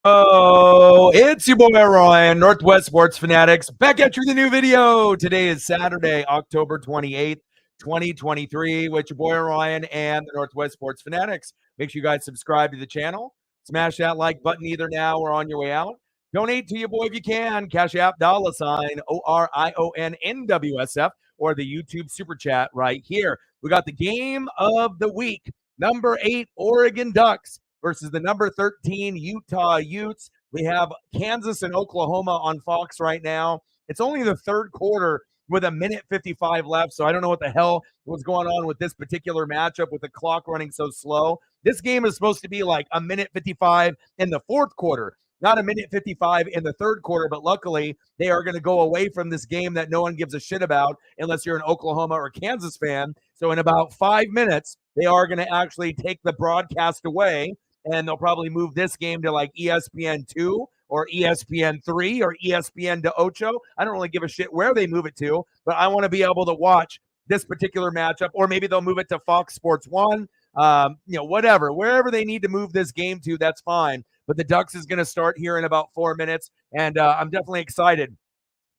Oh, it's your boy Ryan, Northwest Sports Fanatics, back at you with a new video. Today is Saturday, October 28th, 2023, with your boy Ryan and the Northwest Sports Fanatics. Make sure you guys subscribe to the channel. Smash that like button either now or on your way out. Donate to your boy if you can. Cash App $ ORIONNWSF or the YouTube Super Chat right here. We got the game of the week. Number 8, Oregon Ducks versus the number 13 Utah Utes. We have Kansas and Oklahoma on Fox right now. It's only the third quarter with a minute 55 left, so I don't know what the hell was going on with this particular matchup with the clock running so slow. This game is supposed to be like a minute 55 in the fourth quarter, not a minute 55 in the third quarter, but luckily they are going to go away from this game that no one gives a shit about unless you're an Oklahoma or Kansas fan. So in about 5 minutes, they are going to actually take the broadcast away, and they'll probably move this game to like ESPN2 or ESPN3 or ESPN to Ocho. I don't really give a shit where they move it to, but I want to be able to watch this particular matchup, or maybe they'll move it to Fox Sports 1, whatever. Wherever they need to move this game to, that's fine. But the Ducks is going to start here in about 4 minutes, and I'm definitely excited.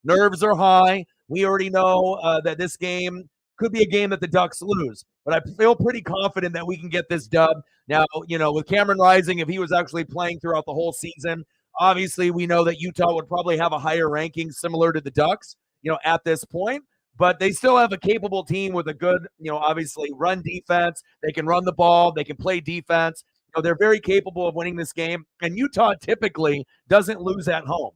Nerves are high. We already know that this game could be a game that the Ducks lose, but I feel pretty confident that we can get this dub. Now, with Cameron Rising, if he was actually playing throughout the whole season, obviously we know that Utah would probably have a higher ranking similar to the Ducks, at this point, but they still have a capable team with a good, obviously run defense. They can run the ball. They can play defense. They're very capable of winning this game, and Utah typically doesn't lose at home.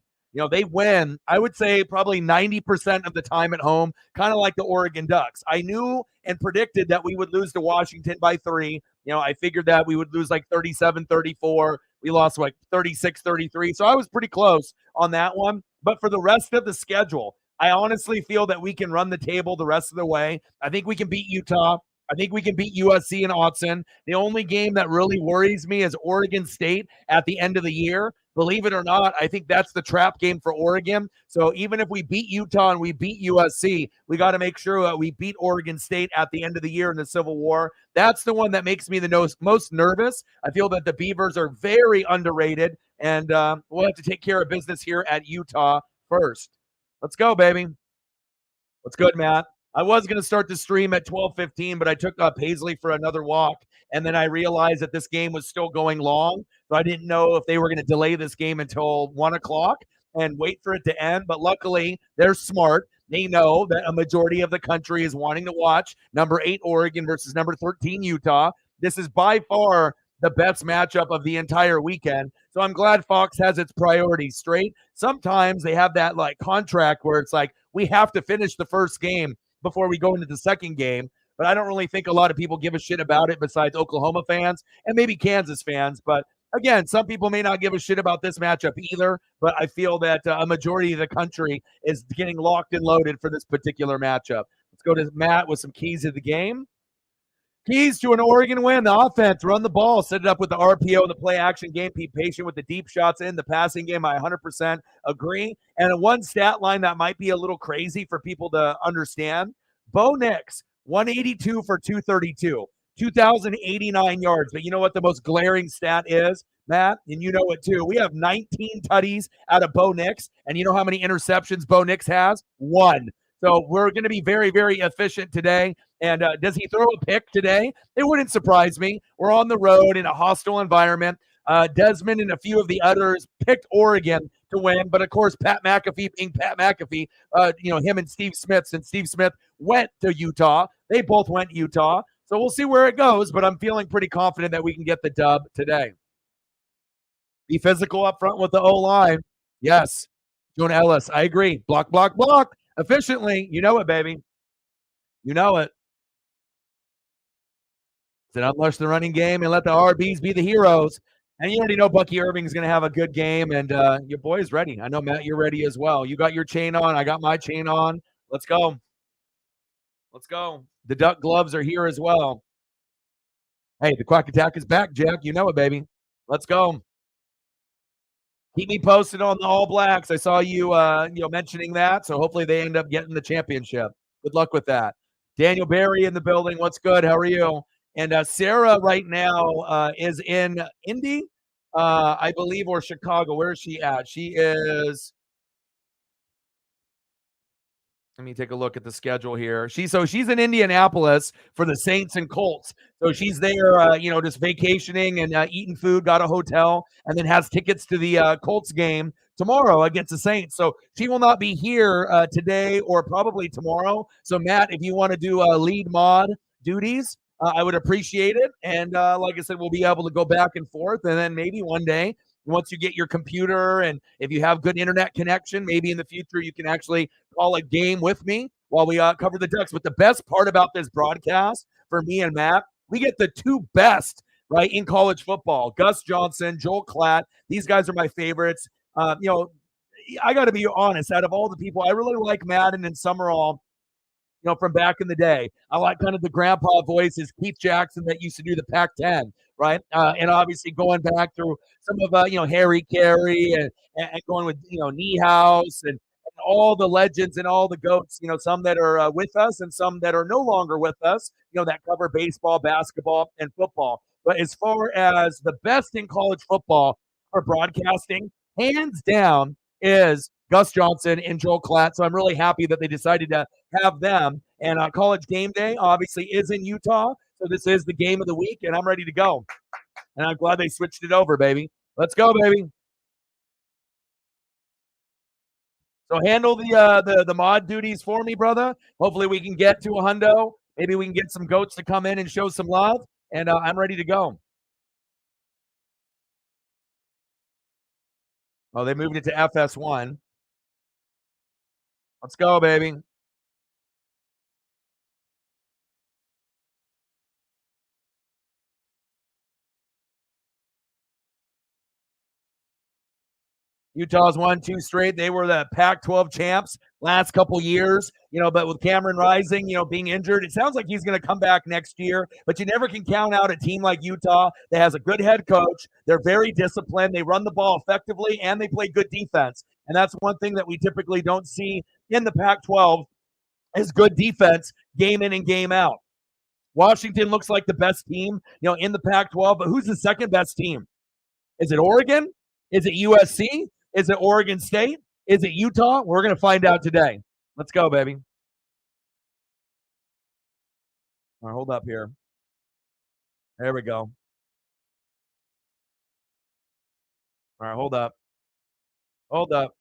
They win, I would say, probably 90% of the time at home, kind of like the Oregon Ducks. I knew and predicted that we would lose to Washington by 3. I figured that we would lose like 37-34. We lost like 36-33. So I was pretty close on that one. But for the rest of the schedule, I honestly feel that we can run the table the rest of the way. I think we can beat Utah. I think we can beat USC and Autzen. The only game that really worries me is Oregon State at the end of the year. Believe it or not, I think that's the trap game for Oregon. So even if we beat Utah and we beat USC, we got to make sure that we beat Oregon State at the end of the year in the Civil War. That's the one that makes me the most nervous. I feel that the Beavers are very underrated, and we'll have to take care of business here at Utah first. Let's go, baby. What's good, Matt? I was going to start the stream at 12:15, but I took Paisley for another walk, and then I realized that this game was still going long, so I didn't know if they were going to delay this game until 1 o'clock and wait for it to end. But luckily, they're smart. They know that a majority of the country is wanting to watch number 8 Oregon versus number 13 Utah. This is by far the best matchup of the entire weekend. So I'm glad Fox has its priorities straight. Sometimes they have that like contract where it's like, we have to finish the first game before we go into the second game. But I don't really think a lot of people give a shit about it besides Oklahoma fans and maybe Kansas fans. But again, some people may not give a shit about this matchup either. But I feel that a majority of the country is getting locked and loaded for this particular matchup. Let's go to Matt with some keys of the game. Keys to an Oregon win: the offense, run the ball, set it up with the RPO, the play action game, be patient with the deep shots in the passing game. I 100% agree. And one stat line that might be a little crazy for people to understand: Bo Nix, 182 for 232, 2,089 yards. But you know what the most glaring stat is, Matt? And you know it too. We have 19 tutties out of Bo Nix. And you know how many interceptions Bo Nix has? 1. So we're going to be very, very efficient today. And does he throw a pick today? It wouldn't surprise me. We're on the road in a hostile environment. Desmond and a few of the others picked Oregon to win. But, of course, Pat McAfee being Pat McAfee, him and Steve Smith, since Steve Smith went to Utah. They both went to Utah. So we'll see where it goes. But I'm feeling pretty confident that we can get the dub today. Be physical up front with the O-line. Yes. Joan Ellis, I agree. Block, block, block. Efficiently. You know it, baby. You know it. Then unleash the running game and let the RBs be the heroes. And you already know Bucky Irving's going to have a good game, and your boy's ready. I know, Matt, you're ready as well. You got your chain on. I got my chain on. Let's go. Let's go. The Duck gloves are here as well. Hey, the Quack Attack is back, Jack. You know it, baby. Let's go. Keep me posted on the All Blacks. I saw you, mentioning that, so hopefully they end up getting the championship. Good luck with that. Daniel Barry in the building. What's good? How are you? And Sarah right now is in Indy. I believe, or Chicago. Where is she at? She is. Let me take a look at the schedule here. She's in Indianapolis for the Saints and Colts. So she's there, just vacationing and eating food. Got a hotel, and then has tickets to the Colts game tomorrow against the Saints. So she will not be here today or probably tomorrow. So Matt, if you want to do lead mod duties, I would appreciate it. And like I said, we'll be able to go back and forth, and then maybe one day, once you get your computer and if you have good internet connection, maybe in the future you can actually call a game with me while we cover the Ducks. But the best part about this broadcast for me and Matt, we get the two best, right, in college football. Gus Johnson, Joel Klatt. These guys are my favorites. I got to be honest, out of all the people, I really like Madden and Summerall, from back in the day. I like kind of the grandpa voices, Keith Jackson that used to do the Pac-10, right? And obviously going back through some of, Harry Carey and going with, Niehaus and all the legends and all the goats, some that are with us and some that are no longer with us, that cover baseball, basketball, and football. But as far as the best in college football for broadcasting, hands down is Gus Johnson and Joel Klatt. So I'm really happy that they decided to have them. And College Game Day obviously is in Utah. So this is the game of the week, and I'm ready to go. And I'm glad they switched it over, baby. Let's go, baby. So handle the mod duties for me, brother. Hopefully we can get to a hundo. Maybe we can get some goats to come in and show some love. And I'm ready to go. Oh, they moved it to FS1. Let's go, baby. Utah's won 2 straight. They were the Pac-12 champs last couple years, but with Cameron Rising, being injured, it sounds like he's going to come back next year, but you never can count out a team like Utah that has a good head coach. They're very disciplined. They run the ball effectively, and they play good defense. And that's one thing that we typically don't see in the Pac-12 is good defense game in and game out. Washington looks like the best team, in the Pac-12, but who's the second best team? Is it Oregon? Is it USC? Is it Oregon State? Is it Utah? We're going to find out today. Let's go, baby. All right, hold up here. There we go. All right, hold up. Hold up.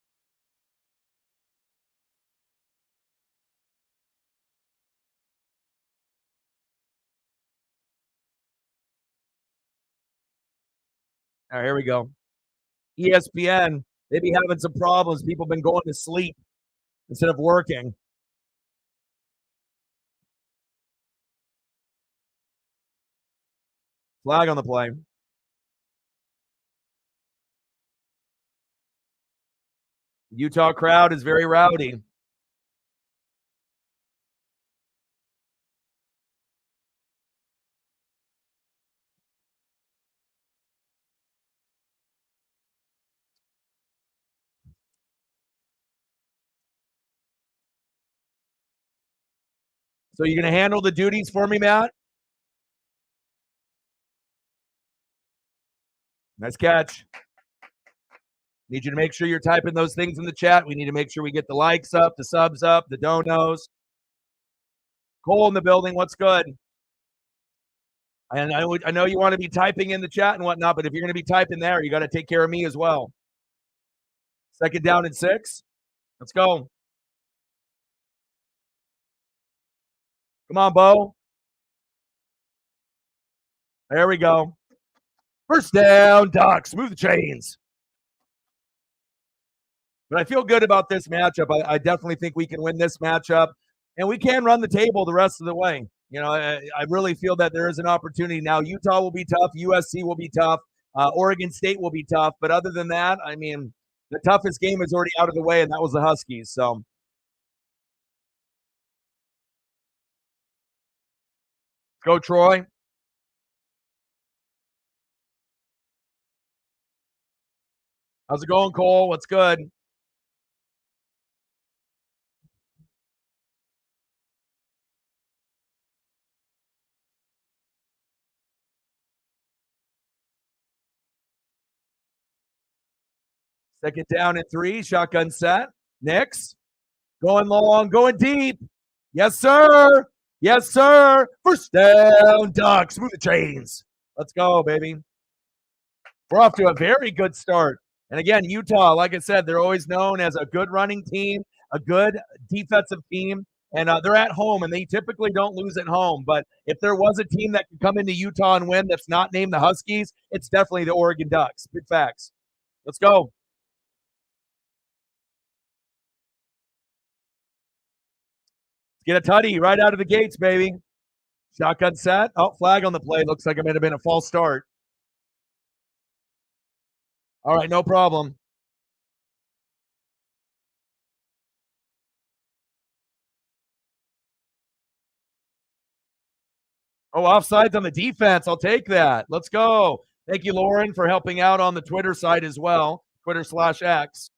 All right, here we go. ESPN, they be having some problems. People been going to sleep instead of working. Flag on the play. Utah crowd is very rowdy. So you're going to handle the duties for me, Matt? Nice catch. Need you to make sure you're typing those things in the chat. We need to make sure we get the likes up, the subs up, the donos. Cole in the building. What's good? And I know you want to be typing in the chat and whatnot, but if you're going to be typing there, you got to take care of me as well. Second down and 6. Let's go. Come on, Bo. There we go. First down, Ducks. Move the chains. But I feel good about this matchup. I definitely think we can win this matchup, and we can run the table the rest of the way. I really feel that there is an opportunity. Now, Utah will be tough. USC will be tough. Oregon State will be tough. But other than that, I mean, the toughest game is already out of the way, and that was the Huskies. So go, Troy. How's it going, Cole? What's good? Check it down at 3. Shotgun set. Nix. Going long, going deep. Yes, sir. Yes, sir. First down, Ducks. Move the chains. Let's go, baby. We're off to a very good start. And again, Utah, like I said, they're always known as a good running team, a good defensive team, and they're at home, and they typically don't lose at home. But if there was a team that could come into Utah and win that's not named the Huskies, it's definitely the Oregon Ducks. Big facts. Let's go. Get a tutty right out of the gates, baby. Shotgun set. Oh, flag on the play. Looks like it might have been a false start. All right, no problem. Oh, offsides on the defense. I'll take that. Let's go. Thank you, Lauren, for helping out on the Twitter side as well. Twitter/X.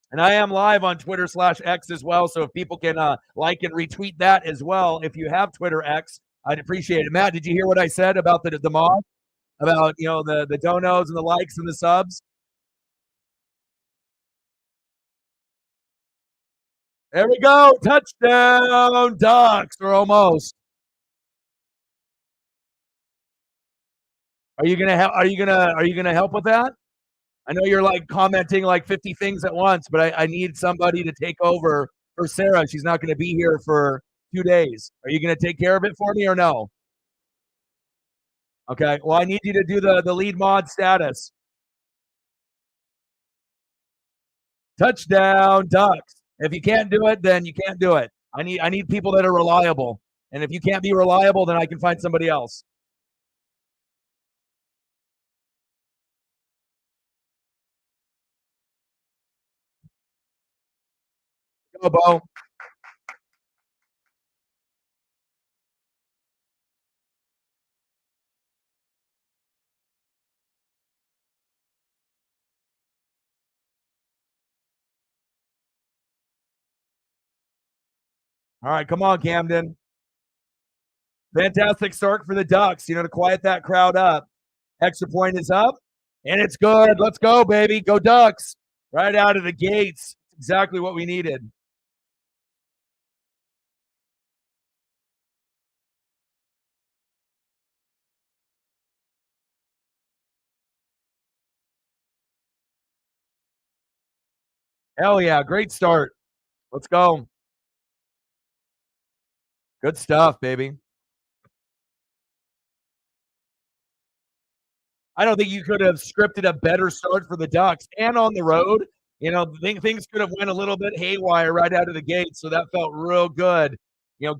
And I am live on Twitter/X as well. So if people can like and retweet that as well, if you have Twitter X, I'd appreciate it. Matt, did you hear what I said about the mod? About, the donos and the likes and the subs? There we go. Touchdown, Ducks, or almost. Are you gonna help with that? I know you're like commenting like 50 things at once, but I need somebody to take over for Sarah. She's not going to be here for 2 days. Are you going to take care of it for me or no? Okay. Well, I need you to do the lead mod status. Touchdown, Ducks. If you can't do it, then you can't do it. I need people that are reliable. And if you can't be reliable, then I can find somebody else. Go, Bo. All right, come on, Camden. Fantastic start for the Ducks, to quiet that crowd up. Extra point is up, and it's good. Let's go, baby. Go Ducks. Right out of the gates. Exactly what we needed. Hell yeah, great start. Let's go. Good stuff, baby. I don't think you could have scripted a better start for the Ducks, and on the road. Things could have went a little bit haywire right out of the gate, so that felt real good.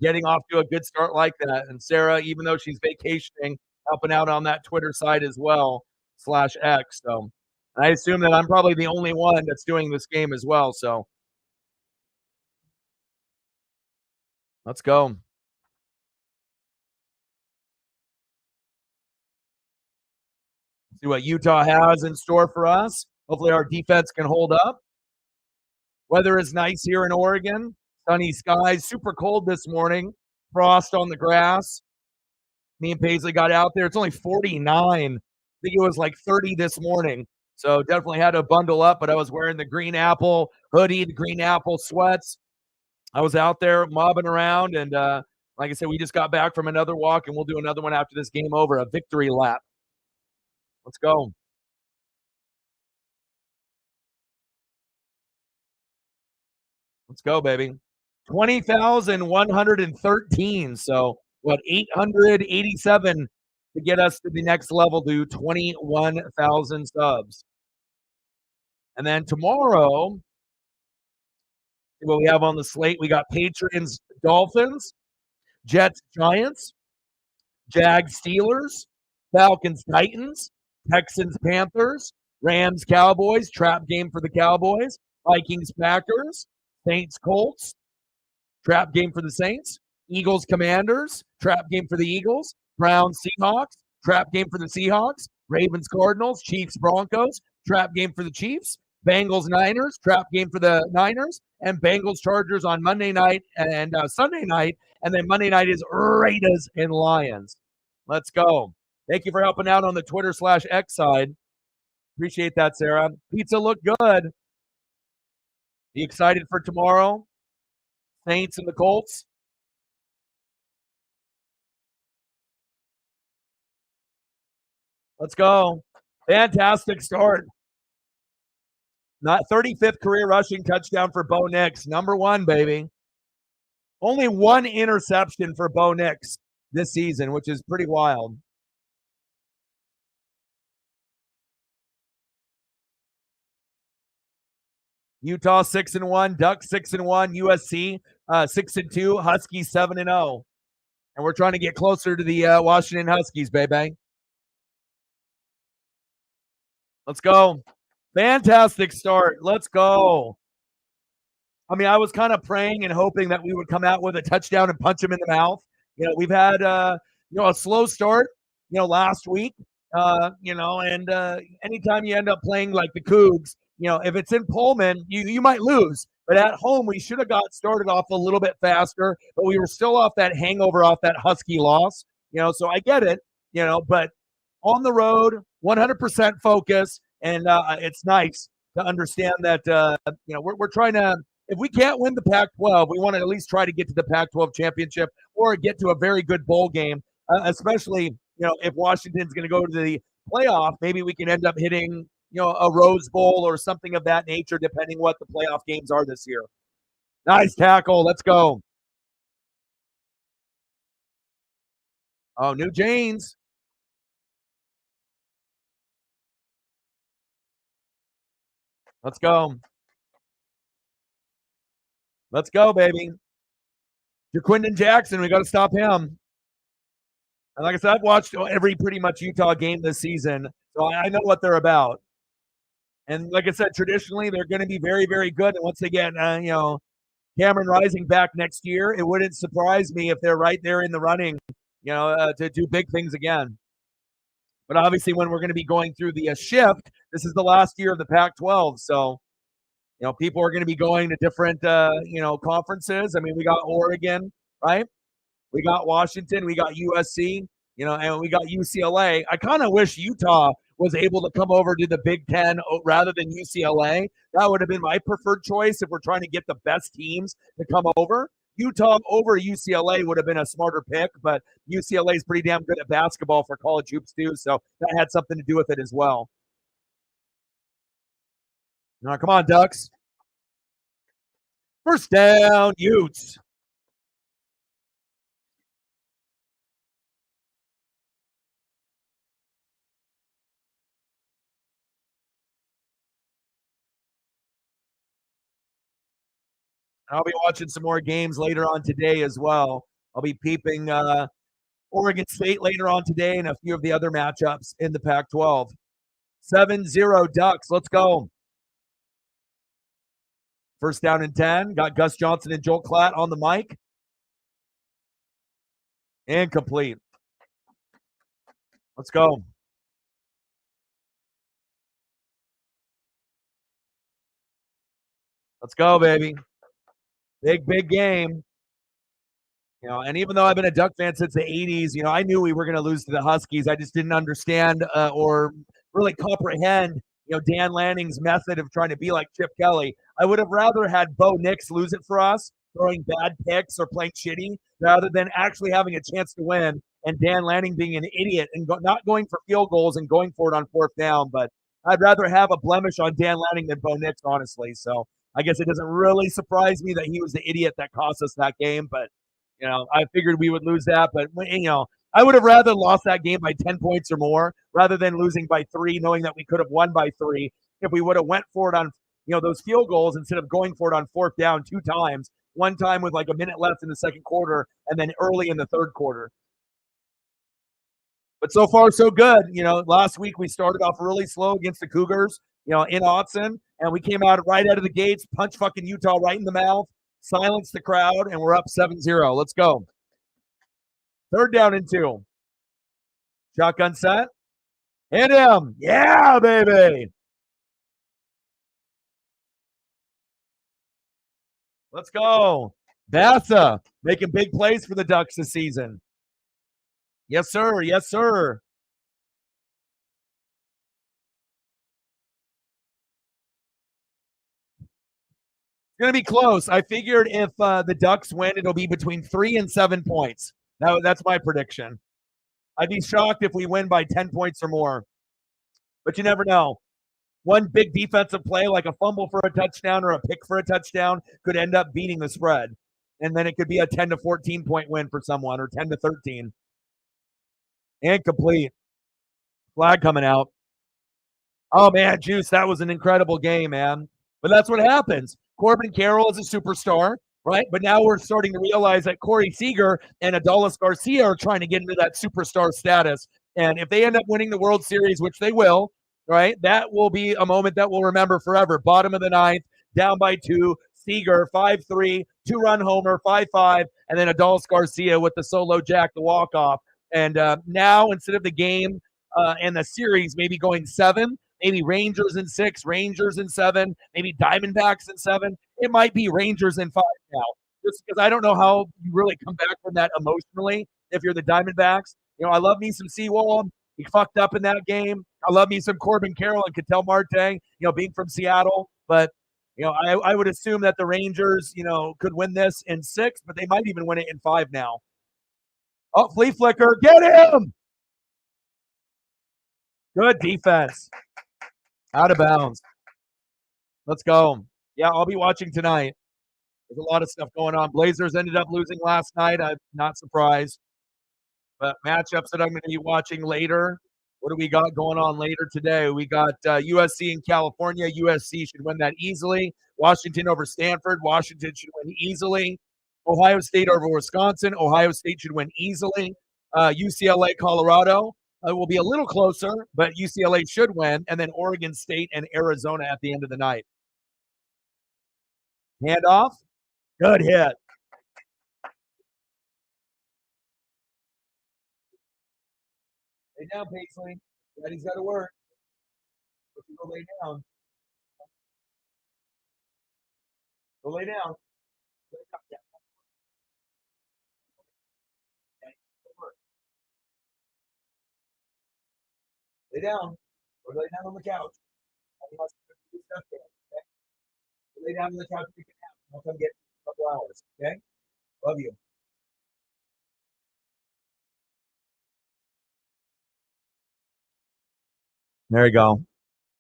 Getting off to a good start like that. And Sarah, even though she's vacationing, helping out on that Twitter side as well /X. So I assume that I'm probably the only one that's doing this game as well. So let's go. See what Utah has in store for us. Hopefully our defense can hold up. Weather is nice here in Oregon. Sunny skies, super cold this morning. Frost on the grass. Me and Paisley got out there. It's only 49. I think it was like 30 this morning. So definitely had to bundle up, but I was wearing the Green Apple hoodie, the Green Apple sweats. I was out there mobbing around, and like I said, we just got back from another walk, and we'll do another one after this game over, a victory lap. Let's go. Let's go, baby. 20,113. So, 887 to get us to the next level, to 21,000 subs. And then tomorrow, what we have on the slate, we got Patriots, Dolphins, Jets, Giants, Jags, Steelers, Falcons, Titans, Texans, Panthers, Rams, Cowboys, trap game for the Cowboys, Vikings, Packers, Saints, Colts, trap game for the Saints, Eagles, Commanders, trap game for the Eagles, Browns, Seahawks, trap game for the Seahawks, Ravens, Cardinals, Chiefs, Broncos, trap game for the Chiefs, Bengals, Niners, trap game for the Niners, and Bengals, Chargers on Monday night and Sunday night. And then Monday night is Raiders and Lions. Let's go. Thank you for helping out on the Twitter/X side. Appreciate that, Sarah. Pizza looked good. You excited for tomorrow? Saints and the Colts? Let's go. Fantastic start. Not 35th career rushing touchdown for Bo Nix. Number one, baby. Only one interception for Bo Nix this season, which is pretty wild. Utah 6-1, Ducks 6-1, USC 6-2, Huskies 7-0. And we're trying to get closer to the Washington Huskies, baby. Let's go. Fantastic start. Let's go. I mean, I was kind of praying and hoping that we would come out with a touchdown and punch him in the mouth. We've had a slow start, last week, and anytime you end up playing like the Cougs, if it's in Pullman, you might lose. But at home, we should have got started off a little bit faster, but we were still off that hangover off that Husky loss, so I get it, but on the road, 100% focus, and it's nice to understand that, we're trying to, if we can't win the Pac-12, we want to at least try to get to the Pac-12 championship or get to a very good bowl game, especially, if Washington's going to go to the playoff, maybe we can end up hitting, a Rose Bowl or something of that nature, depending what the playoff games are this year. Nice tackle. Let's go. Oh, New Janes. Let's go. Let's go, baby. Jaquindon Jackson, we got to stop him. And like I said, I've watched every pretty much Utah game this season, so I know what they're about. And like I said, traditionally, they're going to be very, very good. And once they get, Cameron Rising back next year, it wouldn't surprise me if they're right there in the running, to do big things again. But obviously, when we're going to be going through the shift, this is the last year of the Pac-12. So, people are going to be going to different, conferences. I mean, we got Oregon, right? We got Washington. We got USC, and we got UCLA. I kind of wish Utah was able to come over to the Big Ten rather than UCLA. That would have been my preferred choice if we're trying to get the best teams to come over. Utah over UCLA would have been a smarter pick, but UCLA is pretty damn good at basketball for college hoops too, so that had something to do with it as well. Now, come on, Ducks. First down, Utes. I'll be watching some more games later on today as well. I'll be peeping Oregon State later on today and a few of the other matchups in the Pac-12. 7-0 Ducks. Let's go. First down and 10. Got Gus Johnson and Joel Klatt on the mic. Incomplete. Let's go. Let's go, baby. Big, big game. And even though I've been a Duck fan since the 80s, I knew we were going to lose to the Huskies. I just didn't understand or really comprehend, Dan Lanning's method of trying to be like Chip Kelly. I would have rather had Bo Nix lose it for us, throwing bad picks or playing shitty, rather than actually having a chance to win and Dan Lanning being an idiot and not going for field goals and going for it on fourth down. But I'd rather have a blemish on Dan Lanning than Bo Nix, honestly. So I guess it doesn't really surprise me that he was the idiot that cost us that game. But, I figured we would lose that. But, I would have rather lost that game by 10 points or more rather than losing by 3, knowing that we could have won by 3 if we would have went for it on, those field goals instead of going for it on fourth down 2 times, one time with like a minute left in the second quarter and then early in the third quarter. But so far, so good. Last week we started off really slow against the Cougars, in Autzen, and we came out right out of the gates, punch fucking Utah right in the mouth, silence the crowd, and we're up 7-0. Let's go. Third down and 2. Shotgun set. Hit him. Yeah, baby. Let's go. Bassa making big plays for the Ducks this season. Yes, sir. Yes, sir. It's going to be close. I figured if the Ducks win, it'll be between 3 and 7 points. That's my prediction. I'd be shocked if we win by 10 points or more. But you never know. One big defensive play, like a fumble for a touchdown or a pick for a touchdown, could end up beating the spread. And then it could be a 10 to 14 point win for someone, or 10 to 13. Incomplete. Flag coming out. Oh, man, Juice, that was an incredible game, man. But that's what happens. Corbin Carroll is a superstar, right? But now we're starting to realize that Corey Seager and Adolis Garcia are trying to get into that superstar status. And if they end up winning the World Series, which they will, right, that will be a moment that we'll remember forever. Bottom of the ninth, down by 2, Seager, 5-3, 2-run homer, 5-5, and then Adolis Garcia with the solo jack, the walk-off. And now, instead of the game and the series maybe going 7, maybe Rangers in 6, Rangers in 7, maybe Diamondbacks in 7, it might be Rangers in 5 now. Just because I don't know how you really come back from that emotionally if you're the Diamondbacks. You know, I love me some Seawald. He fucked up in that game. I love me some Corbin Carroll and Ketel Marte, you know, being from Seattle. But, you know, I would assume that the Rangers, you know, could win this in 6, but they might even win it in 5 now. Oh, flea flicker. Get him! Good defense. Out of bounds. Let's go. Yeah, I'll be watching tonight. There's a lot of stuff going on. Blazers ended up losing last night. I'm not surprised. But matchups that I'm going to be watching later. What do we got going on later today? We got USC in California. USC should win that easily. Washington over Stanford. Washington should win easily. Ohio State over Wisconsin. Ohio State should win easily. UCLA, Colorado. It will be a little closer, but UCLA should win. And then Oregon State and Arizona at the end of the night. Handoff. Good hit. Lay down, Paisley. Daddy's got to work. But you go lay down. Go lay down. Lay down. Or lay down on the couch. Lay down on the couch. You can have. I'll come get you in a couple hours. Okay? Love you. There you go.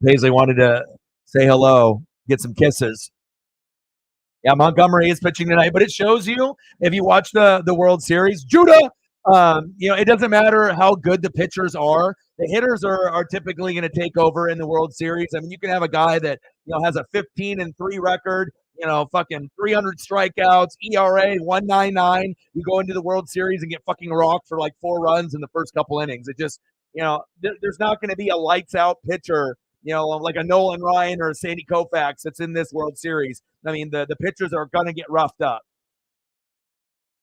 Paisley wanted to say hello, get some kisses. Yeah, Montgomery is pitching tonight, but it shows you if you watch the World Series, Judah. You know, it doesn't matter how good the pitchers are. The hitters are typically going to take over in the World Series. I mean, you can have a guy that, you know, has a 15-3 record, you know, fucking 300 strikeouts, ERA 1.99. You go into the World Series and get fucking rocked for like 4 runs in the first couple innings. It just, you know, there's not going to be a lights out pitcher, you know, like a Nolan Ryan or a Sandy Koufax that's in this World Series. I mean, the pitchers are going to get roughed up,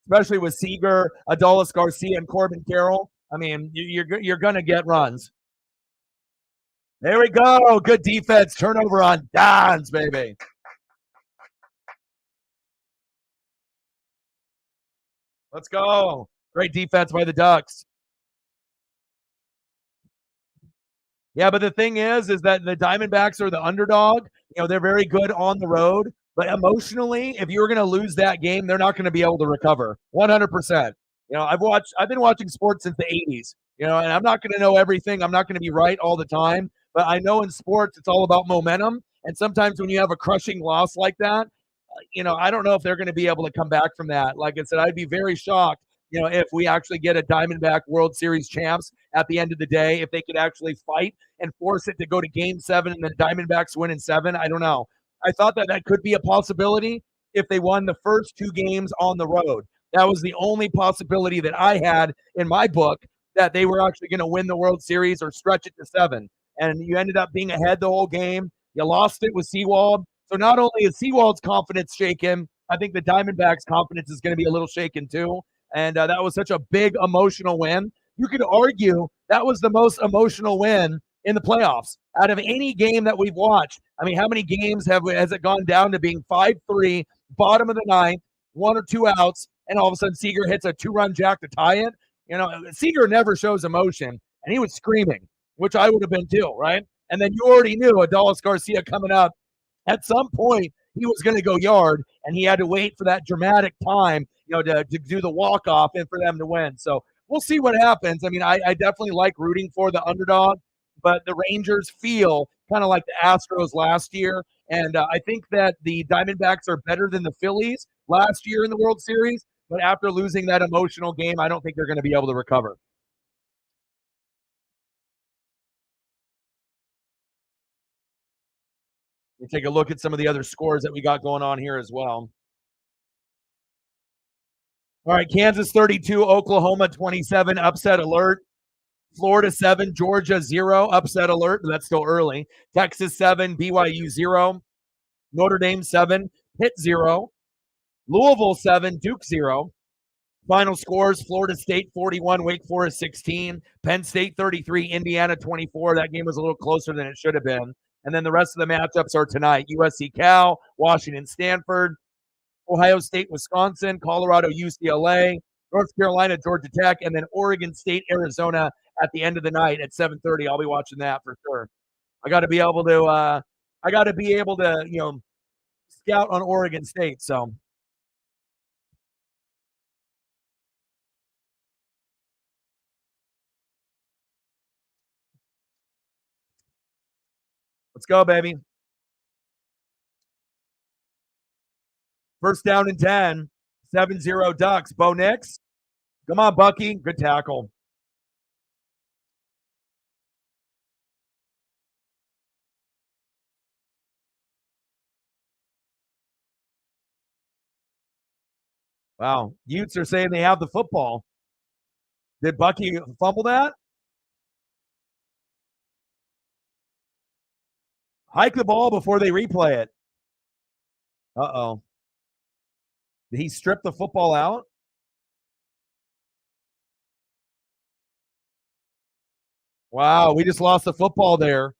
especially with Seager, Adolis Garcia, and Corbin Carroll. I mean, you're going to get runs. There we go. Good defense. Turnover on downs, baby. Let's go. Great defense by the Ducks. Yeah, but the thing is that the Diamondbacks are the underdog. You know, they're very good on the road. But emotionally, if you're going to lose that game, they're not going to be able to recover 100%. You know, I've been watching sports since the 80s, you know, and I'm not going to know everything. I'm not going to be right all the time. But I know in sports, it's all about momentum. And sometimes when you have a crushing loss like that, you know, I don't know if they're going to be able to come back from that. Like I said, I'd be very shocked, you know, if we actually get a Diamondback World Series champs at the end of the day, if they could actually fight and force it to go to Game 7 and the Diamondbacks win in 7. I don't know. I thought that could be a possibility if they won the first 2 games on the road. That was the only possibility that I had in my book, that they were actually going to win the World Series or stretch it to 7. And you ended up being ahead the whole game. You lost it with Seawald. So not only is Seawald's confidence shaken, I think the Diamondbacks' confidence is going to be a little shaken too. And that was such a big emotional win. You could argue that was the most emotional win in the playoffs out of any game that we've watched. I mean, how many games has it gone down to being 5-3, bottom of the ninth? 1 or 2 outs, and all of a sudden Seager hits a 2-run jack to tie it. Seager never shows emotion, and he was screaming, which I would have been too, right? And then you already knew Adolis Garcia coming up. At some point, he was going to go yard, and he had to wait for that dramatic time, to do the walk-off and for them to win. So we'll see what happens. I mean, I definitely like rooting for the underdog, but the Rangers feel kind of like the Astros last year. And I think that the Diamondbacks are better than the Phillies last year in the World Series. But after losing that emotional game, I don't think they're going to be able to recover. We take a look at some of the other scores that we got going on here as well. All right, Kansas 32, Oklahoma 27, upset alert. Florida 7, Georgia 0, upset alert, but that's still early. Texas 7, BYU 0. Notre Dame 7, Pitt 0. Louisville 7, Duke 0. Final scores, Florida State 41, Wake Forest 16, Penn State 33, Indiana 24. That game was a little closer than it should have been. And then the rest of the matchups are tonight. USC Cal, Washington Stanford, Ohio State Wisconsin, Colorado UCLA, North Carolina Georgia Tech, and then Oregon State Arizona at the end of the night at 7:30. I'll be watching that for sure. I got to be able to scout on Oregon State. So let's go, baby. First down and 10, 7-0 Ducks. Bo Nix. Come on, Bucky. Good tackle. Wow. Utes are saying they have the football. Did Bucky fumble that? Hike the ball before they replay it. Uh-oh. Did he strip the football out? Wow, we just lost the football there.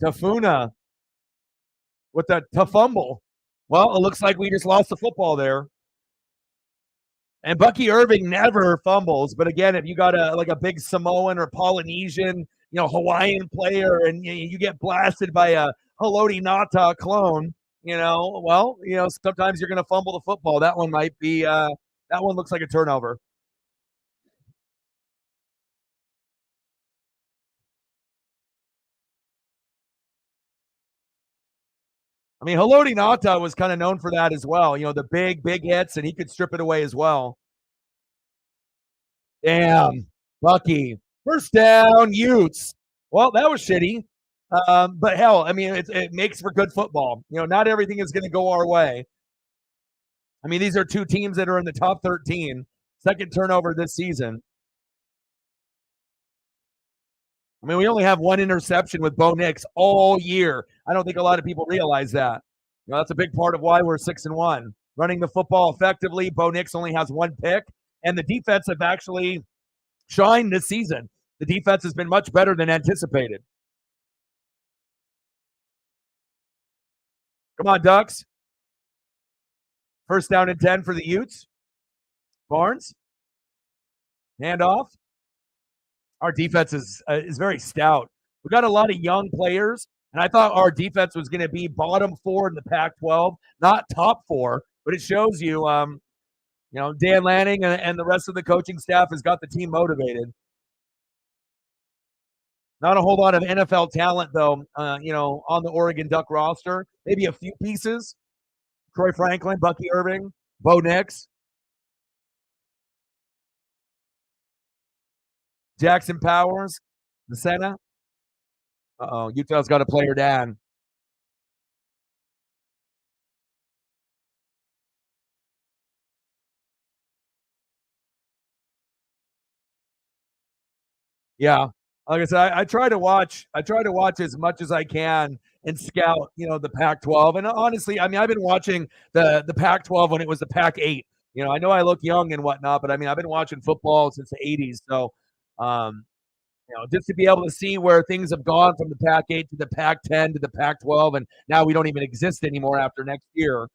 Tafuna with that fumble. Well, it looks like we just lost the football there. And Bucky Irving never fumbles, but again, if you got a big Samoan or Polynesian, Hawaiian player, and you get blasted by a Haloti Ngata clone, sometimes you're going to fumble the football. That one might be. That one looks like a turnover. I mean, Haloti Ngata was kind of known for that as well. The big hits, and he could strip it away as well. Damn, Bucky. First down, Utes. Well, that was shitty. But hell, I mean, it makes for good football. Not everything is going to go our way. I mean, these are two teams that are in the top 13. Second turnover this season. I mean, we only have one interception with Bo Nix all year. I don't think a lot of people realize that. That's a big part of why we're 6-1. Running the football effectively. Bo Nix only has one pick. And the defense have actually shined this season. The defense has been much better than anticipated. Come on, Ducks. First down and 10 for the Utes. Barnes. Handoff. Our defense is very stout. We got a lot of young players, and I thought our defense was going to be bottom 4 in the Pac-12, not top 4. But it shows you, Dan Lanning and the rest of the coaching staff has got the team motivated. Not a whole lot of NFL talent, though, on the Oregon Duck roster. Maybe a few pieces. Troy Franklin, Bucky Irving, Bo Nix. Jackson Powers, the center. Uh-oh, Utah's got a player down. Yeah. Like I said, I try to watch as much as I can and scout, the Pac-12. And honestly, I mean, I've been watching the Pac-12 when it was the Pac-8. I know I look young and whatnot, but I mean, I've been watching football since the 80s. So just to be able to see where things have gone from the Pac-8 to the Pac-10 to the Pac-12, and now we don't even exist anymore after next year.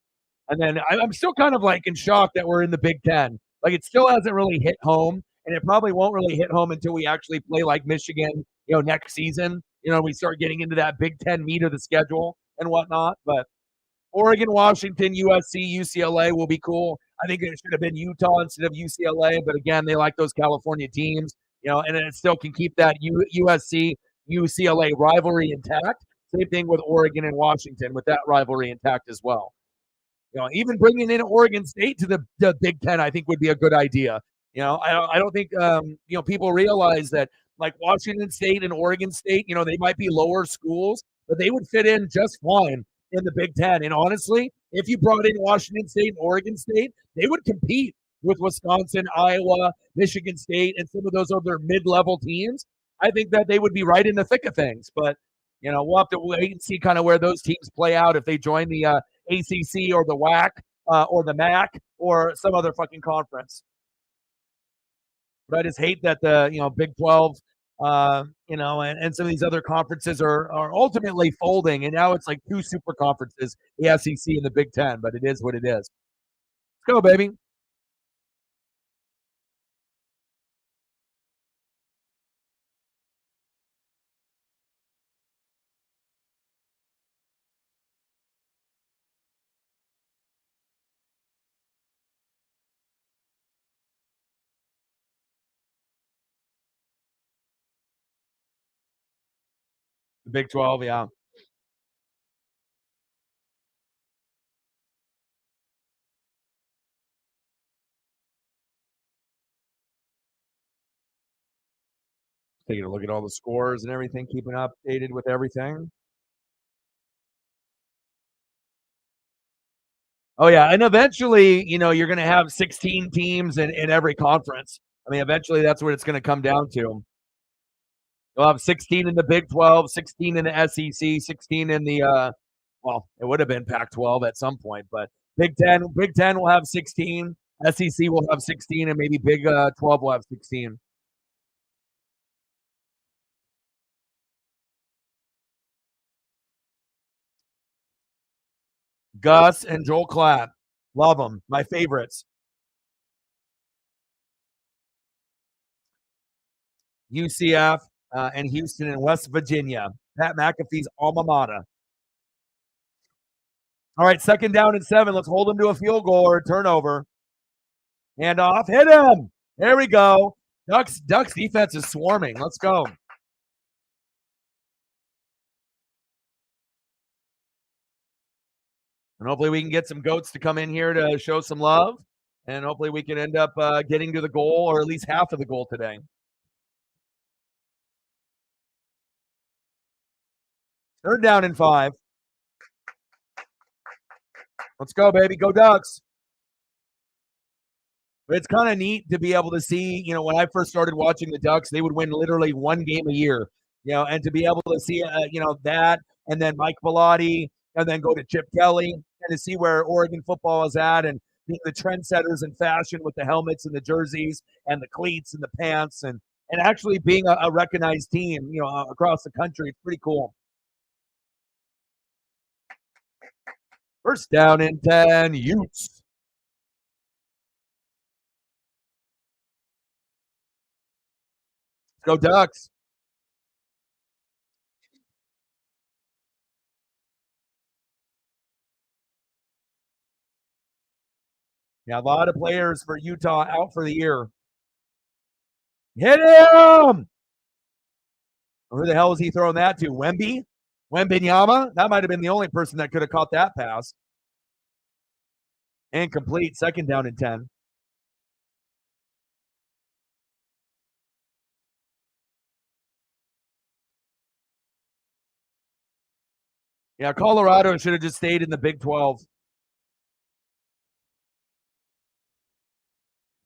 And then I'm still kind of like in shock that we're in the Big Ten. Like it still hasn't really hit home, and it probably won't really hit home until we actually play like Michigan, next season. We start getting into that Big Ten meat of the schedule and whatnot. But Oregon, Washington, USC, UCLA will be cool. I think it should have been Utah instead of UCLA, but again, they like those California teams, and it still can keep that USC UCLA rivalry intact. Same thing with Oregon and Washington with that rivalry intact as well. Even bringing in Oregon State to the Big Ten, I think would be a good idea. I don't think people realize that like Washington State and Oregon State, they might be lower schools, but they would fit in just fine in the Big Ten. And honestly, if you brought in Washington State and Oregon State, they would compete with Wisconsin, Iowa, Michigan State, and some of those other mid-level teams. I think that they would be right in the thick of things. But, we'll have to wait and see kind of where those teams play out if they join the ACC or the WAC or the MAC or some other fucking conference. But I just hate that the, Big 12 and some of these other conferences are ultimately folding, and now it's like two super conferences, the SEC and the Big Ten, but it is what it is. Let's go, baby. The Big 12, yeah. Taking a look at all the scores and everything, keeping updated with everything. Oh, yeah, and eventually, you're going to have 16 teams in every conference. I mean, eventually that's what it's going to come down to. You'll have 16 in the Big 12, 16 in the SEC, 16 in the it would have been Pac-12 at some point, but Big 10 will have 16, SEC will have 16, and maybe Big 12 will have 16. Gus and Joel Klatt. Love them. My favorites. UCF and Houston and West Virginia. Pat McAfee's alma mater. All right, 2nd down and 7. Let's hold him to a field goal or a turnover. Hand off. Hit him. There we go. Ducks defense is swarming. Let's go. And hopefully we can get some goats to come in here to show some love. And hopefully we can end up getting to the goal or at least half of the goal today. 3rd down and 5. Let's go, baby. Go Ducks. But it's kind of neat to be able to see, when I first started watching the Ducks, they would win literally one game a year, and to be able to see, that, and then Mike Bellotti, and then go to Chip Kelly, and to see where Oregon football is at, and being the trendsetters in fashion with the helmets and the jerseys and the cleats and the pants, and actually being a recognized team, across the country. It's pretty cool. 1st down and 10, Utes. Go Ducks. Yeah, a lot of players for Utah out for the year. Hit him! Who the hell is he throwing that to? Wembenyama? That might have been the only person that could have caught that pass. Incomplete. 2nd down and 10. Yeah, Colorado should have just stayed in the Big 12.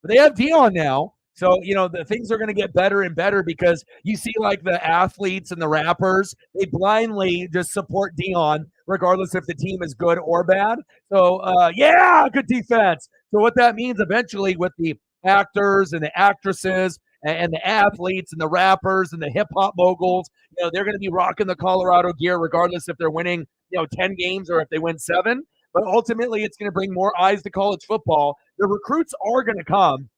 But they have Deion now. So, the things are going to get better and better because you see like the athletes and the rappers, they blindly just support Deion regardless if the team is good or bad. So, good defense. So what that means eventually with the actors and the actresses and the athletes and the rappers and the hip hop moguls, they're going to be rocking the Colorado gear regardless if they're winning, 10 games or if they win 7. But ultimately, it's going to bring more eyes to college football. The recruits are going to come.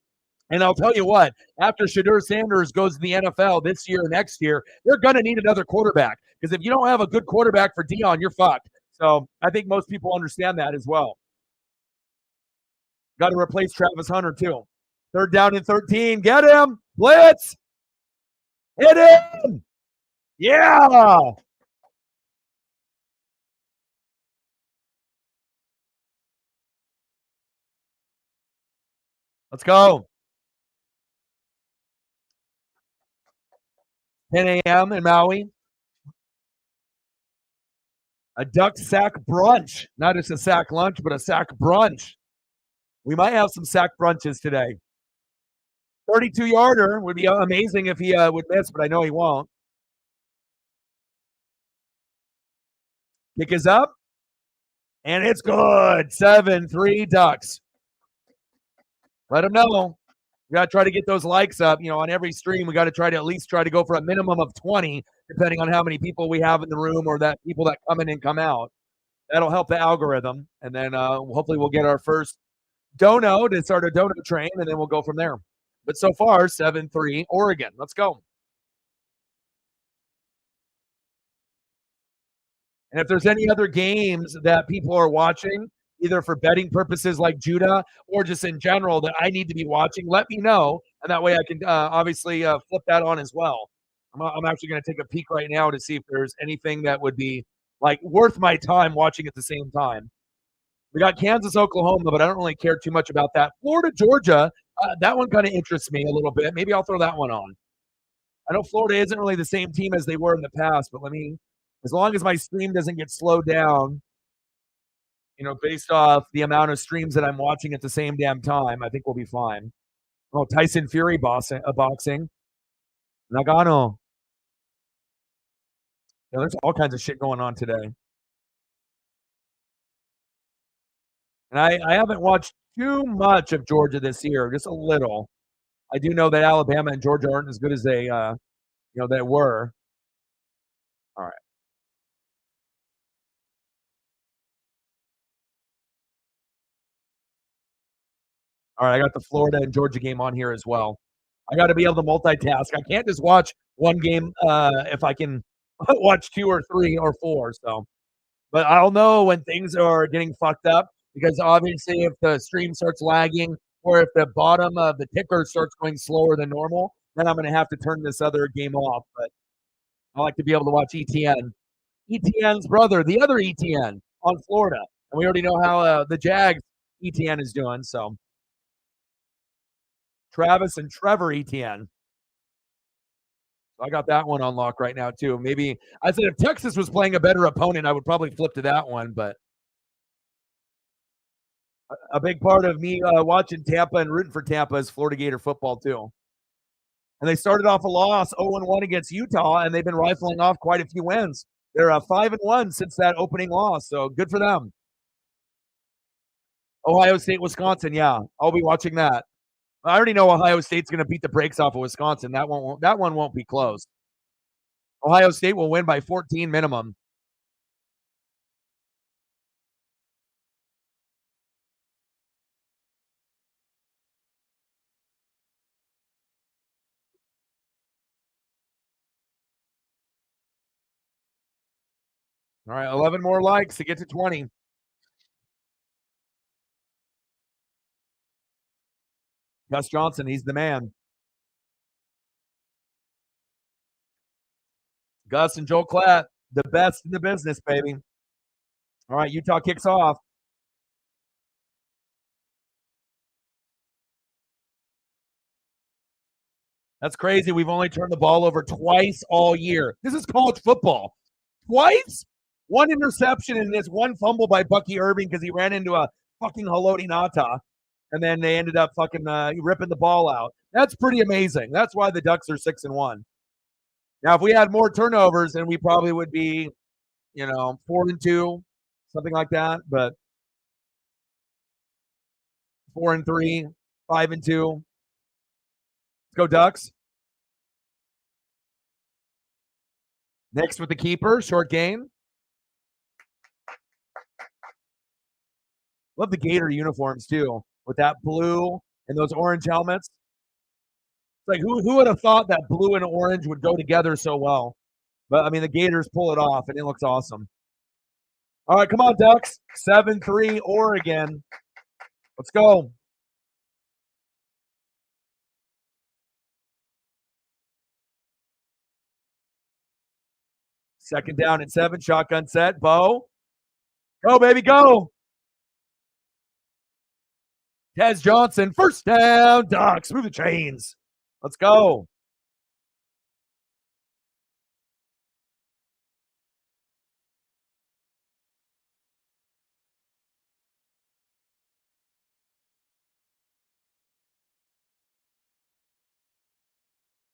And I'll tell you what, after Shedeur Sanders goes to the NFL this year or next year, they're going to need another quarterback. Because if you don't have a good quarterback for Deion, you're fucked. So I think most people understand that as well. Got to replace Travis Hunter, too. 3rd down and 13. Get him. Blitz. Hit him. Yeah. Let's go. 10 a.m. in Maui. A duck sack brunch. Not just a sack lunch, but a sack brunch. We might have some sack brunches today. 32-yarder would be amazing if he would miss, but I know he won't. Kick is up, and it's good. 7-3 Ducks. Let them know. We got to try to get those likes up. On every stream, we got to try to at least try to go for a minimum of 20, depending on how many people we have in the room or that people that come in and come out. That'll help the algorithm, and then hopefully we'll get our first dono to start a dono train, and then we'll go from there. But so far, 7-3 Oregon. Let's go. And if there's any other games that people are watching, either for betting purposes like Judah or just in general that I need to be watching, let me know. And that way I can obviously flip that on as well. I'm actually going to take a peek right now to see if there's anything that would be like worth my time watching at the same time. We got Kansas, Oklahoma, but I don't really care too much about that. Florida, Georgia, that one kind of interests me a little bit. Maybe I'll throw that one on. I know Florida isn't really the same team as they were in the past, but as long as my stream doesn't get slowed down, based off the amount of streams that I'm watching at the same damn time, I think we'll be fine. Oh, Tyson Fury boxing. Nagano. There's all kinds of shit going on today. And I haven't watched too much of Georgia this year, just a little. I do know that Alabama and Georgia aren't as good as they were. All right. All right, I got the Florida and Georgia game on here as well. I got to be able to multitask. I can't just watch one game if I can watch 2 or 3 or 4. So, but I'll know when things are getting fucked up because obviously if the stream starts lagging or if the bottom of the ticker starts going slower than normal, then I'm going to have to turn this other game off. But I like to be able to watch ETN. ETN's brother, the other ETN on Florida. And we already know how the Jags ETN is doing. So Travis and Trevor ETN. So I got that one on lock right now, too. Maybe I said if Texas was playing a better opponent, I would probably flip to that one. But a big part of me watching Tampa and rooting for Tampa is Florida Gator football, too. And they started off a loss 0-1 against Utah, and they've been rifling off quite a few wins. They're 5-1 since that opening loss, so good for them. Ohio State, Wisconsin, yeah, I'll be watching that. I already know Ohio State's going to beat the brakes off of Wisconsin. That one won't be close. Ohio State will win by 14 minimum. All right, 11 more likes to get to 20. Gus Johnson, he's the man. Gus and Joel Klatt, the best in the business, baby. All right, Utah kicks off. That's crazy. We've only turned the ball over twice all year. This is college football. Twice? One interception and this one fumble by Bucky Irving because he ran into a fucking Haloti Ngata. And then they ended up fucking ripping the ball out. That's pretty amazing. That's why the Ducks are 6-1. Now, if we had more turnovers, then we probably would be, 4-2, something like that. But 4-3, 5-2. Let's go Ducks. Next with the keeper, short game. Love the Gator uniforms too, with that blue and those orange helmets. It's like who would have thought that blue and orange would go together so well? But I mean, the Gators pull it off, and it looks awesome. All right, come on, Ducks. 7-3 Oregon. Let's go. Second down at 7, shotgun set. Bo. Go, baby, go. Tez Johnson, first down, Ducks. Move the chains. Let's go.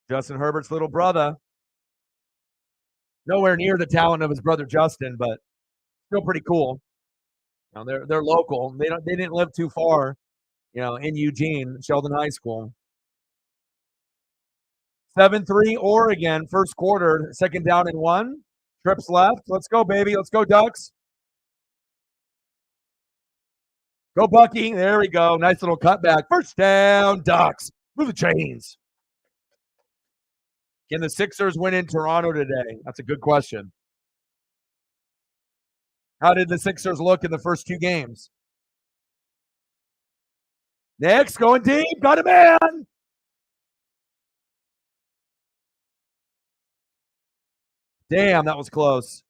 Justin Herbert's little brother. Nowhere near the talent of his brother Justin, but still pretty cool. You know, they're local. They didn't live too far, you know, in Eugene, Sheldon High School. 7-3 Oregon, first quarter, second down and 1. Trips left. Let's go, baby. Let's go, Ducks. Go, Bucky. There we go. Nice little cutback. First down, Ducks. Move the chains. Can the Sixers win in Toronto today? That's a good question. How did the Sixers look in the first 2 games? Next, going deep. Got a man. Damn, that was close.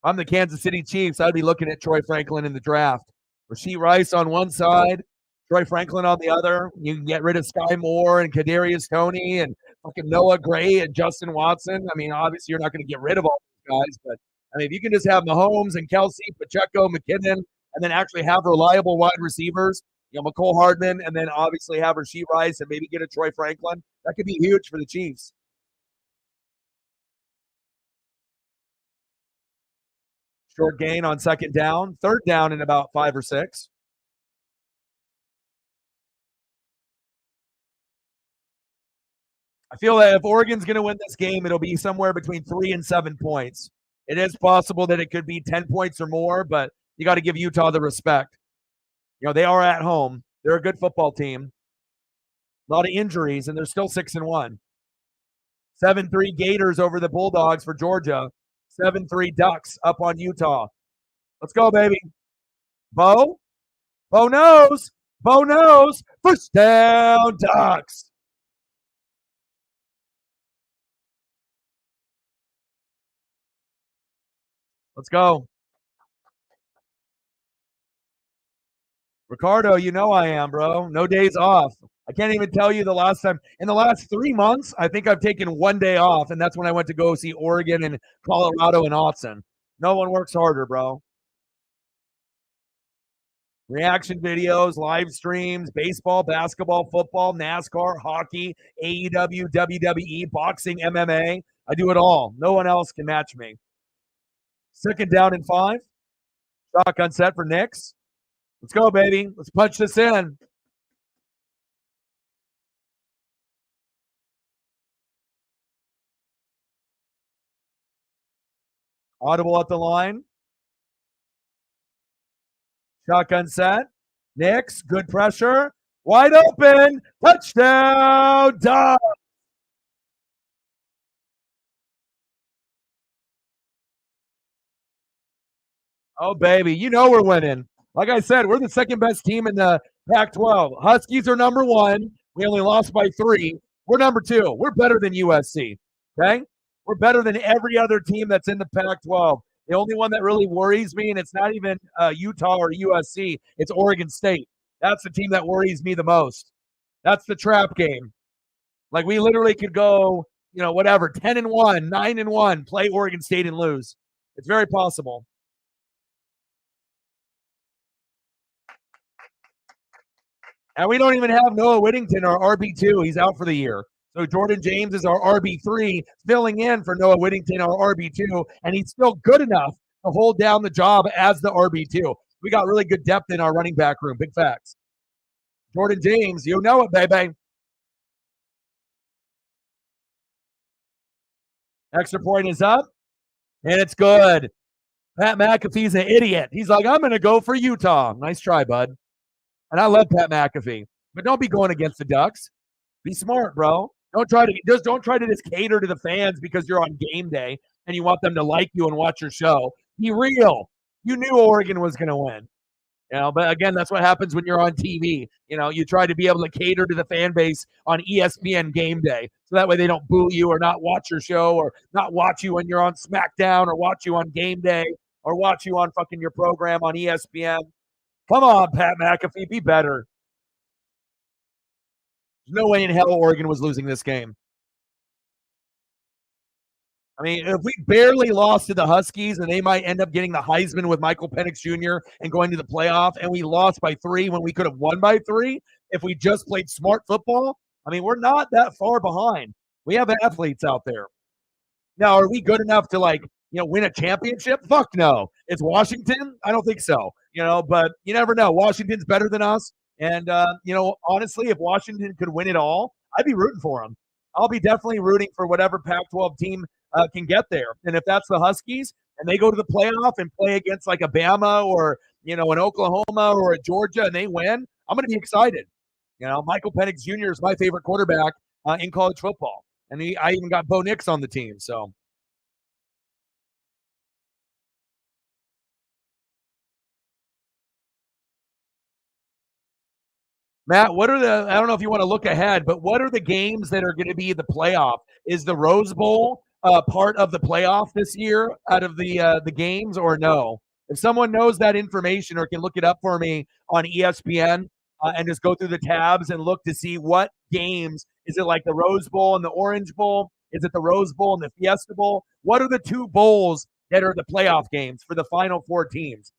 I'm the Kansas City Chiefs. I'd be looking at Troy Franklin in the draft. Rasheed Rice on one side, Troy Franklin on the other. You can get rid of Sky Moore and Kadarius Toney and fucking Noah Gray and Justin Watson. I mean, obviously you're not going to get rid of all these guys, but I mean, if you can just have Mahomes and Kelsey, Pacheco, McKinnon, and then actually have reliable wide receivers, you know, McCole Hardman, and then obviously have Rasheed Rice and maybe get a Troy Franklin, that could be huge for the Chiefs. Short gain on second down, third down in about 5 or 6. I feel that if Oregon's going to win this game, it'll be somewhere between 3 and 7 points. It is possible that it could be 10 points or more, but you got to give Utah the respect. You know, they are at home. They're a good football team. A lot of injuries, and they're still 6-1. 7-3 Gators over the Bulldogs for Georgia. 7-3 Ducks up on Utah. Let's go, baby. Bo. Bo knows. Bo knows. First down, Ducks. Let's go. Ricardo, you know I am, bro. No days off. I can't even tell you the last time. In the last 3 months, I think I've taken 1 day off, and that's when I went to go see Oregon and Colorado and Autzen. No one works harder, bro. Reaction videos, live streams, baseball, basketball, football, NASCAR, hockey, AEW, WWE, boxing, MMA. I do it all. No one else can match me. Second down and 5. Shotgun set for Knicks. Let's go, baby. Let's punch this in. Audible at the line. Shotgun set. Knicks, good pressure. Wide open. Touchdown, Ducks. Oh, baby. You know we're winning. Like I said, we're the second best team in the Pac-12. Huskies are number 1. We only lost by 3. We're number 2. We're better than USC. Okay? We're better than every other team that's in the Pac-12. The only one that really worries me, and it's not even Utah or USC, it's Oregon State. That's the team that worries me the most. That's the trap game. Like we literally could go, you know, whatever, 10-1, 9-1, play Oregon State and lose. It's very possible. And we don't even have Noah Whittington, our RB2. He's out for the year. So Jordan James is our RB3, filling in for Noah Whittington, our RB2, and he's still good enough to hold down the job as the RB2. We got really good depth in our running back room. Big facts. Jordan James, you know it, baby. Extra point is up, and it's good. Pat McAfee's an idiot. He's like, I'm going to go for Utah. Nice try, bud. And I love Pat McAfee. But don't be going against the Ducks. Be smart, bro. Don't try to just cater to the fans because you're on game day and you want them to like you and watch your show. Be real. You knew Oregon was going to win. But again, that's what happens when you're on TV. You try to be able to cater to the fan base on ESPN game day. So that way they don't boo you or not watch your show or not watch you when you're on SmackDown or watch you on game day or watch you on fucking your program on ESPN. Come on, Pat McAfee, be better. There's no way in hell Oregon was losing this game. I mean, if we barely lost to the Huskies and they might end up getting the Heisman with Michael Penix Jr. and going to the playoff, and we lost by 3 when we could have won by 3, if we just played smart football, I mean, we're not that far behind. We have athletes out there. Now, are we good enough to, win a championship? Fuck no. It's Washington? I don't think so. But you never know. Washington's better than us. And, honestly, if Washington could win it all, I'd be rooting for them. I'll be definitely rooting for whatever Pac-12 team can get there. And if that's the Huskies and they go to the playoff and play against like a Bama or, an Oklahoma or a Georgia and they win, I'm going to be excited. Michael Penix Jr. is my favorite quarterback in college football. And I even got Bo Nix on the team. So. Matt, I don't know if you want to look ahead, but what are the games that are going to be the playoff? Is the Rose Bowl part of the playoff this year out of the games or no? If someone knows that information or can look it up for me on ESPN and just go through the tabs and look to see what games, is it like the Rose Bowl and the Orange Bowl? Is it the Rose Bowl and the Fiesta Bowl? What are the 2 bowls that are the playoff games for the final 4 teams?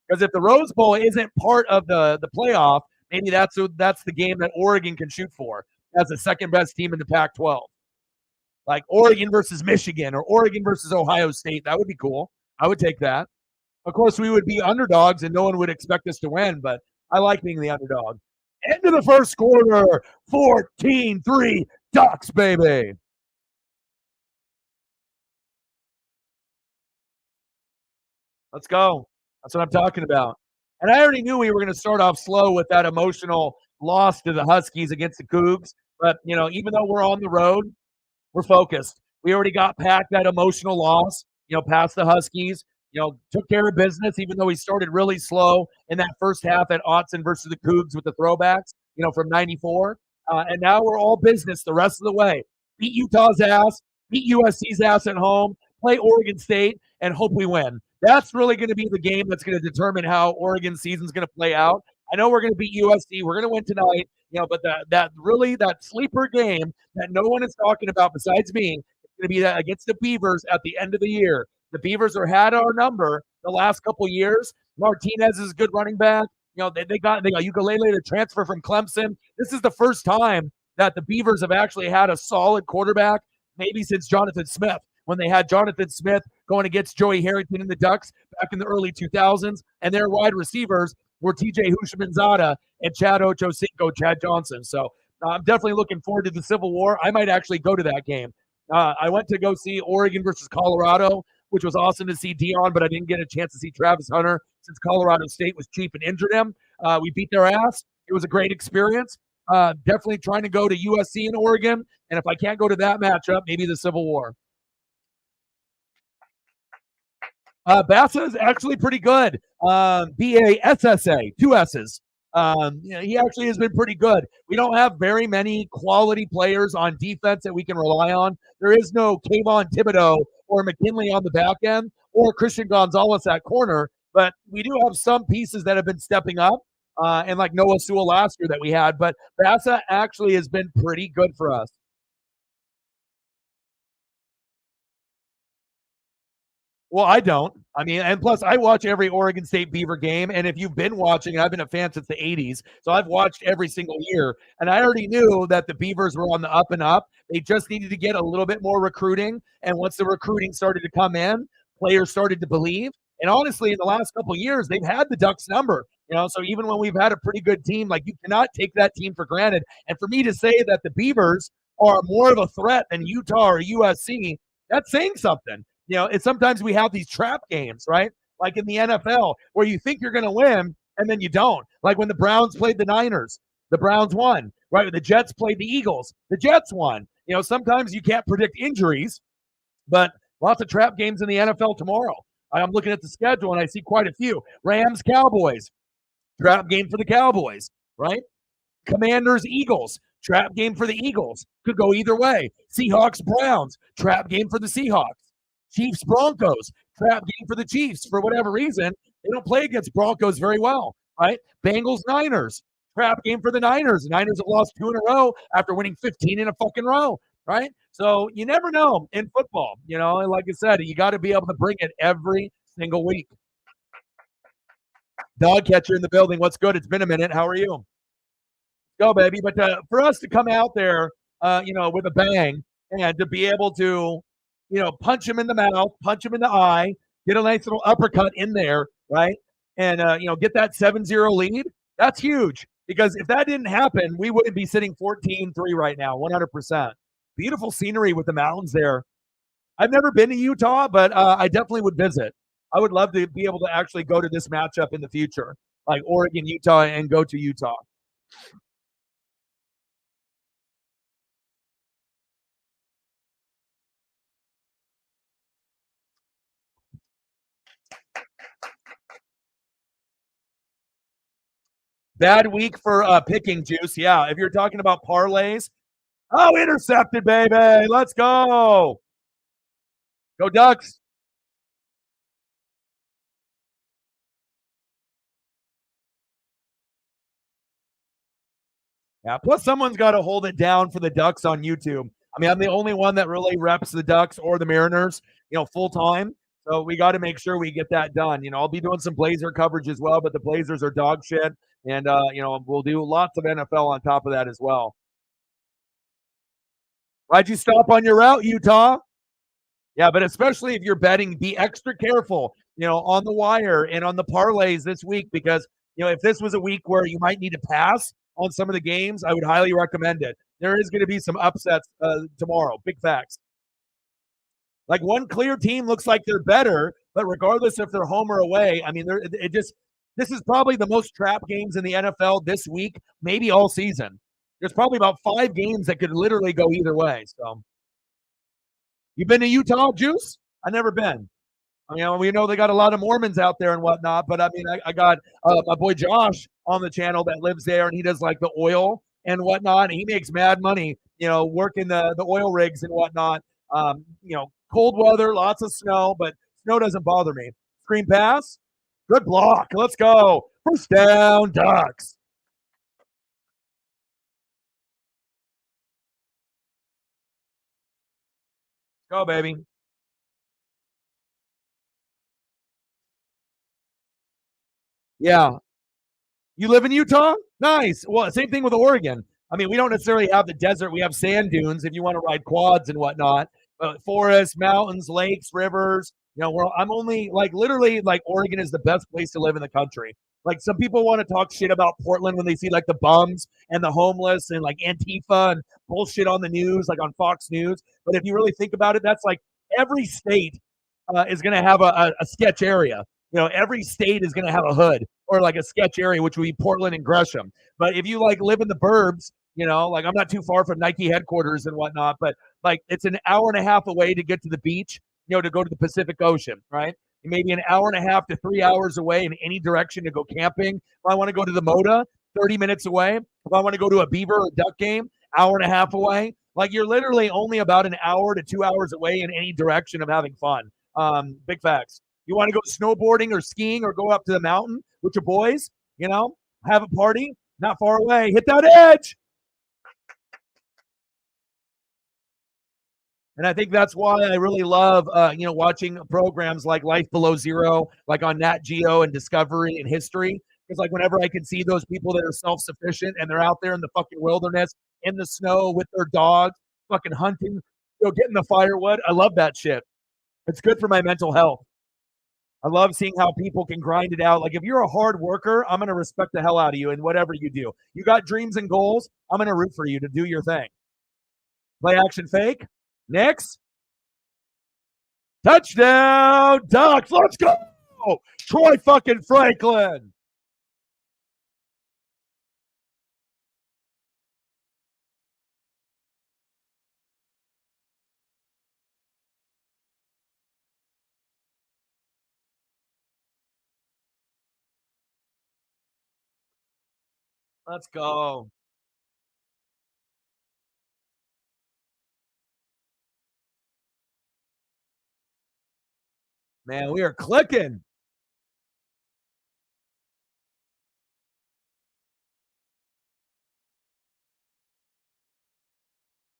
Because if the Rose Bowl isn't part of the playoff, maybe that's the game that Oregon can shoot for as the second best team in the Pac-12. Like Oregon versus Michigan or Oregon versus Ohio State. That would be cool. I would take that. Of course, we would be underdogs and no one would expect us to win, but I like being the underdog. End of the first quarter, 14-3 Ducks, baby. Let's go. That's what I'm talking about. And I already knew we were going to start off slow with that emotional loss to the Huskies against the Cougs. But, even though we're on the road, we're focused. We already got past that emotional loss, past the Huskies, took care of business, even though we started really slow in that first half at Autzen versus the Cougs with the throwbacks, from 94. And now we're all business the rest of the way. Beat Utah's ass, beat USC's ass at home, play Oregon State, and hope we win. That's really going to be the game that's going to determine how Oregon's season's going to play out. I know we're going to beat USC. We're going to win tonight, but that sleeper game that no one is talking about besides me is going to be that against the Beavers at the end of the year. The Beavers had our number the last couple of years. Martinez is a good running back. They got Ukulele to transfer from Clemson. This is the first time that the Beavers have actually had a solid quarterback, maybe since Jonathan Smith, when they had Jonathan Smith going against Joey Harrington in the Ducks back in the early 2000s, and their wide receivers were TJ Houshmandzadeh and Chad Ochocinco, Chad Johnson. So I'm definitely looking forward to the Civil War. I might actually go to that game. I went to go see Oregon versus Colorado, which was awesome to see Dion, but I didn't get a chance to see Travis Hunter since Colorado State was cheap and injured him. We beat their ass. It was a great experience. Definitely trying to go to USC and Oregon, and if I can't go to that matchup, maybe the Civil War. Bassa is actually pretty good. Bassa, 2 S's. He actually has been pretty good. We don't have very many quality players on defense that we can rely on. There is no Kayvon Thibodeau or McKinley on the back end or Christian Gonzalez at corner, but we do have some pieces that have been stepping up, and like Noah Sewell last year that we had. But Bassa actually has been pretty good for us. Well, I don't. I mean, and plus I watch every Oregon State Beaver game. And if you've been watching, I've been a fan since the 80s. So I've watched every single year. And I already knew that the Beavers were on the up and up. They just needed to get a little bit more recruiting. And once the recruiting started to come in, players started to believe. And honestly, in the last couple of years, they've had the Ducks number. So even when we've had a pretty good team, like you cannot take that team for granted. And for me to say that the Beavers are more of a threat than Utah or USC, That's saying something. It's sometimes we have these trap games, right? Like in the NFL, where you think you're going to win and then you don't. Like when the Browns played the Niners, the Browns won, right? When the Jets played the Eagles, the Jets won. Sometimes you can't predict injuries, but lots of trap games in the NFL tomorrow. I'm looking at the schedule and I see quite a few. Rams, Cowboys, trap game for the Cowboys, right? Commanders, Eagles, trap game for the Eagles. Could go either way. Seahawks, Browns, trap game for the Seahawks. Chiefs, Broncos, trap game for the Chiefs. For whatever reason, they don't play against Broncos very well, right? Bengals, Niners, trap game for the Niners. The Niners have lost 2 in a row after winning 15 in a fucking row, right? So you never know in football. And like I said, you got to be able to bring it every single week. Dog catcher in the building. What's good? It's been a minute. How are you? Go, baby. But for us to come out there, with a bang and to be able to, punch him in the mouth, punch him in the eye, get a nice little uppercut in there, right? And, get that 7-0 lead, that's huge. Because if that didn't happen, we wouldn't be sitting 14-3 right now, 100%. Beautiful scenery with the mountains there. I've never been to Utah, but I definitely would visit. I would love to be able to actually go to this matchup in the future, like Oregon, Utah, and go to Utah. Bad week for picking, Juice. Yeah, if you're talking about parlays. Oh, intercepted, baby. Let's go. Go Ducks. Yeah, plus someone's got to hold it down for the Ducks on YouTube. I mean, I'm the only one that really reps the Ducks or the Mariners, full time. So we got to make sure we get that done. I'll be doing some Blazer coverage as well, but the Blazers are dog shit. And, we'll do lots of NFL on top of that as well. Why'd you stop on your route, Utah? Yeah, but especially if you're betting, be extra careful, on the wire and on the parlays this week because, if this was a week where you might need to pass on some of the games, I would highly recommend it. There is going to be some upsets tomorrow. Big facts. Like one clear team looks like they're better, but regardless if they're home or away, I mean, this is probably the most trap games in the NFL this week, maybe all season. There's probably about 5 games that could literally go either way. So, you been to Utah, Juice? I never been. We know they got a lot of Mormons out there and whatnot, but I mean, I got my boy Josh on the channel that lives there, and he does like the oil and whatnot. And he makes mad money, working the oil rigs and whatnot. Cold weather, lots of snow, but snow doesn't bother me. Screen pass, good block. Let's go. First down, Ducks. Go, baby. Yeah. You live in Utah? Nice. Well, same thing with Oregon. I mean, we don't necessarily have the desert. We have sand dunes if you want to ride quads and whatnot. Forests, mountains, lakes, rivers. I'm only like literally like Oregon is the best place to live in the country. Like some people want to talk shit about Portland when they see like the bums and the homeless and like Antifa and bullshit on the news, like on Fox News. But if you really think about it, that's like every state is going to have a sketch area. Every state is going to have a hood or like a sketch area, which would be Portland and Gresham. But if you like live in the burbs, like I'm not too far from Nike headquarters and whatnot, but like it's an hour and a half away to get to the beach, to go to the Pacific Ocean, right? Maybe an hour and a half to 3 hours away in any direction to go camping. If I want to go to the Moda, 30 minutes away. If I want to go to a beaver or duck game, hour and a half away. Like you're literally only about an hour to 2 hours away in any direction of having fun. Big facts. You want to go snowboarding or skiing or go up to the mountain with your boys, have a party, not far away. Hit that edge. And I think that's why I really love, watching programs like Life Below Zero, like on Nat Geo and Discovery and History. Because like whenever I can see those people that are self-sufficient and they're out there in the fucking wilderness, in the snow with their dogs, fucking hunting, getting the firewood. I love that shit. It's good for my mental health. I love seeing how people can grind it out. Like if you're a hard worker, I'm going to respect the hell out of you in whatever you do. You got dreams and goals, I'm going to root for you to do your thing. Play action fake. Next. Touchdown, Ducks. Let's go. Troy fucking Franklin. Let's go. Man, we are clicking.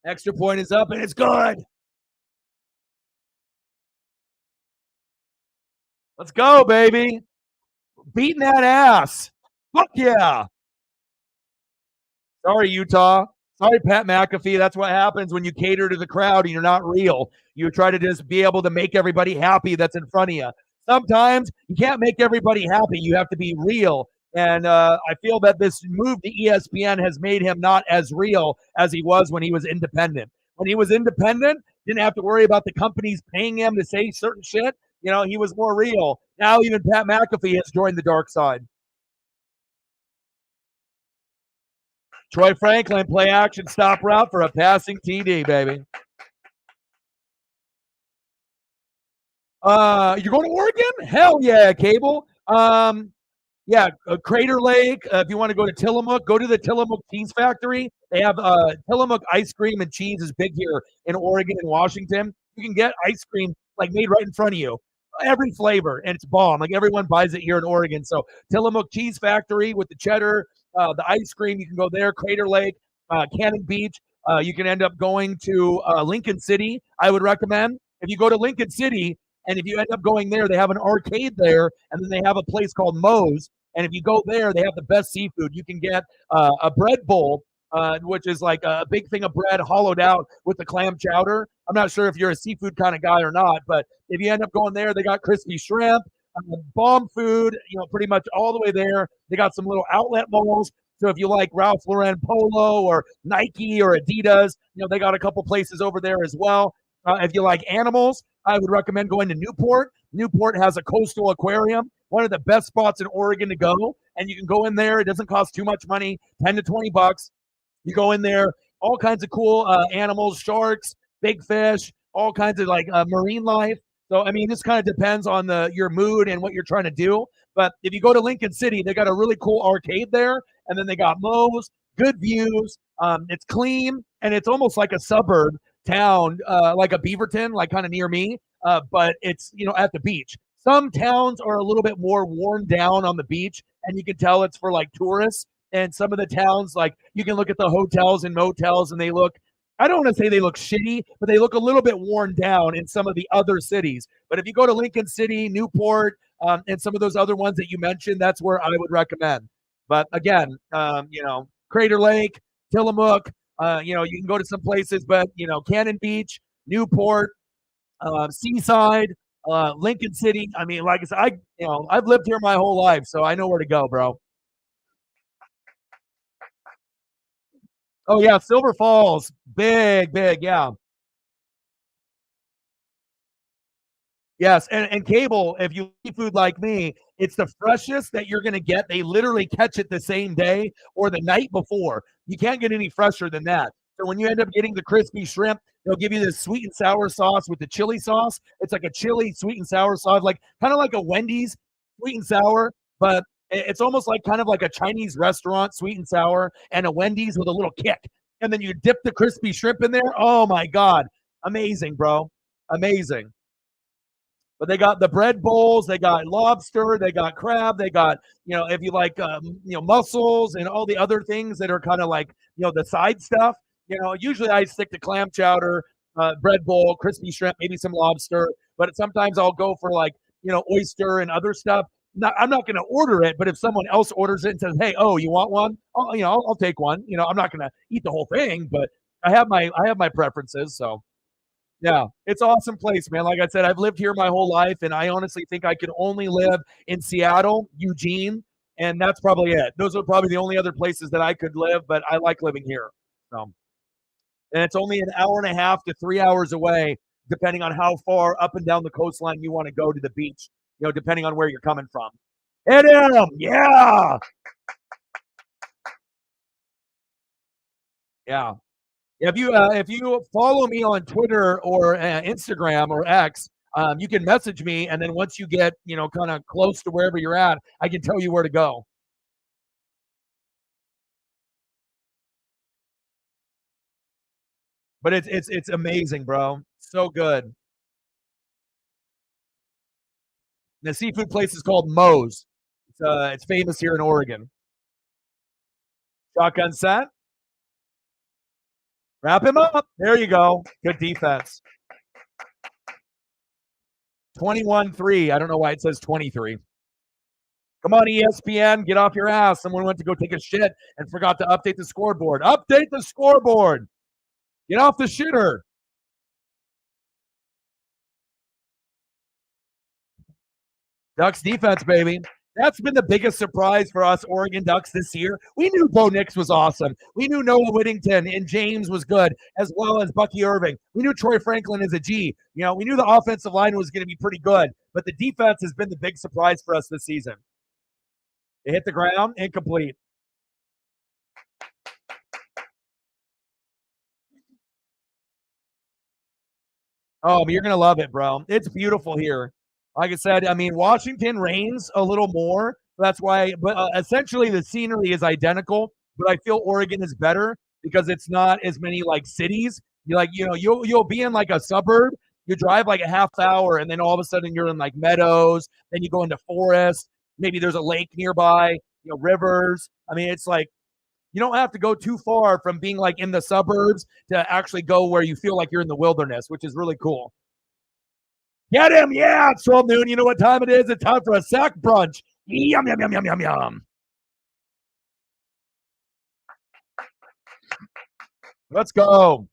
Extra point is up, and it's good. Let's go, baby. Beating that ass. Fuck yeah. Sorry, Utah. Sorry, Pat McAfee. That's what happens when you cater to the crowd and you're not real. You try to just be able to make everybody happy that's in front of you. Sometimes you can't make everybody happy. You have to be real. And I feel that this move to ESPN has made him not as real as he was when he was independent. When he was independent, didn't have to worry about the companies paying him to say certain shit. You know, he was more real. Now even Pat McAfee has joined the dark side. Troy Franklin, play action, stop route for a passing TD, baby. You're going to Oregon? Hell yeah, Cable. Yeah, Crater Lake. If you want to go to Tillamook, go to the Tillamook Cheese Factory. They have Tillamook ice cream and cheese is big here in Oregon and Washington. You can get ice cream like made right in front of you, every flavor, and it's bomb. Like everyone buys it here in Oregon. So Tillamook Cheese Factory with the cheddar, the ice cream. You can go there. Crater Lake, Cannon Beach. You can end up going to Lincoln City. I would recommend if you go to Lincoln City. And if you end up going there, they have an arcade there, and then they have a place called Moe's. And if you go there, they have the best seafood. You can get a bread bowl, which is like a big thing of bread hollowed out with the clam chowder. I'm not sure if you're a seafood kind of guy or not, but if you end up going there, they got crispy shrimp, bomb food, you know, pretty much all the way there. They got some little outlet malls. So if you like Ralph Lauren Polo or Nike or Adidas, you know, they got a couple places over there as well. If you like animals, I would recommend going to Newport. Newport has a coastal aquarium, one of the best spots in Oregon to go. And you can go in there. It doesn't cost too much money, 10 to 20 bucks. You go in there, all kinds of cool animals, sharks, big fish, all kinds of like marine life. So, I mean, this kind of depends on your mood and what you're trying to do. But if you go to Lincoln City, they got a really cool arcade there. And then they got Moe's, good views. It's clean, and it's almost like a suburb town, like a Beaverton, like kind of near me, but it's, you know, at the beach. Some towns are a little bit more worn down on the beach, and you can tell it's for like tourists. And some of the towns, like you can look at the hotels and motels, and they look, I don't want to say they look shitty, but they look a little bit worn down in some of the other cities. But if you go to Lincoln City, Newport, and some of those other ones that you mentioned, that's where I would recommend. But again, you know, Crater Lake, Tillamook, you know, you can go to some places, but, you know, Cannon Beach, Newport, Seaside, Lincoln City. I mean, like I said, I've lived here my whole life, so I know where to go, bro. Oh yeah, Silver Falls, big, yeah. Yes, and Cable, if you eat food like me, it's the freshest that you're going to get. They literally catch it the same day or the night before. You can't get any fresher than that. So when you end up getting the crispy shrimp, they'll give you this sweet and sour sauce with the chili sauce. It's like a chili sweet and sour sauce, like kind of like a Wendy's sweet and sour, but it's almost like kind of like a Chinese restaurant sweet and sour and a Wendy's with a little kick. And then you dip the crispy shrimp in there. Oh my God. Amazing, bro. Amazing. But they got the bread bowls, they got lobster, they got crab, they got, you know, if you like, you know, mussels and all the other things that are kind of like, you know, the side stuff. You know, usually I stick to clam chowder, bread bowl, crispy shrimp, maybe some lobster. But sometimes I'll go for like, you know, oyster and other stuff. I'm not going to order it, but if someone else orders it and says, "Hey, oh, you want one?" You know, I'll take one. You know, I'm not going to eat the whole thing, but I have my preferences. So. Yeah, it's an awesome place, man. Like I said, I've lived here my whole life, and I honestly think I could only live in Seattle, Eugene, and that's probably it. Those are probably the only other places that I could live, but I like living here. So, and it's only an hour and a half to 3 hours away depending on how far up and down the coastline you want to go to the beach, depending on where you're coming from. Hit him! Yeah! Yeah. If you follow me on Twitter or Instagram or X, you can message me, and then once you get kind of close to wherever you're at, I can tell you where to go. But it's amazing, bro. So good. The seafood place is called Moe's. It's famous here in Oregon. Shotgun set. Wrap him up. There you go. Good defense. 21-3. I don't know why it says 23. Come on, ESPN. Get off your ass. Someone went to go take a shit and forgot to update the scoreboard. Update the scoreboard. Get off the shitter. Ducks defense, baby. That's been the biggest surprise for us Oregon Ducks this year. We knew Bo Nix was awesome. We knew Noah Whittington and James was good, as well as Bucky Irving. We knew Troy Franklin is a G. We knew the offensive line was going to be pretty good, but the defense has been the big surprise for us this season. It hit the ground, incomplete. Oh, but you're going to love it, bro. It's beautiful here. Like I said, I mean, Washington rains a little more. That's why, but essentially the scenery is identical. But I feel Oregon is better because it's not as many like cities. You'll be in like a suburb. You drive like a half hour, and then all of a sudden you're in like meadows. Then you go into forest. Maybe there's a lake nearby. Rivers. I mean, it's like you don't have to go too far from being like in the suburbs to actually go where you feel like you're in the wilderness, which is really cool. Get him! Yeah, it's 12 noon. You know what time it is? It's time for a sack brunch. Yum, yum, yum, yum, yum, yum. Let's go.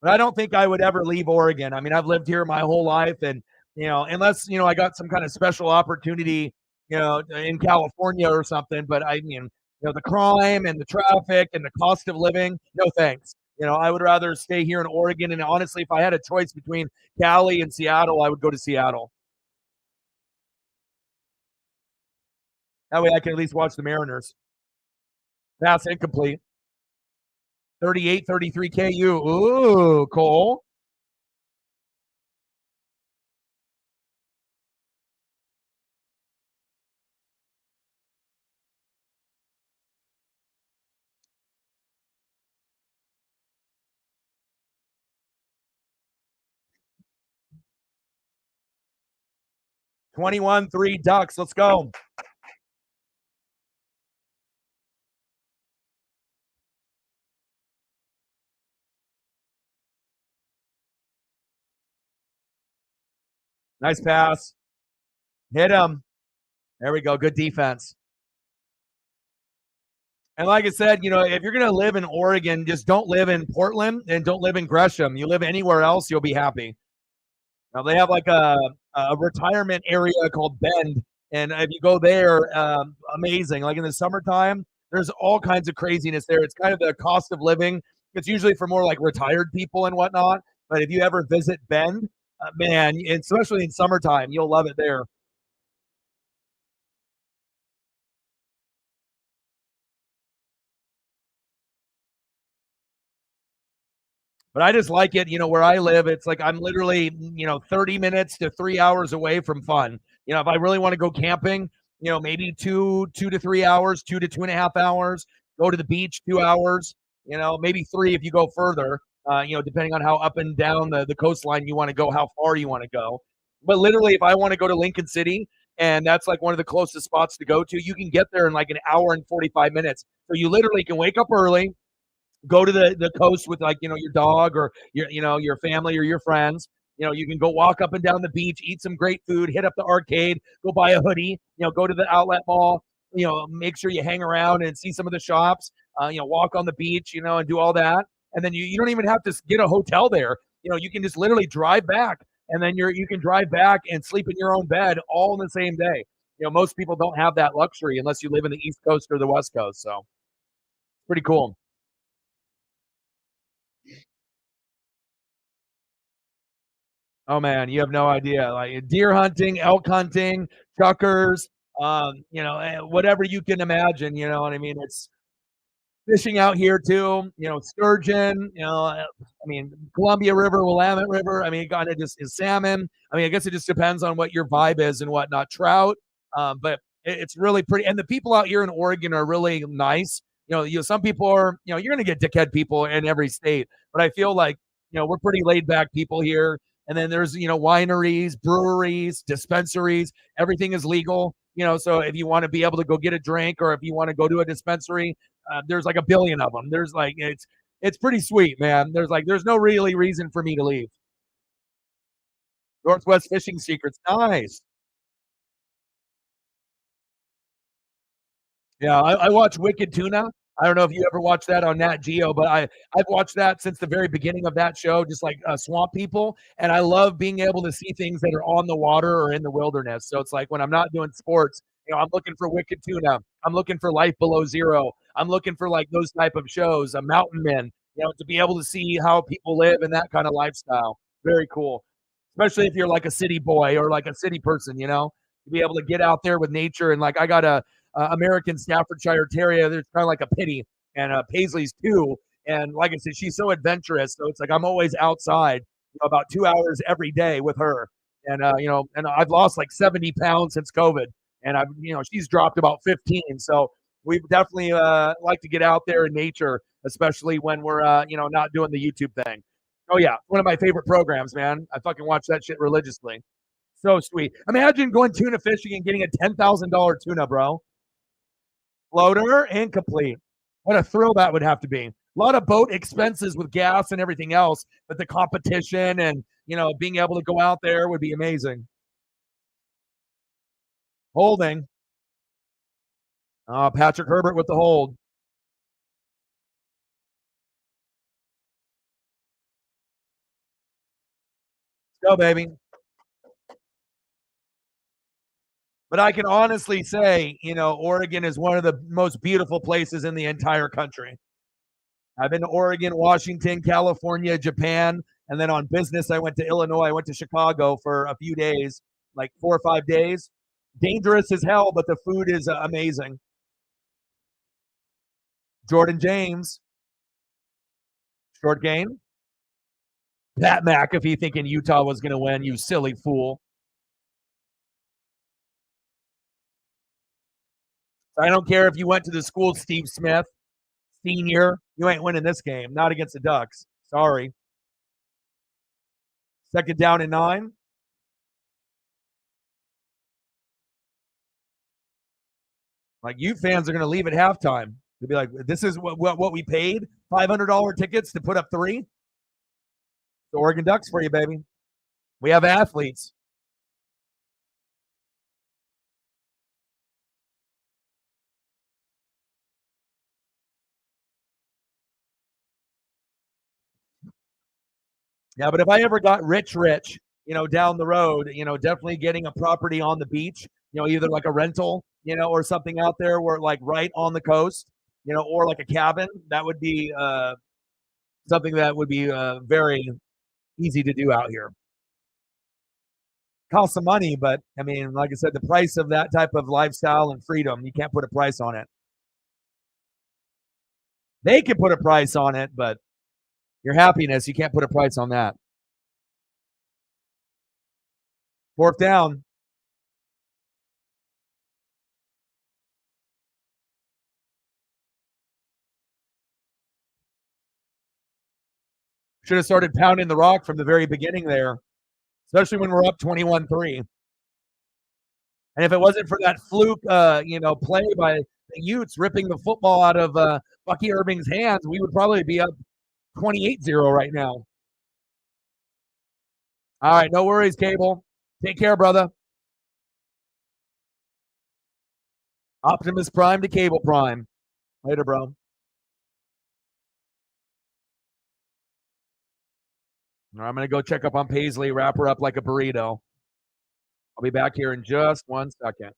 But I don't think I would ever leave Oregon. I mean, I've lived here my whole life, and unless I got some kind of special opportunity, in California or something. But I mean, the crime and the traffic and the cost of living, no thanks. I would rather stay here in Oregon. And honestly, if I had a choice between Cali and Seattle, I would go to Seattle. That way I can at least watch the Mariners. Pass incomplete. 38-33 KU. Ooh, Cole. (21-3) Ducks. Let's go. Nice pass. Hit him. There we go. Good defense. And like I said, if you're going to live in Oregon, just don't live in Portland and don't live in Gresham. You live anywhere else, you'll be happy. Now, they have like a retirement area called Bend. And if you go there, amazing. Like in the summertime, there's all kinds of craziness there. It's kind of the cost of living. It's usually for more like retired people and whatnot. But if you ever visit Bend, man, especially in summertime, you'll love it there. But I just like it, where I live, it's like I'm literally, 30 minutes to 3 hours away from fun. If I really want to go camping, maybe 2 to 3 hours, 2 to 2.5 hours, go to the beach 2 hours, maybe three if you go further, depending on how up and down the coastline you want to go, how far you want to go. But literally, if I want to go to Lincoln City, and that's like one of the closest spots to go to, you can get there in like an hour and 45 minutes. So you literally can wake up early, go to the coast with like your dog or your family or your friends. You can go walk up and down the beach, eat some great food, hit up the arcade, go buy a hoodie, go to the outlet mall, make sure you hang around and see some of the shops, walk on the beach, and do all that. And then you don't even have to get a hotel there. You can just literally drive back, and then you can drive back and sleep in your own bed all in the same day. most people don't have that luxury unless you live in the East Coast or the West Coast. So pretty cool. Oh man, you have no idea. Like deer hunting, elk hunting, chuckers, whatever you can imagine. You know what I mean? It's fishing out here too. Sturgeon. Columbia River, Willamette River. I mean, it kind of just is salmon. I mean, I guess it just depends on what your vibe is and whatnot. Trout, but it's really pretty. And the people out here in Oregon are really nice. Some people are. You're going to get dickhead people in every state, but I feel like we're pretty laid back people here. And then there's wineries, breweries, dispensaries. Everything is legal. So if you want to be able to go get a drink, or if you want to go to a dispensary, there's like a billion of them. There's like it's pretty sweet, man. There's no really reason for me to leave. Northwest Fishing Secrets, nice. Yeah, I watch Wicked Tuna. I don't know if you ever watched that on Nat Geo, but I've watched that since the very beginning of that show, just like Swamp People, and I love being able to see things that are on the water or in the wilderness. So it's like when I'm not doing sports, I'm looking for Wicked Tuna. I'm looking for Life Below Zero. I'm looking for like those type of shows, Mountain Men. To be able to see how people live in that kind of lifestyle. Very cool, especially if you're like a city boy or like a city person. To be able to get out there with nature. And like I got a American Staffordshire Terrier. There's kind of like a pity, and Paisley's too. And like I said, she's so adventurous. So it's like I'm always outside, about 2 hours every day with her. And and I've lost like 70 pounds since COVID, and she's dropped about 15. So we definitely like to get out there in nature, especially when we're not doing the YouTube thing. Oh yeah, one of my favorite programs, man. I fucking watch that shit religiously. So sweet. Imagine going tuna fishing and getting a $10,000 tuna, bro. Floater incomplete. What a thrill that would have to be. A lot of boat expenses with gas and everything else, but the competition and being able to go out there would be amazing. Holding. Patrick Herbert with the hold. Let's go, baby. But I can honestly say, Oregon is one of the most beautiful places in the entire country. I've been to Oregon, Washington, California, Japan, and then on business, I went to Illinois. I went to Chicago for a few days, like 4 or 5 days. Dangerous as hell, but the food is amazing. Jordan James, short game. Pat McAfee thinking Utah was going to win, you silly fool. I don't care if you went to the school Steve Smith, senior, you ain't winning this game. Not against the Ducks. Sorry. Second down and 9. Like you fans are going to leave at halftime. They'll be like, "This is what we paid $500 tickets to put up 3." The Oregon Ducks for you, baby. We have athletes. Yeah, but if I ever got rich, down the road, definitely getting a property on the beach, either like a rental, or something out there where like right on the coast, or like a cabin, that would be something that would be very easy to do out here. Cost some money, but I mean, like I said, the price of that type of lifestyle and freedom, you can't put a price on it. They can put a price on it, but your happiness, you can't put a price on that. 4th down. Should have started pounding the rock from the very beginning there, especially when we're up 21-3. And if it wasn't for that fluke, play by the Utes ripping the football out of Bucky Irving's hands, we would probably be up 28-0 right now. All right, no worries, Cable. Take care, brother. Optimus Prime to Cable Prime. Later, bro. All right, I'm going to go check up on Paisley, wrap her up like a burrito. I'll be back here in just 1 second.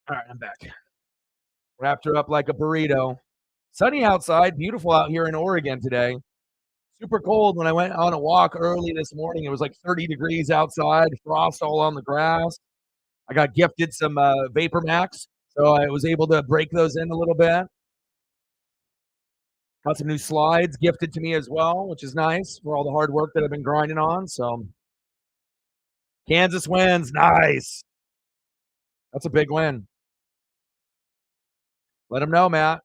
All right, I'm back. Wrapped her up like a burrito. Sunny outside, beautiful out here in Oregon today. Super cold when I went on a walk early this morning. It was like 30 degrees outside, frost all on the grass. I got gifted some Vapor Max, so I was able to break those in a little bit. Got some new slides gifted to me as well, which is nice for all the hard work that I've been grinding on. So Kansas wins. Nice. That's a big win. Let them know, Matt.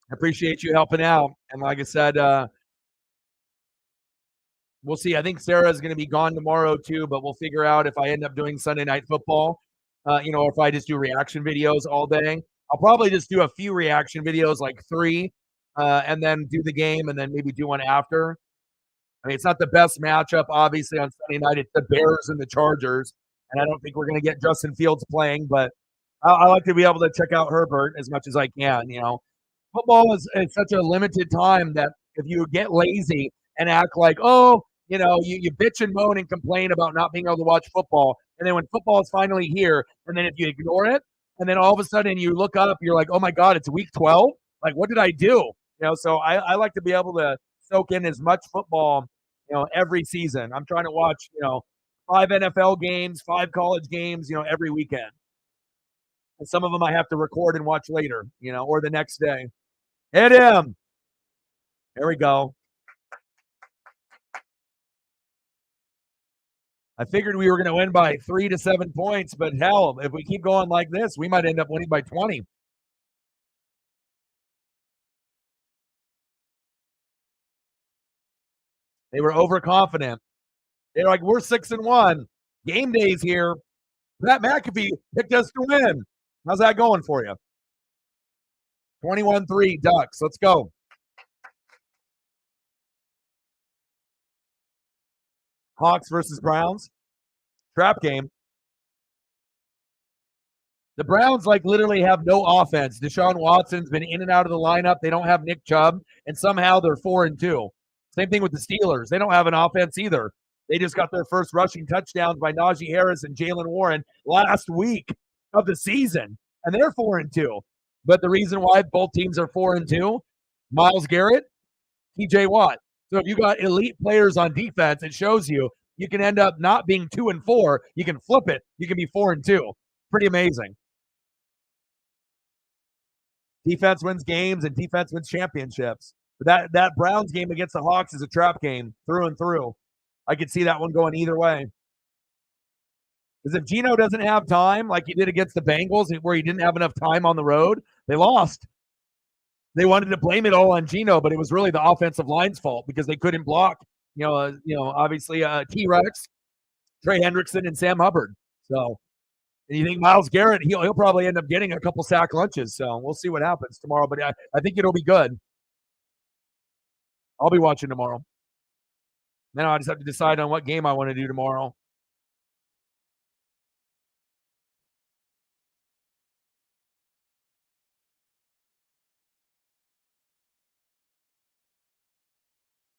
I appreciate you helping out. And like I said, we'll see. I think Sarah's going to be gone tomorrow too, but we'll figure out if I end up doing Sunday Night Football, if I just do reaction videos all day. I'll probably just do a few reaction videos, like 3, and then do the game and then maybe do one after. I mean, it's not the best matchup, obviously, on Sunday night. It's the Bears and the Chargers, and I don't think we're going to get Justin Fields playing, but I like to be able to check out Herbert as much as I can. Football is such a limited time that if you get lazy and act like, you bitch and moan and complain about not being able to watch football, and then when football is finally here, and then if you ignore it, and then all of a sudden you look up, you're like, oh my God, it's week 12. Like, what did I do? So I like to be able to soak in as much football, every season. I'm trying to watch, 5 NFL games, 5 college games, every weekend. And some of them I have to record and watch later, or the next day. Hit him. There we go. I figured we were going to win by 3 to 7 points, but hell, if we keep going like this, we might end up winning by 20. They were overconfident. They're like, we're 6-1. Game day's here. Pat McAfee picked us to win. How's that going for you? 21-3 Ducks. Let's go. Hawks versus Browns. Trap game. The Browns literally have no offense. Deshaun Watson's been in and out of the lineup. They don't have Nick Chubb, and somehow they're 4-2. Same thing with the Steelers. They don't have an offense either. They just got their first rushing touchdowns by Najee Harris and Jalen Warren last week of the season, and they're 4-2. But the reason why both teams are 4-2, Myles Garrett, TJ Watt. So if you got elite players on defense, it shows you can end up not being 2-4. You can flip it. You can be 4-2. Pretty amazing. Defense wins games and defense wins championships. But that Browns game against the Hawks is a trap game through and through. I could see that one going either way. Because if Geno doesn't have time, like he did against the Bengals, where he didn't have enough time on the road, they lost. They wanted to blame it all on Geno, but it was really the offensive line's fault because they couldn't block. Obviously T-Rex, Trey Hendrickson, and Sam Hubbard. So, and you think Myles Garrett, he'll probably end up getting a couple sack lunches. So we'll see what happens tomorrow. But I think it'll be good. I'll be watching tomorrow. Then I just have to decide on what game I want to do tomorrow.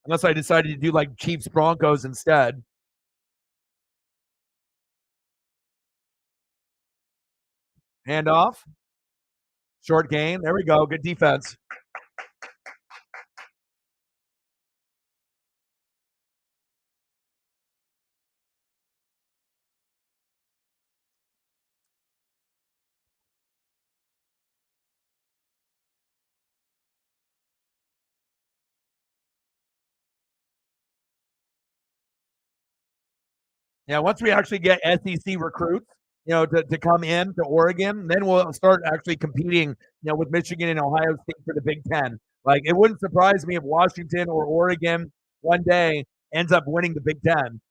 Unless I decided to do like Chiefs Broncos instead. Handoff. Short game. There we go. Good defense. Yeah, once we actually get SEC recruits, to come in to Oregon, then we'll start actually competing, with Michigan and Ohio State for the Big Ten. Like, it wouldn't surprise me if Washington or Oregon one day ends up winning the Big Ten.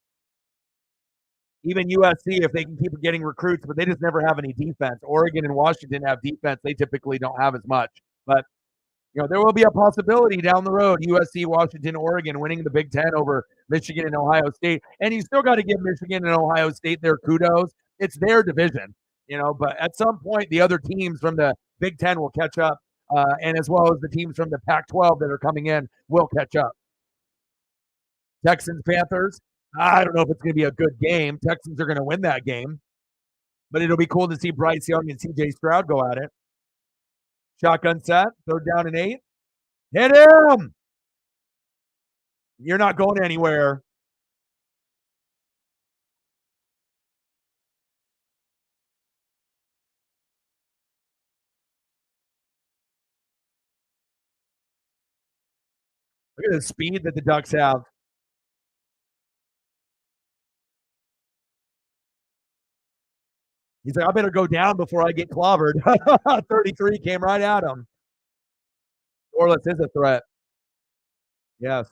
Even USC, if they can keep getting recruits, but they just never have any defense. Oregon and Washington have defense. They typically don't have as much. But, there will be a possibility down the road, USC, Washington, Oregon winning the Big Ten over Michigan and Ohio State. And you still got to give Michigan and Ohio State their kudos. It's their division, but at some point, the other teams from the Big Ten will catch up. and as well as the teams from the Pac-12 that are coming in will catch up. Texans, Panthers. I don't know if it's going to be a good game. Texans are going to win that game, but it'll be cool to see Bryce Young and C.J. Stroud go at it. Shotgun set, 3rd down and 8. Hit him! You're not going anywhere. Look at the speed that the Ducks have. He's like, I better go down before I get clobbered. 33 came right at him. Orless is a threat. Yes.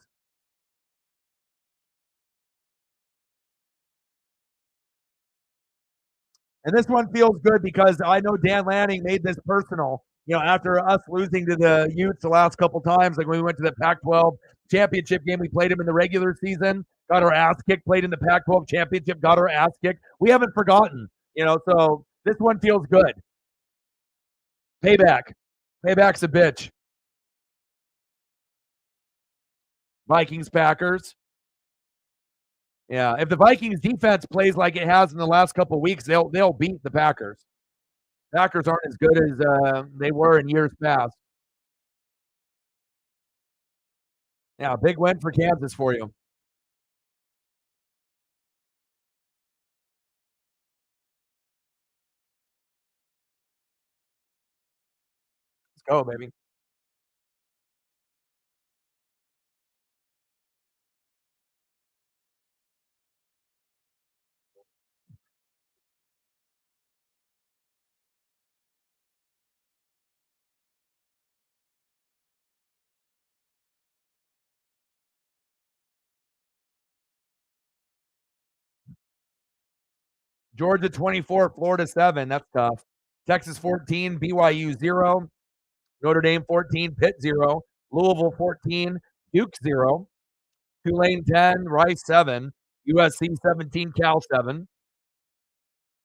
And this one feels good because I know Dan Lanning made this personal. You know, after us losing to the Utes the last couple times, like when we went to the Pac-12 championship game, we played them in the regular season, got our ass kicked, played in the Pac-12 championship, got our ass kicked. We haven't forgotten, you know, so this one feels good. Payback. Payback's a bitch. Vikings, Packers. Yeah, if the Vikings defense plays like it has in the last couple of weeks, they'll beat the Packers. Packers aren't as good as they were in years past. Yeah, big win for Kansas for you. Let's go, baby. Georgia 24, Florida 7. That's tough. Texas 14, BYU 0. Notre Dame 14, Pitt 0. Louisville 14, Duke 0. Tulane 10, Rice 7. USC 17, Cal 7.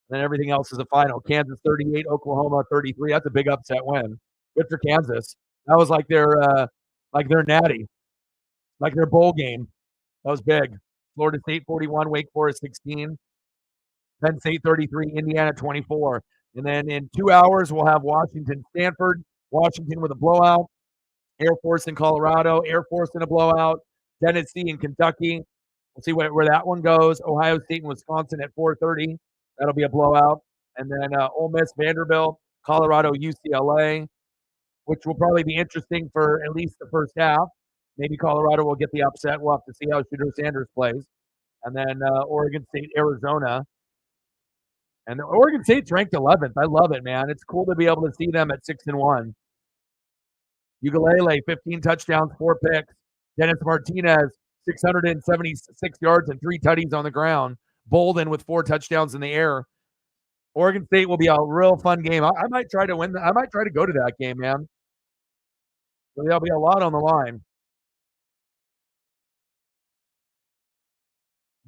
Then everything else is a final. Kansas 38, Oklahoma 33. That's a big upset win. Good for Kansas. That was like their natty, like their bowl game. That was big. Florida State 41, Wake Forest 16. Penn State 33, Indiana 24. And then in 2 hours, we'll have Washington, Stanford. Washington with a blowout. Air Force in Colorado. Air Force in a blowout. Tennessee and Kentucky. We'll see where that one goes. Ohio State and Wisconsin at 4:30. That'll be a blowout. And then Ole Miss, Vanderbilt, Colorado, UCLA, which will probably be interesting for at least the first half. Maybe Colorado will get the upset. We'll have to see how Shedeur Sanders plays. And then Oregon State, Arizona. And Oregon State's ranked 11th. I love it, man. It's cool to be able to see them at 6-1. Ugalele, 15 touchdowns, 4 picks. Dennis Martinez, 676 yards and 3 tutties on the ground. Bolden with 4 touchdowns in the air. Oregon State will be a real fun game. I might try to win. I might try to go to that game, man. So there'll be a lot on the line.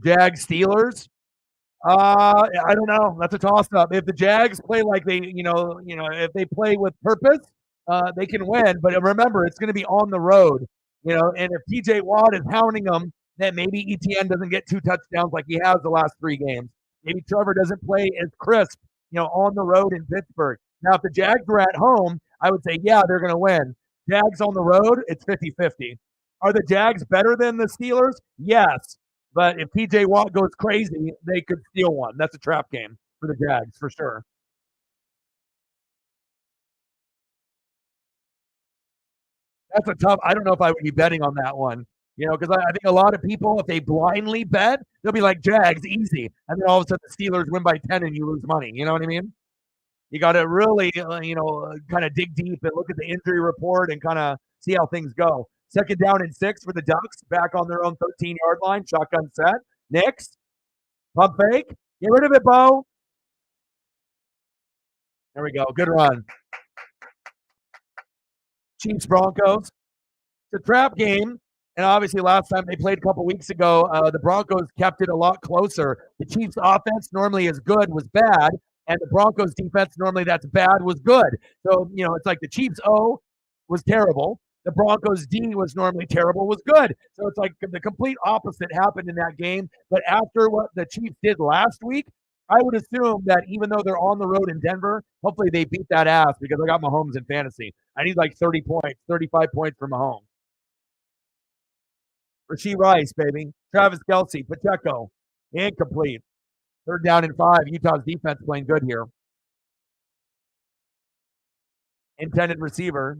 Jags, Steelers. I don't know. That's a toss-up. If the Jags play like they, if they play with purpose, they can win. But remember, it's going to be on the road, And if TJ Watt is hounding them, then maybe ETN doesn't get 2 touchdowns like he has the last 3 games. Maybe Trevor doesn't play as crisp, on the road in Pittsburgh. Now, if the Jags were at home, I would say, yeah, they're going to win. Jags on the road, it's 50-50. Are the Jags better than the Steelers? Yes. But if TJ Watt goes crazy, they could steal one. That's a trap game for the Jags, for sure. That's a tough. I don't know if I would be betting on that one, because I think a lot of people, if they blindly bet, they'll be like, Jags, easy. And then all of a sudden the Steelers win by 10 and you lose money. You know what I mean? You got to really, kind of dig deep and look at the injury report and kind of see how things go. 2nd down and 6 for the Ducks, back on their own 13-yard line. Shotgun set. Nix. Pump fake. Get rid of it, Bo. There we go. Good run. Chiefs, Broncos. It's a trap game. And obviously last time they played a couple weeks ago, the Broncos kept it a lot closer. The Chiefs offense normally is good was bad. And the Broncos defense normally that's bad was good. So, it's like the Chiefs was terrible. The Broncos D was normally terrible, was good. So it's like the complete opposite happened in that game. But after what the Chiefs did last week, I would assume that even though they're on the road in Denver, hopefully they beat that ass because I got Mahomes in fantasy. I need like 30 points, 35 points for Mahomes. Rashee Rice, baby. Travis Kelce, Pacheco, incomplete. 3rd down and 5. Utah's defense playing good here. Intended receiver.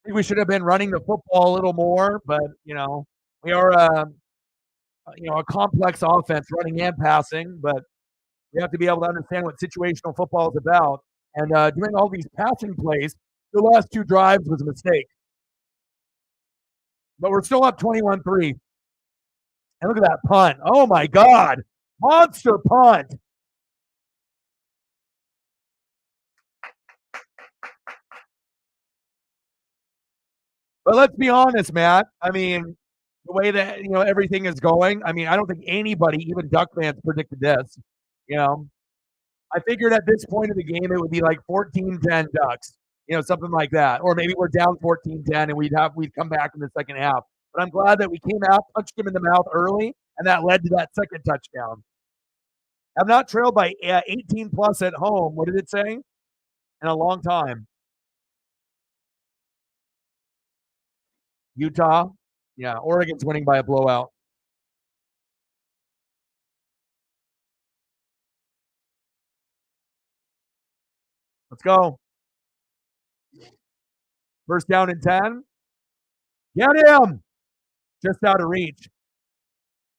I think we should have been running the football a little more, but we are a complex offense, running and passing, but we have to be able to understand what situational football is about. And doing all these passing plays, the last 2 drives was a mistake. But we're still up 21-3. And look at that punt. Oh, my God. Monster punt. But let's be honest, Matt. I mean, the way that, everything is going, I mean, I don't think anybody, even Duck fans, predicted this. I figured at this point of the game, it would be like 14-10 Ducks, something like that. Or maybe we're down 14-10 and we'd come back in the second half. But I'm glad that we came out, punched him in the mouth early, and that led to that second touchdown. I'm not trailed by 18 plus at home. What did it say? In a long time. Utah. Yeah, Oregon's winning by a blowout. Let's go. 1st down and 10. Get him. Just out of reach.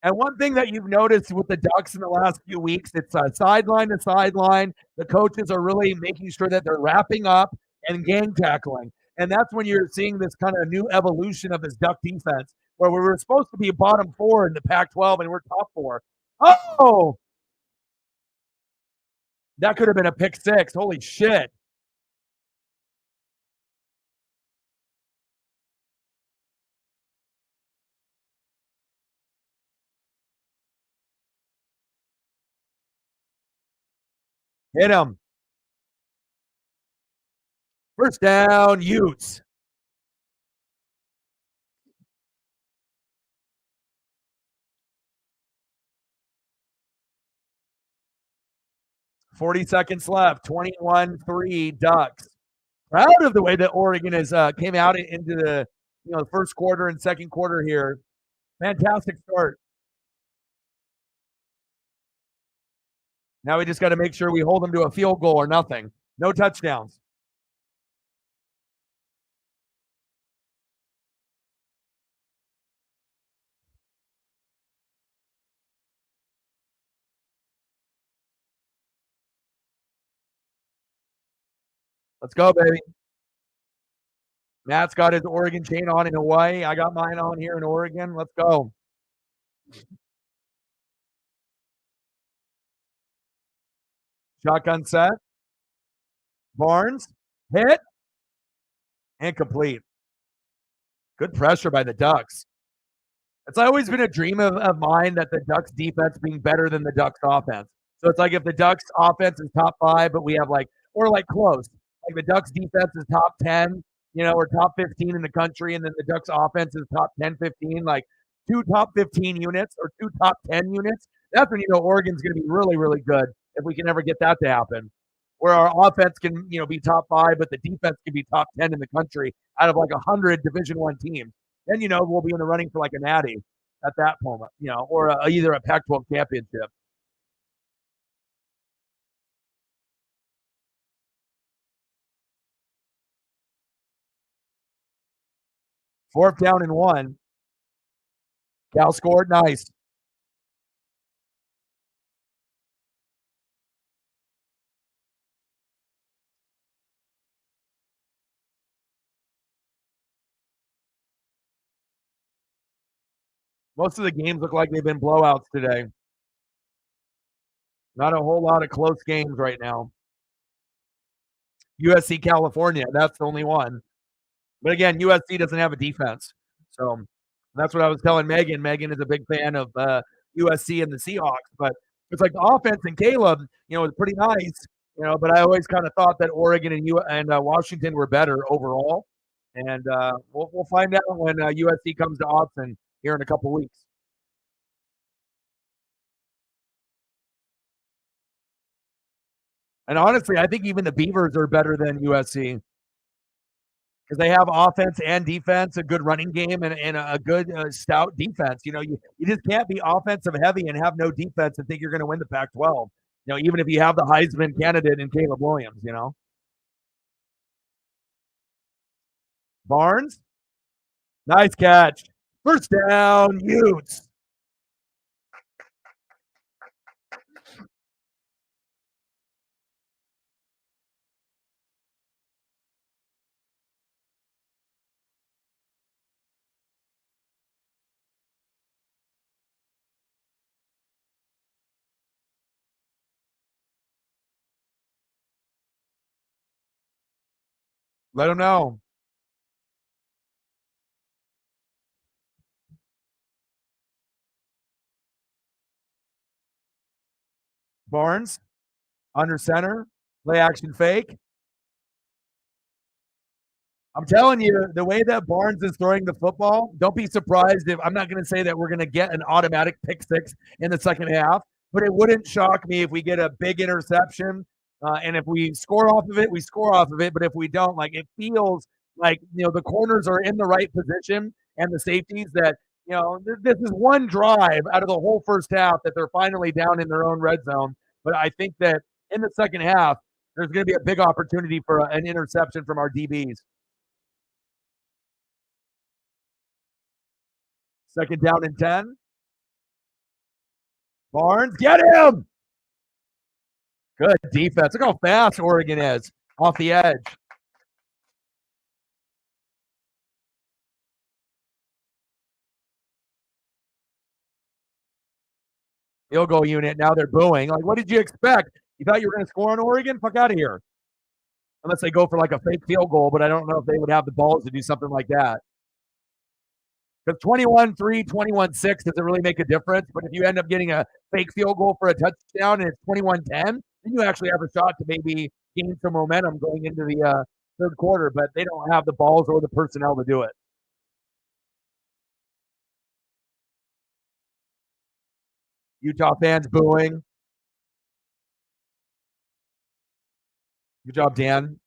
And one thing that you've noticed with the Ducks in the last few weeks, it's sideline to sideline. The coaches are really making sure that they're wrapping up and gang tackling. And that's when you're seeing this kind of new evolution of this Duck defense, where we were supposed to be bottom 4 in the Pac-12 and we're top 4. Oh! That could have been a pick 6. Holy shit. Hit him. 1st down, Utes. $40 seconds left. 21-3 Ducks. Proud of the way that Oregon has came out into the first quarter and second quarter here. Fantastic start. Now we just got to make sure we hold them to a field goal or nothing. No touchdowns. Let's go, baby. Matt's got his Oregon chain on in Hawaii. I got mine on here in Oregon. Let's go. Shotgun set. Barnes. Hit. And complete. Good pressure by the Ducks. It's always been a dream of mine that the Ducks defense being better than the Ducks offense. So it's like if the Ducks offense is top 5, but we have or close. Like the Ducks defense is top 10, or top 15 in the country, and then the Ducks offense is top 10, 15, like 2 top 15 units or 2 top 10 units. That's when Oregon's going to be really, really good if we can ever get that to happen. Where our offense can, be top 5, but the defense can be top 10 in the country out of 100 Division I teams. Then, we'll be in the running for a natty at that moment, or either a Pac-12 championship. Fourth down and 1. Cal scored. Nice. Most of the games look like they've been blowouts today. Not a whole lot of close games right now. USC, California, that's the only one. But again, USC doesn't have a defense. So that's what I was telling Megan. Megan is a big fan of USC and the Seahawks. But It's like the offense and Caleb, is pretty nice, but I always kind of thought that Oregon and Washington were better overall. And we'll find out when USC comes to Austin here in a couple weeks. And honestly, I think even the Beavers are better than USC because they have offense and defense, a good running game, and a good stout defense. You just can't be offensive heavy and have no defense and think you're going to win the Pac-12. Even if you have the Heisman candidate in Caleb Williams. Barnes, nice catch, first down, Utes. Let them know. Barnes under center, play action fake. I'm telling you, the way that Barnes is throwing the football, don't be surprised if I'm not going to say that we're going to get an automatic pick six in the second half, but it wouldn't shock me if we get a big interception. And if we score off of it, we score off of it. But if we don't, it feels like, the corners are in the right position and the safeties that, this is one drive out of the whole first half that they're finally down in their own red zone. But I think that in the second half, there's going to be a big opportunity for an interception from our DBs. Second down and 10. Barnes, get him! Good defense. Look how fast Oregon is off the edge. Field goal unit, now they're booing. What did you expect? You thought you were going to score on Oregon? Fuck out of here. Unless they go for a fake field goal, but I don't know if they would have the balls to do something like that. Because 21-3, 21-6 doesn't really make a difference. But if you end up getting a fake field goal for a touchdown and it's 21-10, then you actually have a shot to maybe gain some momentum going into the third quarter. But they don't have the balls or the personnel to do it. Utah fans booing. Good job, Dan.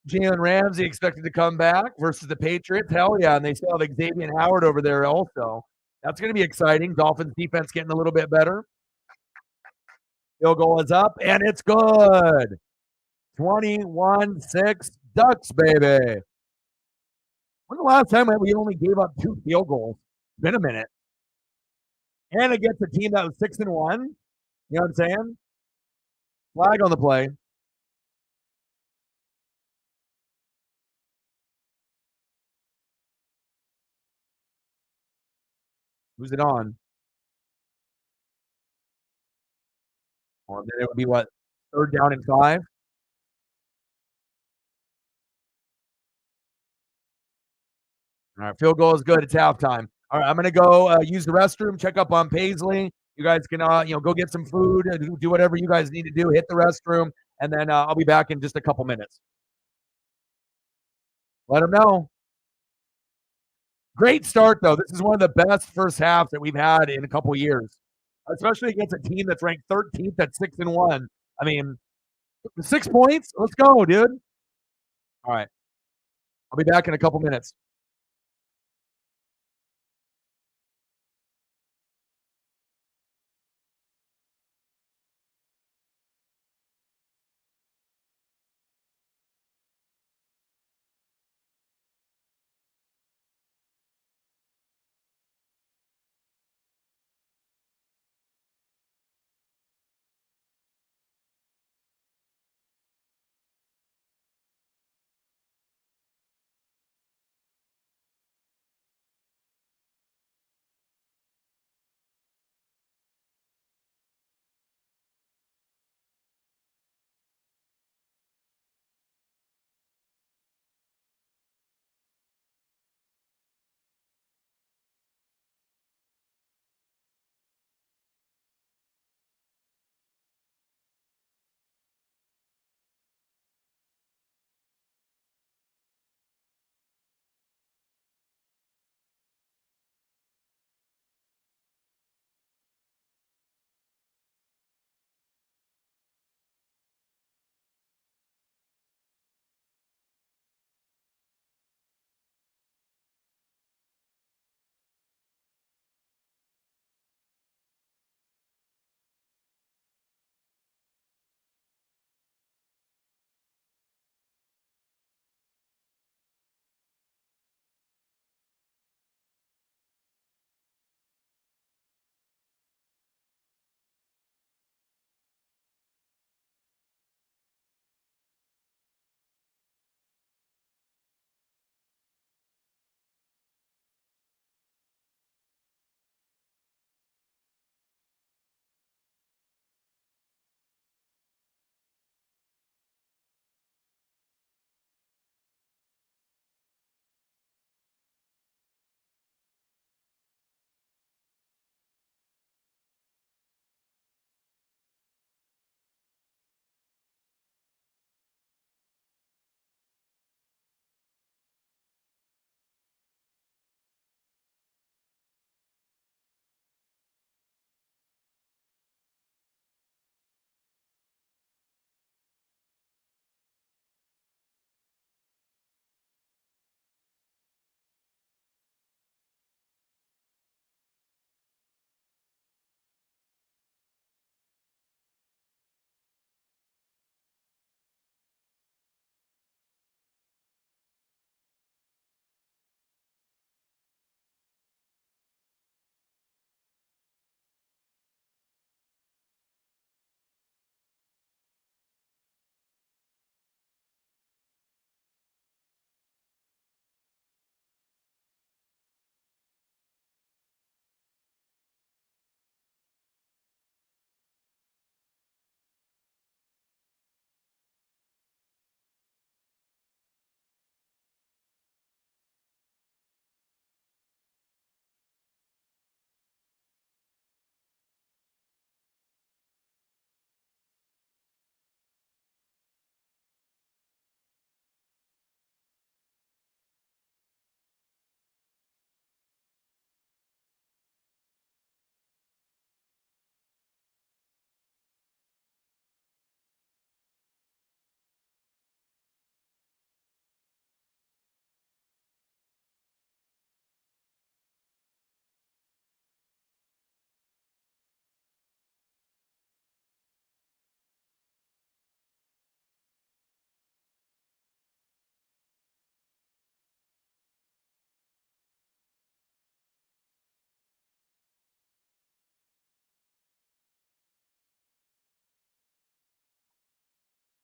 Jalen Ramsey expected to come back versus the Patriots. Hell yeah. And they still have Xavier Howard over there also. That's going to be exciting. Dolphins defense getting a little bit better. Field goal is up, and it's good. 21-6 Ducks, baby. When's the last time we only gave up 2 field goals? It's been a minute. And against a team that was 6-1. You know what I'm saying? Flag on the play. Who's it on? Or then it would be what? Third down and 5? All right, field goal is good. It's halftime. All right, I'm going to go use the restroom, check up on Paisley. You guys can, go get some food, do whatever you guys need to do, hit the restroom, and then I'll be back in just a couple minutes. Let them know. Great start, though. This is one of the best first halves that we've had in a couple years, especially against a team that's ranked 13th at 6-1. I mean, 6 points. Let's go, dude. All right. I'll be back in a couple minutes.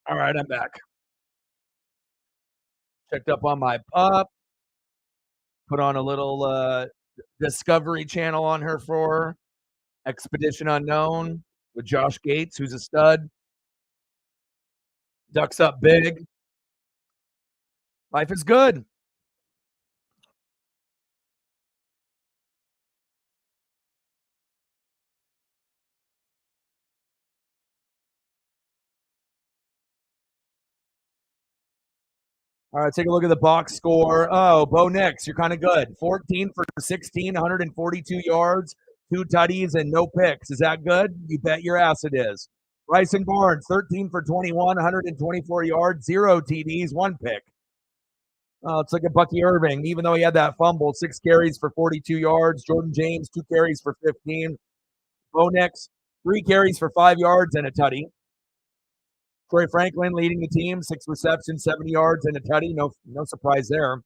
All right, I'm back. Checked up on my pup. Put on a little Discovery Channel on her for her. Expedition Unknown with Josh Gates, who's a stud. Ducks up big. Life is good. All right, take a look at the box score. Oh, Bo Nix, you're kind of good. 14 for 16, 142 yards, 2 tutties, and no picks. Is that good? You bet your ass it is. Bryson Barnes, 13 for 21, 124 yards, 0 TDs, 1 pick. Oh, it's like a Bucky Irving, even though he had that fumble, 6 carries for 42 yards. Jordan James, 2 carries for 15. Bo Nix, 3 carries for 5 yards and a tutty. Troy Franklin leading the team, 6 receptions, 70 yards, and a tutty. No surprise there.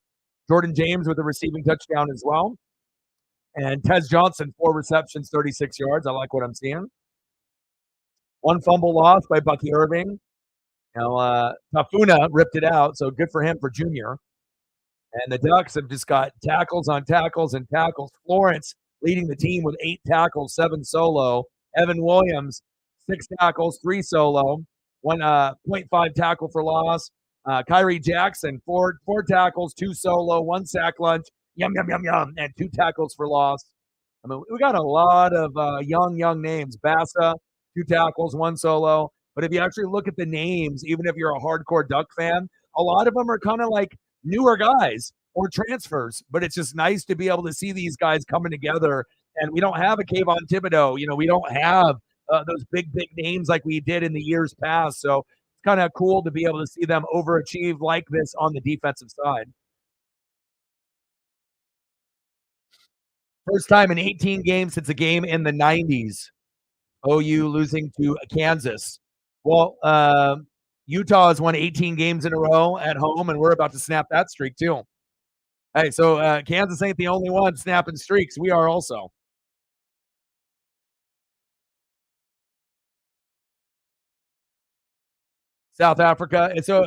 Jordan James with a receiving touchdown as well. And Tez Johnson, 4 receptions, 36 yards. I like what I'm seeing. 1 fumble lost by Bucky Irving. Now, Tafuna ripped it out, so good for him for junior. And the Ducks have just got tackles on tackles and tackles. Florence leading the team with 8 tackles, 7 solo. Evan Williams, 6 tackles, 3 solo. 1.5 tackle for loss. Kyrie Jackson, four tackles, 2 solo, 1 sack lunch, yum, and 2 tackles for loss. I mean, we got a lot of young names. Bassa, 2 tackles, 1 solo. But if you actually look at the names, even if you're a hardcore Duck fan, a lot of them are kind of like newer guys or transfers. But it's just nice to be able to see these guys coming together. And we don't have a Kayvon Thibodeau. We don't have those big names like we did in the years past. So it's kind of cool to be able to see them overachieve like this on the defensive side. First time in 18 games since a game in the 90s. OU losing to Kansas. Well, Utah has won 18 games in a row at home, and we're about to snap that streak too. Hey, so Kansas ain't the only one snapping streaks. We are also. South Africa. And so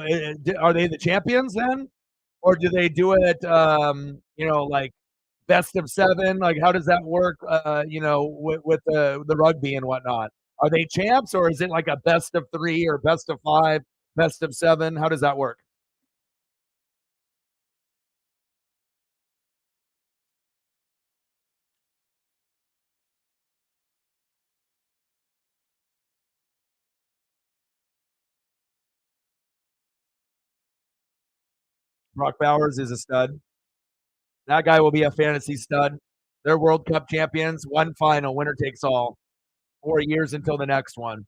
are they the champions then? Or do they do it, like best of 7? Like, how does that work, with the rugby and whatnot? Are they champs, or is it like a best of 3 or best of 5, best of 7? How does that work? Brock Bowers is a stud. That guy will be a fantasy stud. They're World Cup champions. 1 final, winner takes all. 4 years until the next one.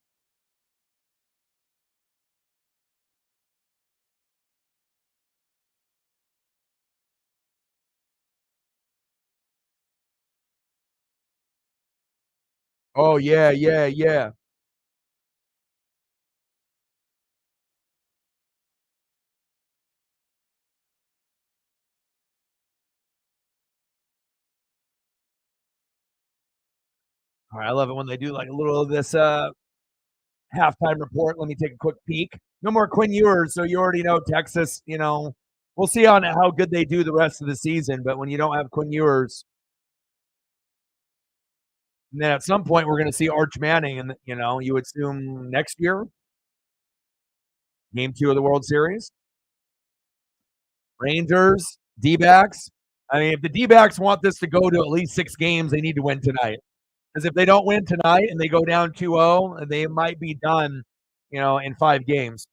Oh, yeah. All right, I love it when they do like a little of this halftime report. Let me take a quick peek. No more Quinn Ewers, so you already know Texas, we'll see on how good they do the rest of the season. But when you don't have Quinn Ewers, and then at some point we're going to see Arch Manning, and you would assume next year, game 2 of the World Series. Rangers, D-backs. I mean, if the D-backs want this to go to at least 6 games, they need to win tonight. Because if they don't win tonight and they go down 2-0, they might be done, in 5 games.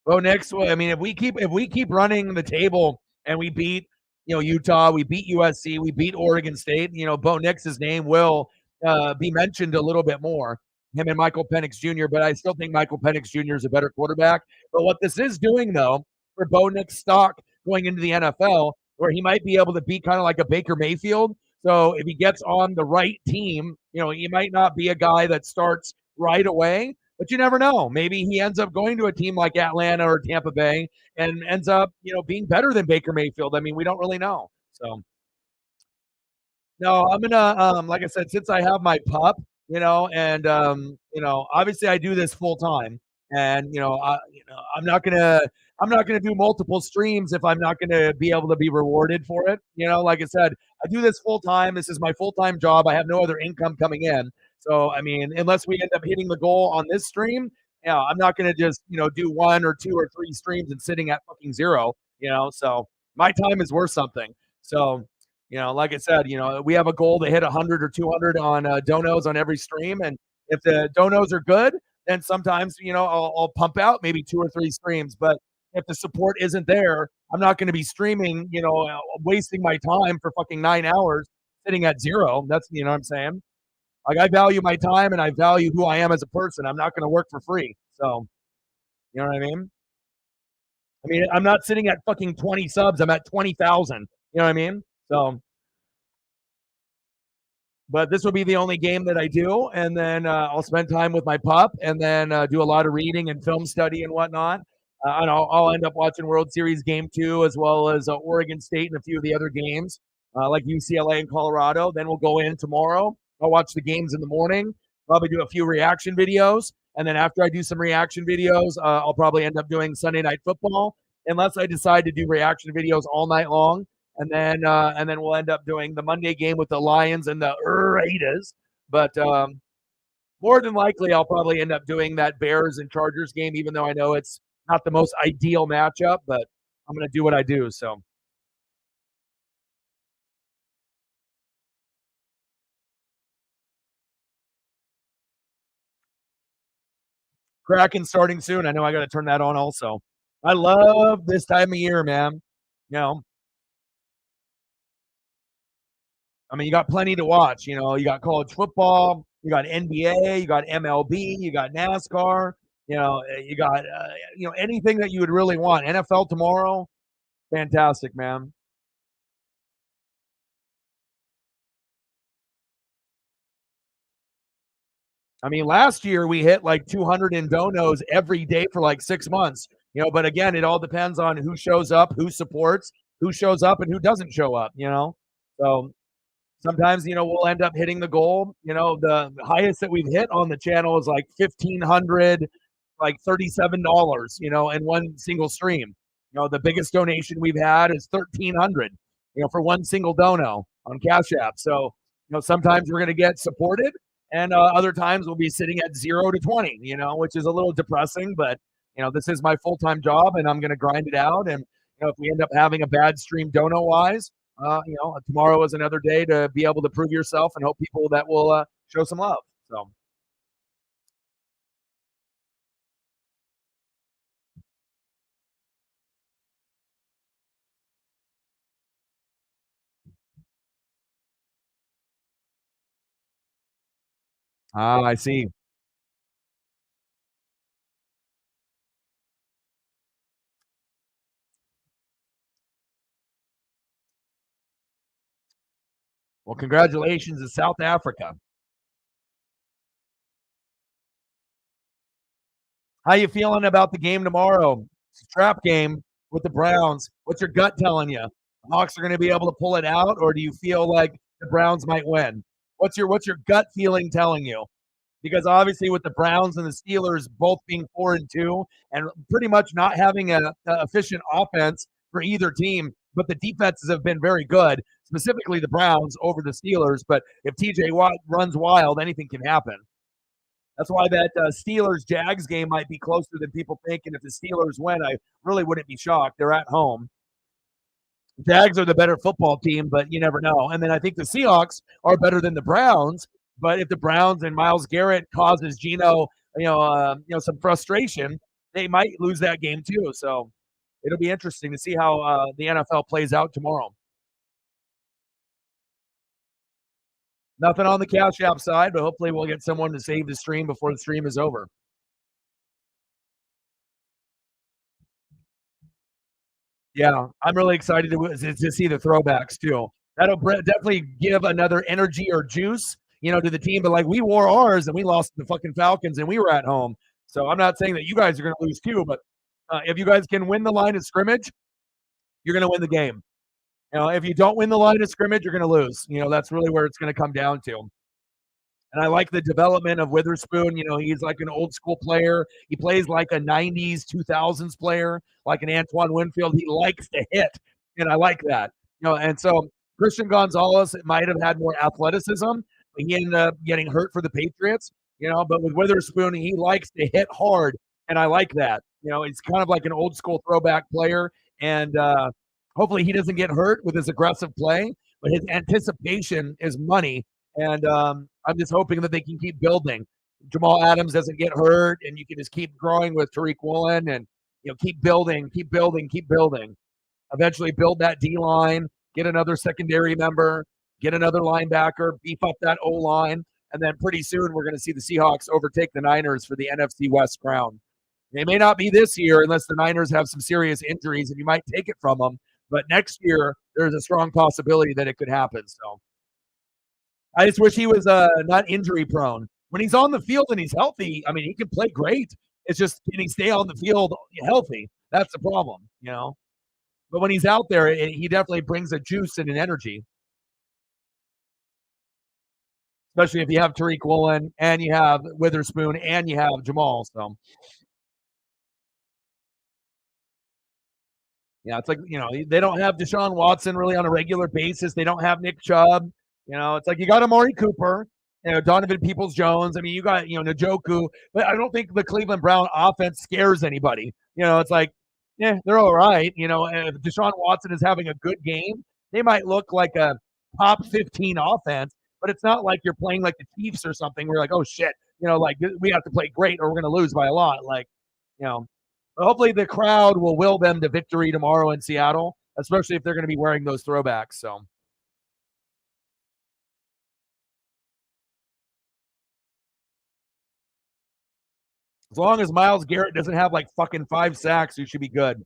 Bo Nix, I mean, if we keep running the table and we beat, Utah, we beat USC, we beat Oregon State, Bo Nix's name will be mentioned a little bit more. Him and Michael Penix Jr., but I still think Michael Penix Jr. is a better quarterback. But what this is doing, though, for Bo Nix stock going into the NFL, where he might be able to be kind of like a Baker Mayfield. So if he gets on the right team, he might not be a guy that starts right away, but you never know. Maybe he ends up going to a team like Atlanta or Tampa Bay and ends up, being better than Baker Mayfield. I mean, we don't really know. So no, I'm gonna like I said, since I have my pup, and obviously I do this full time, and I'm not gonna do multiple streams if I'm not gonna be able to be rewarded for it. Like I said, I do this full time. This is my full time job. I have no other income coming in. So I mean, unless we end up hitting the goal on this stream, I'm not gonna just do one or two or three streams and sitting at fucking zero. So my time is worth something. So like I said, we have a goal to hit 100 or 200 on donos on every stream, and if the donos are good, then sometimes I'll pump out maybe 2 or 3 streams. But if the support isn't there, I'm not going to be streaming, wasting my time for fucking 9 hours sitting at zero. That's what I'm saying. Like I value my time and I value who I am as a person. I'm not going to work for free. So you know what I mean? I mean, I'm not sitting at fucking 20 subs. I'm at 20,000. You know what I mean? So, but this will be the only game that I do, and then I'll spend time with my pup, and then do a lot of reading and film study and whatnot. And I'll end up watching World Series Game 2 as well as Oregon State and a few of the other games, like UCLA and Colorado. Then we'll go in tomorrow. I'll watch the games in the morning, probably do a few reaction videos, and then after I do some reaction videos, I'll probably end up doing Sunday Night Football, unless I decide to do reaction videos all night long. And then we'll end up doing the Monday game with the Lions and the Raiders. But more than likely, I'll probably end up doing that Bears and Chargers game, even though I know it's not the most ideal matchup. But I'm going to do what I do. So Kraken starting soon. I know I got to turn that on also. I love this time of year, man. You know, I mean, you got plenty to watch. You got college football, you got NBA, you got MLB, you got NASCAR. You got anything that you would really want. NFL tomorrow, fantastic, man. I mean, last year we hit like 200 in donos every day for like 6 months. But again, it all depends on who shows up, who supports, who shows up, and who doesn't show up. So sometimes, we'll end up hitting the goal. The highest that we've hit on the channel is like 1,500, like $37, in one single stream. The biggest donation we've had is 1,300, for one single dono on Cash App. So, sometimes we're going to get supported, and other times we'll be sitting at 0 to 20, which is a little depressing, but this is my full-time job and I'm going to grind it out. And, if we end up having a bad stream dono wise, tomorrow is another day to be able to prove yourself and hope people that will show some love. So I see. Well, congratulations to South Africa. How you feeling about the game tomorrow? It's a trap game with the Browns. What's your gut telling you? The Hawks are going to be able to pull it out, or do you feel like the Browns might win? What's your gut feeling telling you? Because obviously with the Browns and the Steelers both being 4-2 and pretty much not having a efficient offense for either team, but the defenses have been very good, specifically the Browns over the Steelers. But if TJ Watt runs wild, anything can happen. That's why that Steelers-Jags game might be closer than people think. And if the Steelers win, I really wouldn't be shocked. They're at home. Jags are the better football team, but you never know. And then I think the Seahawks are better than the Browns. But if the Browns and Myles Garrett causes Geno, some frustration, they might lose that game too. So it'll be interesting to see how the NFL plays out tomorrow. Nothing on the Cash App side, but hopefully we'll get someone to save the stream before the stream is over. Yeah, I'm really excited to see the throwbacks too. That'll definitely give another energy or juice, to the team. But like we wore ours and we lost to the fucking Falcons and we were at home. So I'm not saying that you guys are going to lose too, but if you guys can win the line of scrimmage, you're going to win the game. If you don't win the line of scrimmage, you're going to lose. That's really where it's going to come down to. And I like the development of Witherspoon. He's like an old school player. He plays like a 90s, 2000s player, like an Antoine Winfield. He likes to hit, and I like that. And so Christian Gonzalez might have had more athleticism, but he ended up getting hurt for the Patriots. But with Witherspoon, he likes to hit hard, and I like that. He's kind of like an old school throwback player, and hopefully he doesn't get hurt with his aggressive play. But his anticipation is money, and I'm just hoping that they can keep building. Jamal Adams doesn't get hurt, and you can just keep growing with Tariq Woolen, and keep building, keep building, keep building. Eventually, build that D line, get another secondary member, get another linebacker, beef up that O line, and then pretty soon we're going to see the Seahawks overtake the Niners for the NFC West crown. They may not be this year unless the Niners have some serious injuries, and you might take it from them. But next year, there's a strong possibility that it could happen. So I just wish he was not injury prone. When he's on the field and he's healthy, I mean, he can play great. It's just, can he stay on the field healthy? That's the problem. But when he's out there, he definitely brings a juice and an energy, especially if you have Tariq Woolen and you have Witherspoon and you have Jamal. So, yeah, it's like, they don't have Deshaun Watson really on a regular basis. They don't have Nick Chubb. It's like you got Amari Cooper, Donovan Peoples-Jones. I mean, you got, Njoku, but I don't think the Cleveland Brown offense scares anybody. It's like, yeah, they're all right. If Deshaun Watson is having a good game, they might look like a top 15 offense, but it's not like you're playing like the Chiefs or something. We're like, oh shit, like we have to play great or we're going to lose by a lot. Like, but hopefully the crowd will will them to victory tomorrow in Seattle, especially if they're going to be wearing those throwbacks. So. As long as Myles Garrett doesn't have like fucking 5 sacks, you should be good.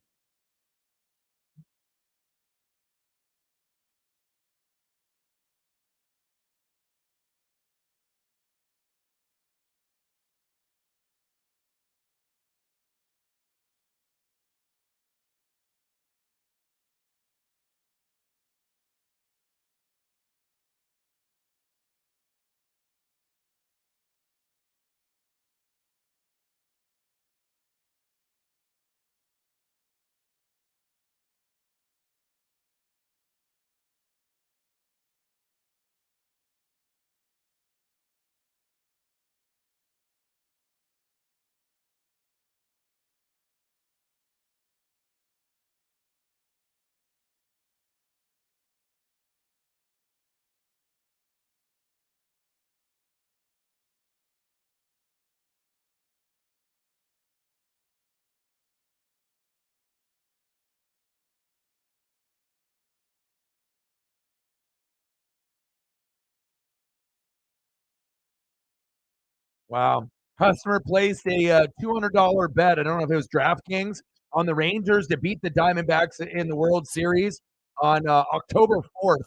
Wow. Customer placed a $200 bet. I don't know if it was DraftKings on the Rangers to beat the Diamondbacks in the World Series on October 4th.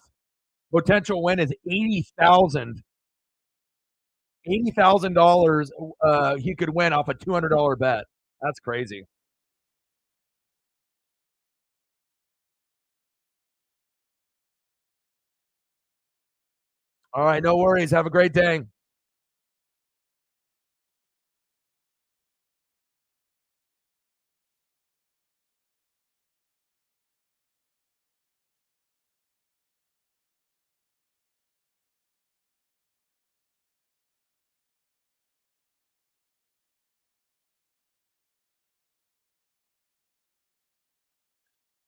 Potential win is 80,000. $80,000 he could win off a $200 bet. That's crazy. All right, no worries. Have a great day.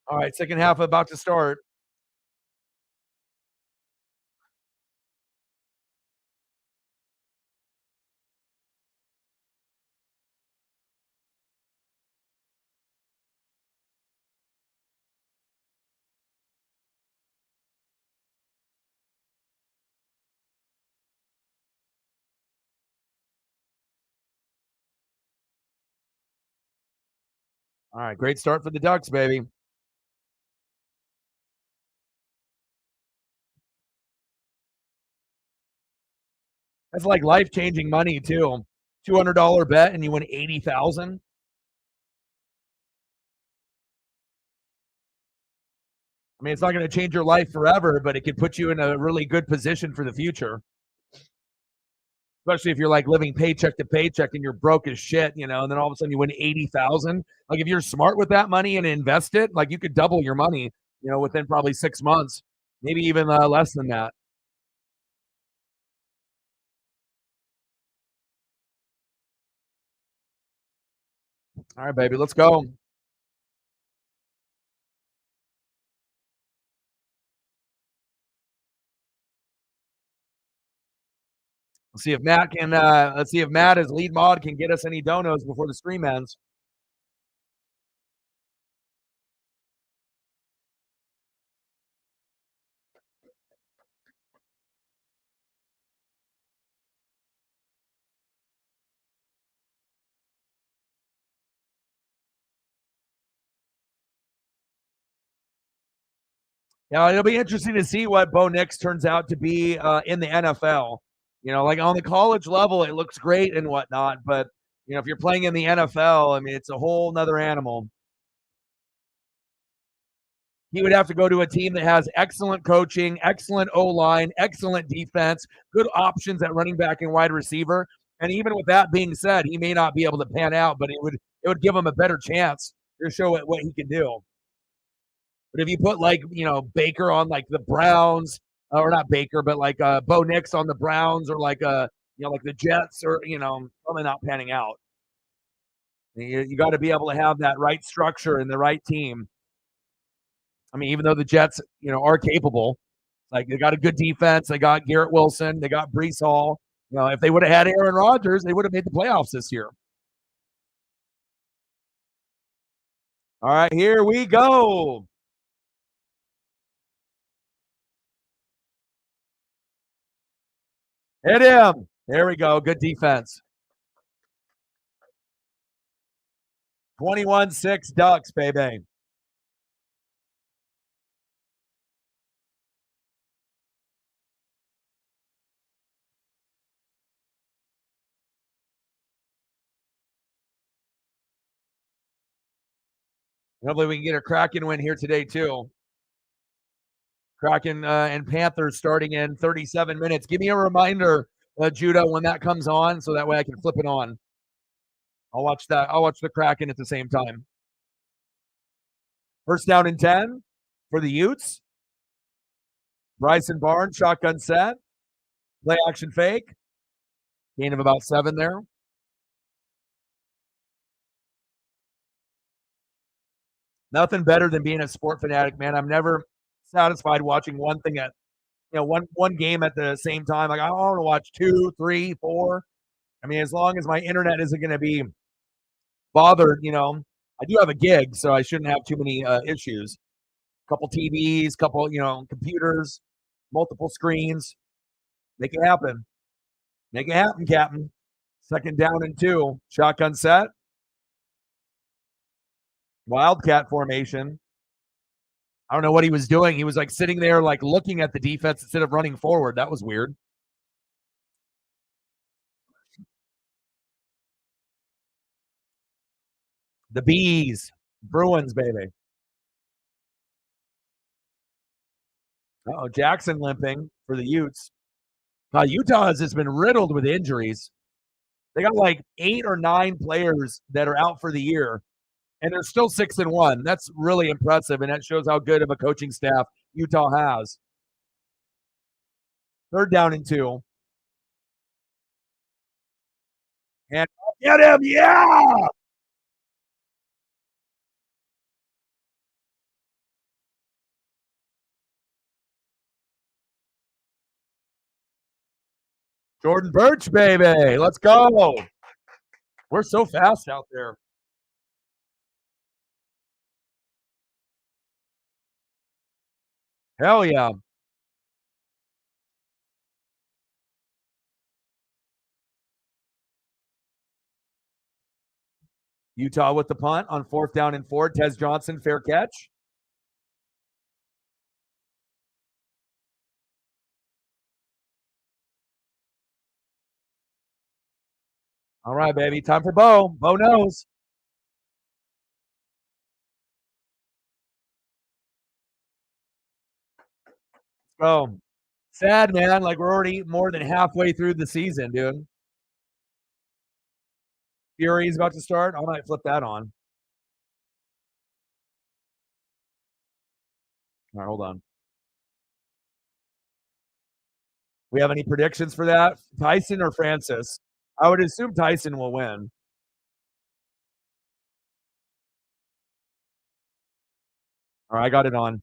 All right, second half about to start. All right, great start for the Ducks, baby. That's like life-changing money too. $200 bet and you win 80,000. I mean, it's not going to change your life forever, but it could put you in a really good position for the future. Especially if you're like living paycheck to paycheck and you're broke as shit, and then all of a sudden you win 80,000. Like if you're smart with that money and invest it, like you could double your money, within probably 6 months, maybe even less than that. All right, baby, let's go. Let's see if Matt can. Let's see if Matt, as lead mod, can get us any donos before the stream ends. Yeah, it'll be interesting to see what Bo Nix turns out to be in the NFL. Like on the college level, it looks great and whatnot, but if you're playing in the NFL, I mean, it's a whole nother animal. He would have to go to a team that has excellent coaching, excellent O-line, excellent defense, good options at running back and wide receiver. And even with that being said, he may not be able to pan out, but it would give him a better chance to show what he can do. But if you put like Baker on like the Browns, or not Baker, but like Bo Nix on the Browns, or like like the Jets, or probably not panning out. You got to be able to have that right structure and the right team. I mean, even though the Jets, are capable, like they got a good defense, they got Garrett Wilson, they got Breece Hall. If they would have had Aaron Rodgers, they would have made the playoffs this year. All right, here we go. Hit him. There we go. Good defense. 21-6 Ducks, baby. Hopefully we can get a Kraken win here today, too. Kraken and Panthers starting in 37 minutes. Give me a reminder, Judah, when that comes on, so that way I can flip it on. I'll watch that. I'll watch the Kraken at the same time. First down and 10 for the Utes. Bryson Barnes, shotgun set. Play action fake. Gain of about 7 there. Nothing better than being a sport fanatic, man. I'm never satisfied watching one thing at one game at the same time. Like I want to watch 2, 3, 4. I mean, as long as my internet isn't going to be bothered, I do have a gig, so I shouldn't have too many issues. Couple TVs, couple computers, multiple screens. Make it happen. Make it happen, Captain. Second down and 2. Shotgun set. Wildcat formation. I don't know what he was doing. He was like sitting there, like looking at the defense instead of running forward. That was weird. The Bees. Bruins, baby. Jackson limping for the Utes. Utah has just been riddled with injuries. They got like 8 or 9 players that are out for the year, and they're still 6-1. That's really impressive, and that shows how good of a coaching staff Utah has. Third down and 2. And get him, yeah! Jordan Birch, baby. Let's go. We're so fast out there. Hell yeah. Utah with the punt on 4th down and 4. Tez Johnson, fair catch. All right, baby. Time for Bo. Bo knows. Go. Sad, man. Like we're already more than halfway through the season, dude. Fury's about to start. I might flip that on. All right, hold on. We have any predictions for that? Tyson or Francis? I would assume Tyson will win. All right, I got it on.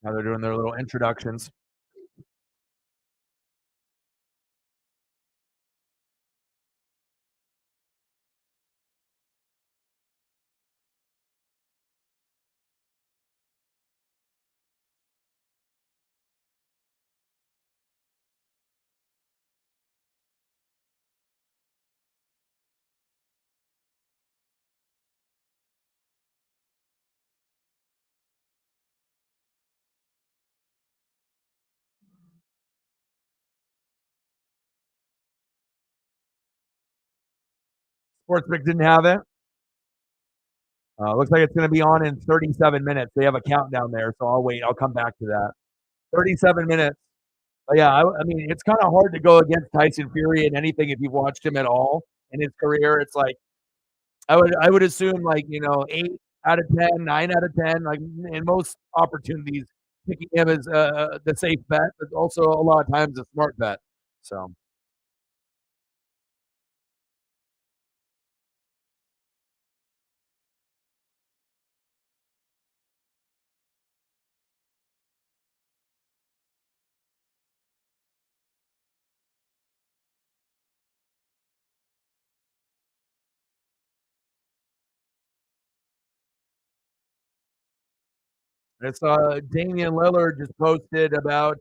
Now they're doing their little introductions. Sportsbook didn't have it. Looks like it's going to be on in 37 minutes. They have a countdown there, so I'll wait. I'll come back to that. 37 minutes. But yeah, I mean, it's kind of hard to go against Tyson Fury in anything if you've watched him at all in his career. It's like I would assume like 8 out of 10, 9 out of 10, like in most opportunities, picking him as the safe bet, but also a lot of times a smart bet. So it's Damian Lillard just posted about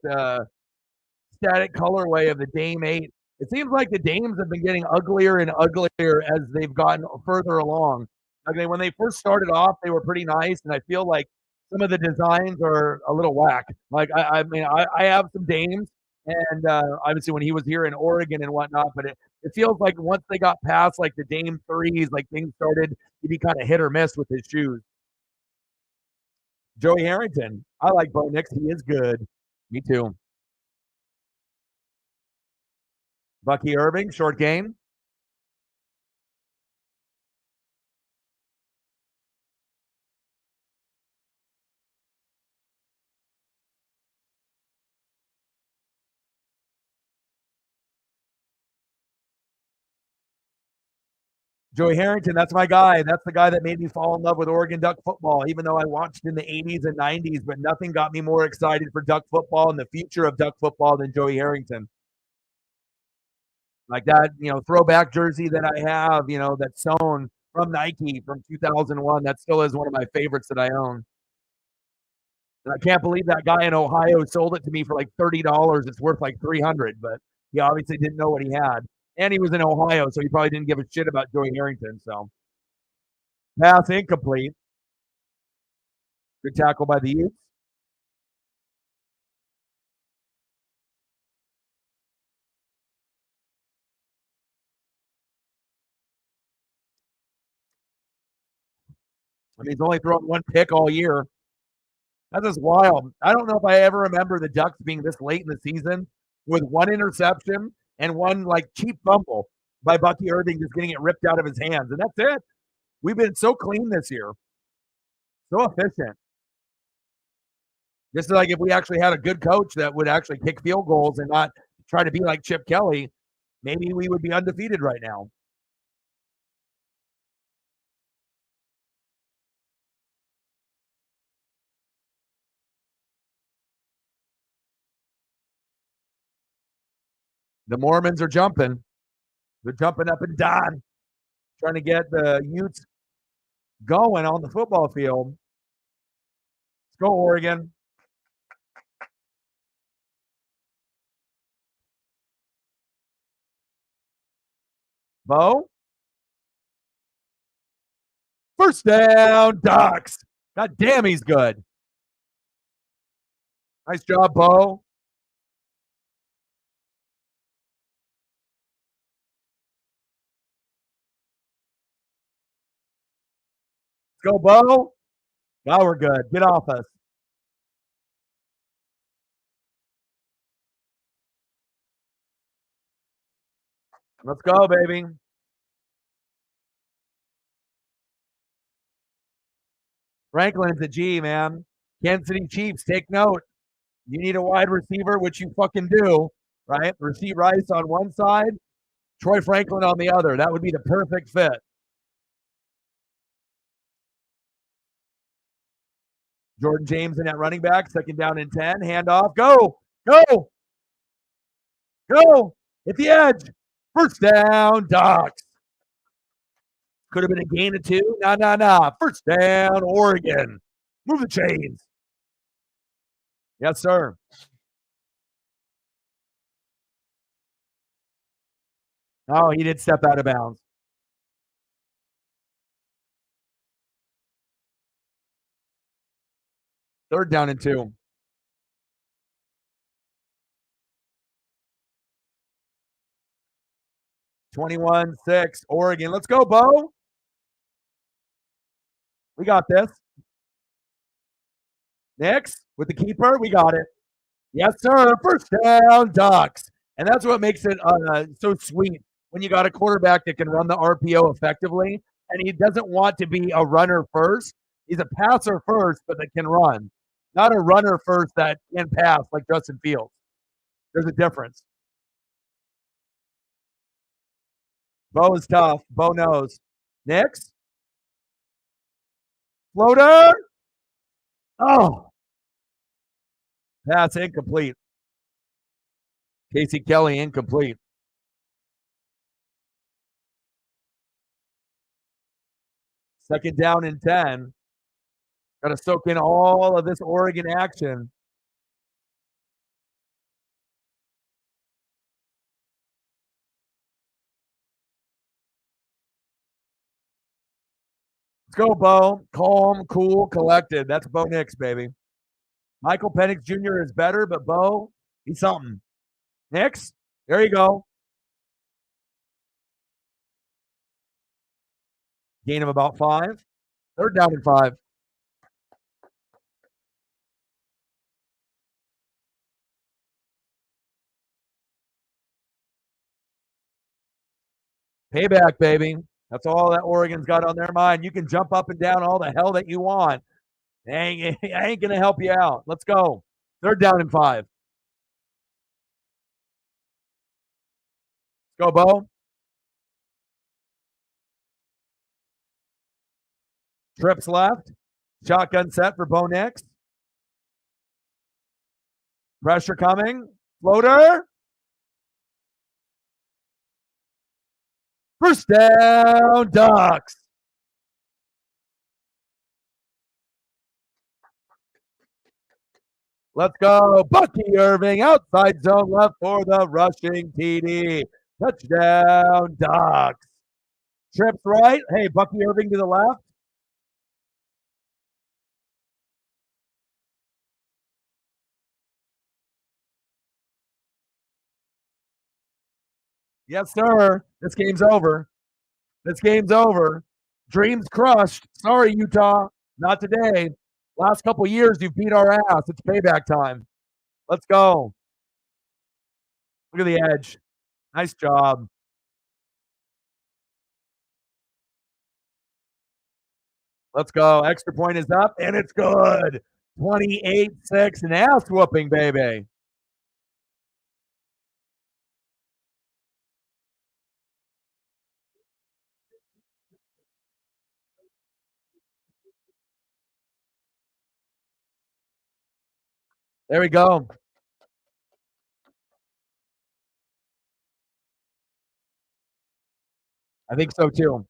static colorway of the Dame 8. It seems like the Dames have been getting uglier and uglier as they've gotten further along. Okay, when they first started off, they were pretty nice, and I feel like some of the designs are a little whack. Like I mean, I have some Dames, and obviously when he was here in Oregon and whatnot, but it feels like once they got past like the Dame threes, like things started to be kind of hit or miss with his shoes. Joey Harrington, I like Bo Nix. He is good. Me too. Bucky Irving, short game. Joey Harrington, that's my guy. That's the guy that made me fall in love with Oregon Duck football, even though I watched in the 80s and 90s, but nothing got me more excited for Duck football and the future of Duck football than Joey Harrington. Like that, throwback jersey that I have, that's sewn from Nike from 2001. That still is one of my favorites that I own. And I can't believe that guy in Ohio sold it to me for like $30. It's worth like 300, but he obviously didn't know what he had. And he was in Ohio, so he probably didn't give a shit about Joey Harrington. So pass incomplete. Good tackle by the Utes. I mean, he's only thrown one pick all year. That's just wild. I don't know if I ever remember the Ducks being this late in the season with one interception and one like cheap fumble by Bucky Irving just getting it ripped out of his hands. And that's it. We've been so clean this year, so efficient. Just like if we actually had a good coach that would actually kick field goals and not try to be like Chip Kelly, maybe we would be undefeated right now. The Mormons are jumping. They're jumping up and down, trying to get the Utes going on the football field. Let's go, Oregon. Bo? First down, Ducks. God damn, he's good. Nice job, Bo. Let's go, Bo. Now we're good. Get off us. Let's go, baby. Franklin's a G, man. Kansas City Chiefs, take note. You need a wide receiver, which you fucking do, right? Rasheed Rice on one side, Troy Franklin on the other. That would be the perfect fit. Jordan James in at running back, second down and 10. Handoff. Go. Go. Go. Hit the edge. First down, Ducks. Could have been a gain of 2. Nah. First down, Oregon. Move the chains. Yes, sir. Oh, he did step out of bounds. Third down and 2. 21-6, Oregon. Let's go, Bo. We got this. Next, with the keeper, we got it. Yes, sir. First down, Ducks. And that's what makes it so sweet when you got a quarterback that can run the RPO effectively, and he doesn't want to be a runner first. He's a passer first, but that can run. Not a runner first that can pass like Justin Fields. There's a difference. Bo is tough. Bo knows. Next. Floater. Oh. Pass incomplete. Casey Kelly incomplete. Second down and 10. Got to soak in all of this Oregon action. Let's go, Bo. Calm, cool, collected. That's Bo Nix, baby. Michael Penix Jr. is better, but Bo, he's something. Nix, there you go. Gain of about 5. Third down and 5. Payback, baby. That's all that Oregon's got on their mind. You can jump up and down all the hell that you want. I ain't going to help you out. Let's go. Third down and 5. Let's go, Bo. Trips left. Shotgun set for Bo Nix. Pressure coming. Floater. First down, Ducks. Let's go. Bucky Irving, outside zone left for the rushing TD. Touchdown, Ducks. Trips right. Hey, Bucky Irving to the left. Yes, sir. This game's over. This game's over. Dreams crushed. Sorry, Utah. Not today. Last couple years, you've beat our ass. It's payback time. Let's go. Look at the edge. Nice job. Let's go. Extra point is up, and it's good. 28-6, an ass whooping, baby. There we go. I think so too.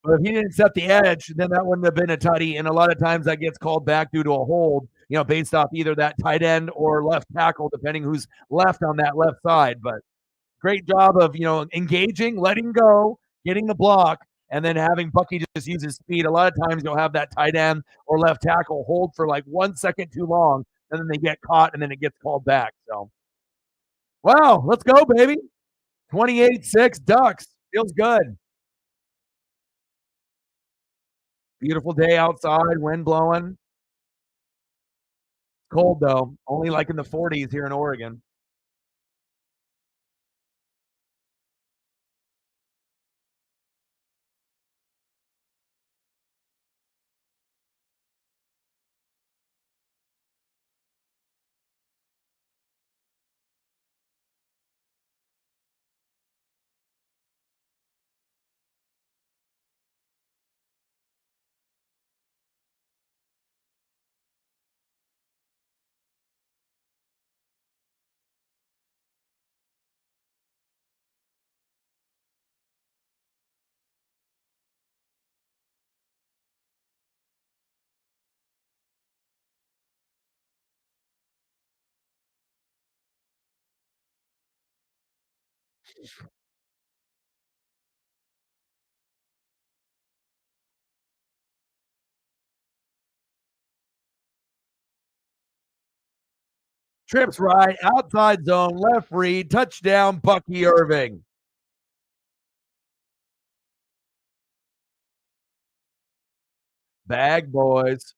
But if he didn't set the edge, then that wouldn't have been a tutty. And a lot of times that gets called back due to a hold, based off either that tight end or left tackle, depending who's left on that left side. But great job of, engaging, letting go, getting the block, and then having Bucky just use his speed. A lot of times you'll have that tight end or left tackle hold for like 1 second too long, and then they get caught, and then it gets called back. So, wow, let's go, baby. 28-6 Ducks. Feels good. Beautiful day outside, wind blowing. Cold, though. Only like in the 40s here in Oregon. Trips right, outside zone, left read, touchdown, Bucky Irving. Bag boys.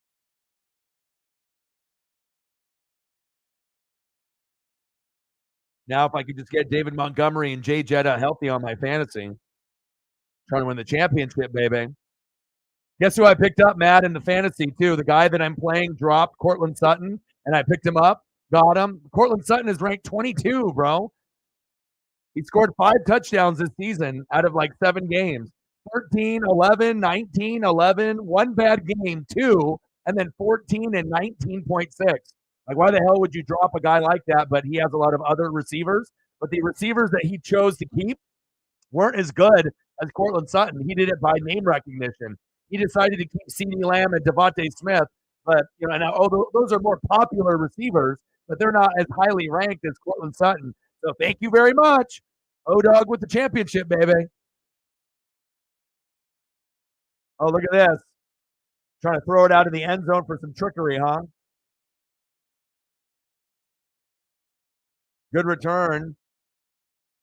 Now, if I could just get David Montgomery and Jay Jetta healthy on my fantasy, trying to win the championship, baby. Guess who I picked up, Matt, in the fantasy, too? The guy that I'm playing dropped, Cortland Sutton, and I picked him up, got him. Cortland Sutton is ranked 22, bro. He scored 5 touchdowns this season out of like 7 games. 13, 11, 19, 11, one bad game, 2, and then 14 and 19.6. Like, why the hell would you drop a guy like that? But he has a lot of other receivers. But the receivers that he chose to keep weren't as good as Cortland Sutton. He did it by name recognition. He decided to keep CeeDee Lamb and Devontae Smith, but now those are more popular receivers, but they're not as highly ranked as Cortland Sutton. So thank you very much, O-Dog with the championship, baby. Oh, look at this. Trying to throw it out of the end zone for some trickery, huh? Good return.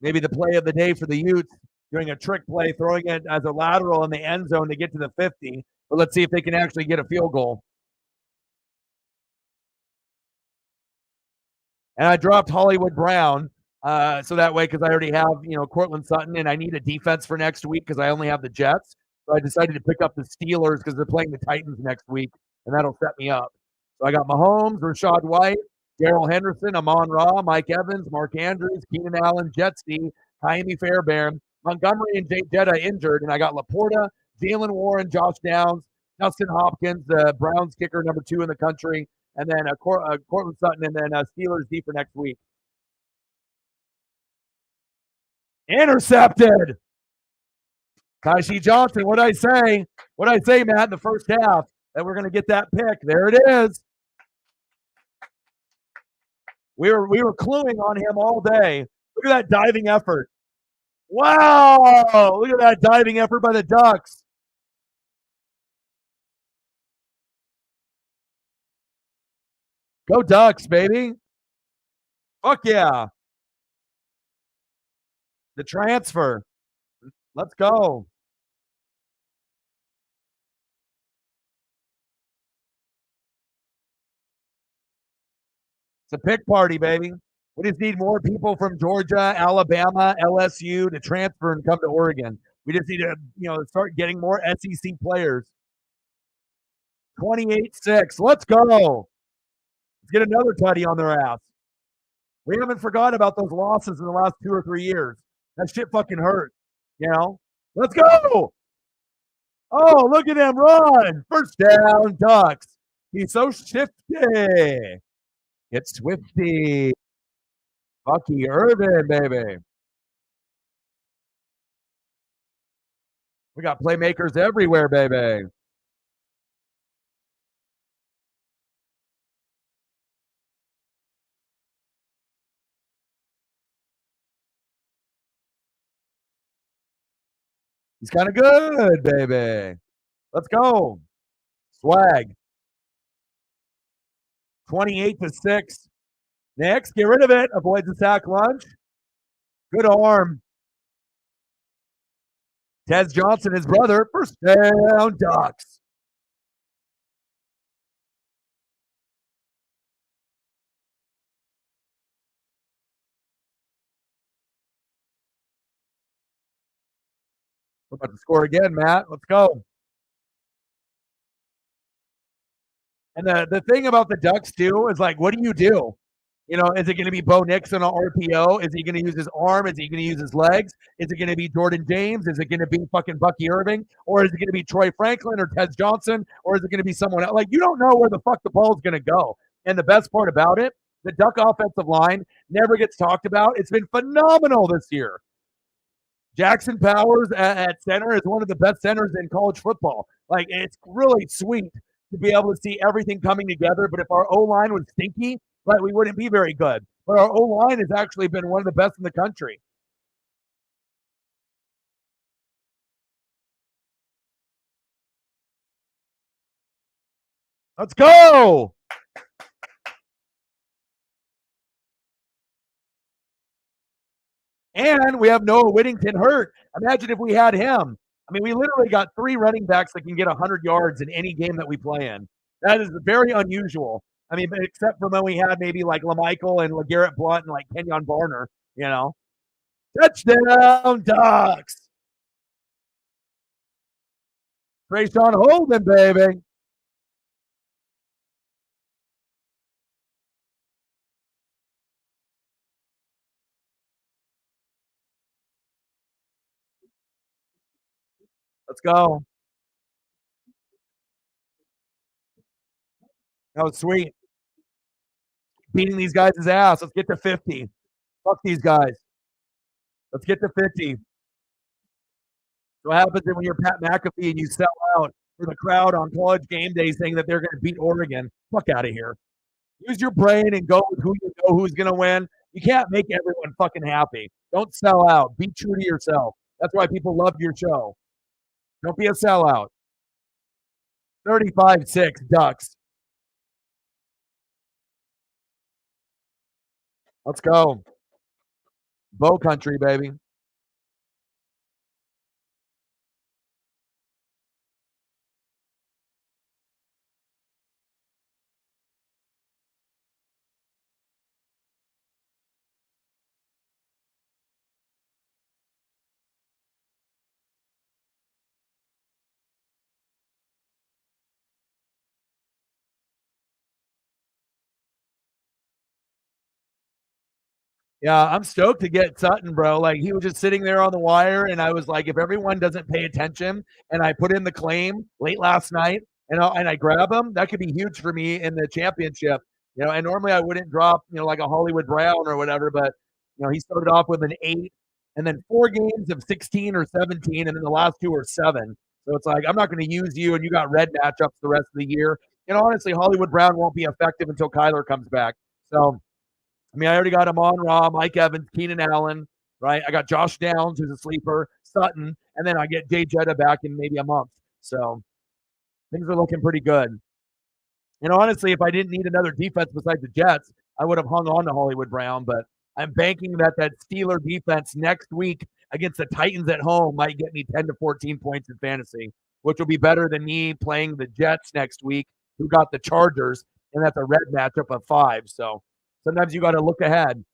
Maybe the play of the day for the Utes, doing a trick play, throwing it as a lateral in the end zone to get to the 50. But let's see if they can actually get a field goal. And I dropped Hollywood Brown so that way, because I already have Cortland Sutton, and I need a defense for next week because I only have the Jets. So I decided to pick up the Steelers because they're playing the Titans next week, and that'll set me up. So I got Mahomes, Rashad White, Darrell Henderson, Amon Ra, Mike Evans, Mark Andrews, Keenan Allen, Jetsy, Kaimi Fairbairn, Montgomery, and Jay Jetta injured, and I got Laporta, Jalen Warren, Josh Downs, Justin Hopkins, the Browns kicker number 2 in the country, and then Cortland Sutton, and then Steelers D for next week. Intercepted. Kaishi Johnson. What'd I say? What'd I say, Matt, in the first half? That we're going to get that pick. There it is. We were cluing on him all day. Look at that diving effort. Wow. Look at that diving effort by the Ducks. Go Ducks, baby. Fuck yeah. The transfer. Let's go. It's a pick party, baby. We just need more people from Georgia, Alabama, LSU to transfer and come to Oregon. We just need to, start getting more SEC players. 28-6. Let's go. Let's get another tutty on their ass. We haven't forgotten about those losses in the last 2 or 3 years. That shit fucking hurt. Let's go. Oh, look at him run. First down, Ducks. He's so shifty. It's Swifty. Bucky Irvin, baby. We got playmakers everywhere, baby. He's kind of good, baby. Let's go. Swag. 28-6. Next, get rid of it. Avoids the sack lunge. Good arm. Tez Johnson, his brother, first down, Ducks. We're about to score again, Matt. Let's go. And the thing about the Ducks, too, is like, what do you do? You know, is it going to be Bo Nix on an RPO? Is he going to use his arm? Is he going to use his legs? Is it going to be Jordan James? Is it going to be fucking Bucky Irving? Or is it going to be Troy Franklin or Tez Johnson? Or is it going to be someone else? Like, you don't know where the fuck the ball's going to go. And the best part about it, the Duck offensive line never gets talked about. It's been phenomenal this year. Jackson Powers at center is one of the best centers in college football. Like, it's really sweet to be able to see everything coming together. But if our O-line was stinky, right, we wouldn't be very good. But our O-line has actually been one of the best in the country. Let's go. And we have Noah Whittington hurt. Imagine if we had him. I mean, we literally got 3 running backs that can get 100 yards in any game that we play in. That is very unusual. I mean, except for when we had maybe like LaMichael and LeGarrette Blunt and like Kenyon Barner, you know. Touchdown, Ducks. Trayshawn Holden, baby. Let's go. That was sweet. Beating these guys' ass. Let's get to 50. Fuck these guys. Let's get to 50. So what happens when you're Pat McAfee and you sell out for the crowd on college game day saying that they're going to beat Oregon? Fuck out of here. Use your brain and go with who you know who's going to win. You can't make everyone fucking happy. Don't sell out. Be true to yourself. That's why people love your show. Don't be a sellout. 35-6 Ducks. Let's go. Bow country, baby. Yeah, I'm stoked to get Sutton, bro. Like, he was just sitting there on the wire, and I was like, if everyone doesn't pay attention, and I put in the claim late last night, and I grab him, that could be huge for me in the championship. You know, and normally I wouldn't drop, you know, like a Hollywood Brown or whatever, but you know, he started off with an 8, and then 4 games of 16 or 17, and then the last 2 are 7. So it's like, I'm not going to use you, and you got red matchups the rest of the year. And honestly, Hollywood Brown won't be effective until Kyler comes back. So I mean, I already got Amon Ra, Mike Evans, Keenan Allen, right? I got Josh Downs, who's a sleeper, Sutton, and then I get Jay Jetta back in maybe a month. So things are looking pretty good. And honestly, if I didn't need another defense besides the Jets, I would have hung on to Hollywood Brown. But I'm banking that Steeler defense next week against the Titans at home might get me 10 to 14 points in fantasy, which will be better than me playing the Jets next week, who got the Chargers, and that's a red matchup of 5. So sometimes you got to look ahead.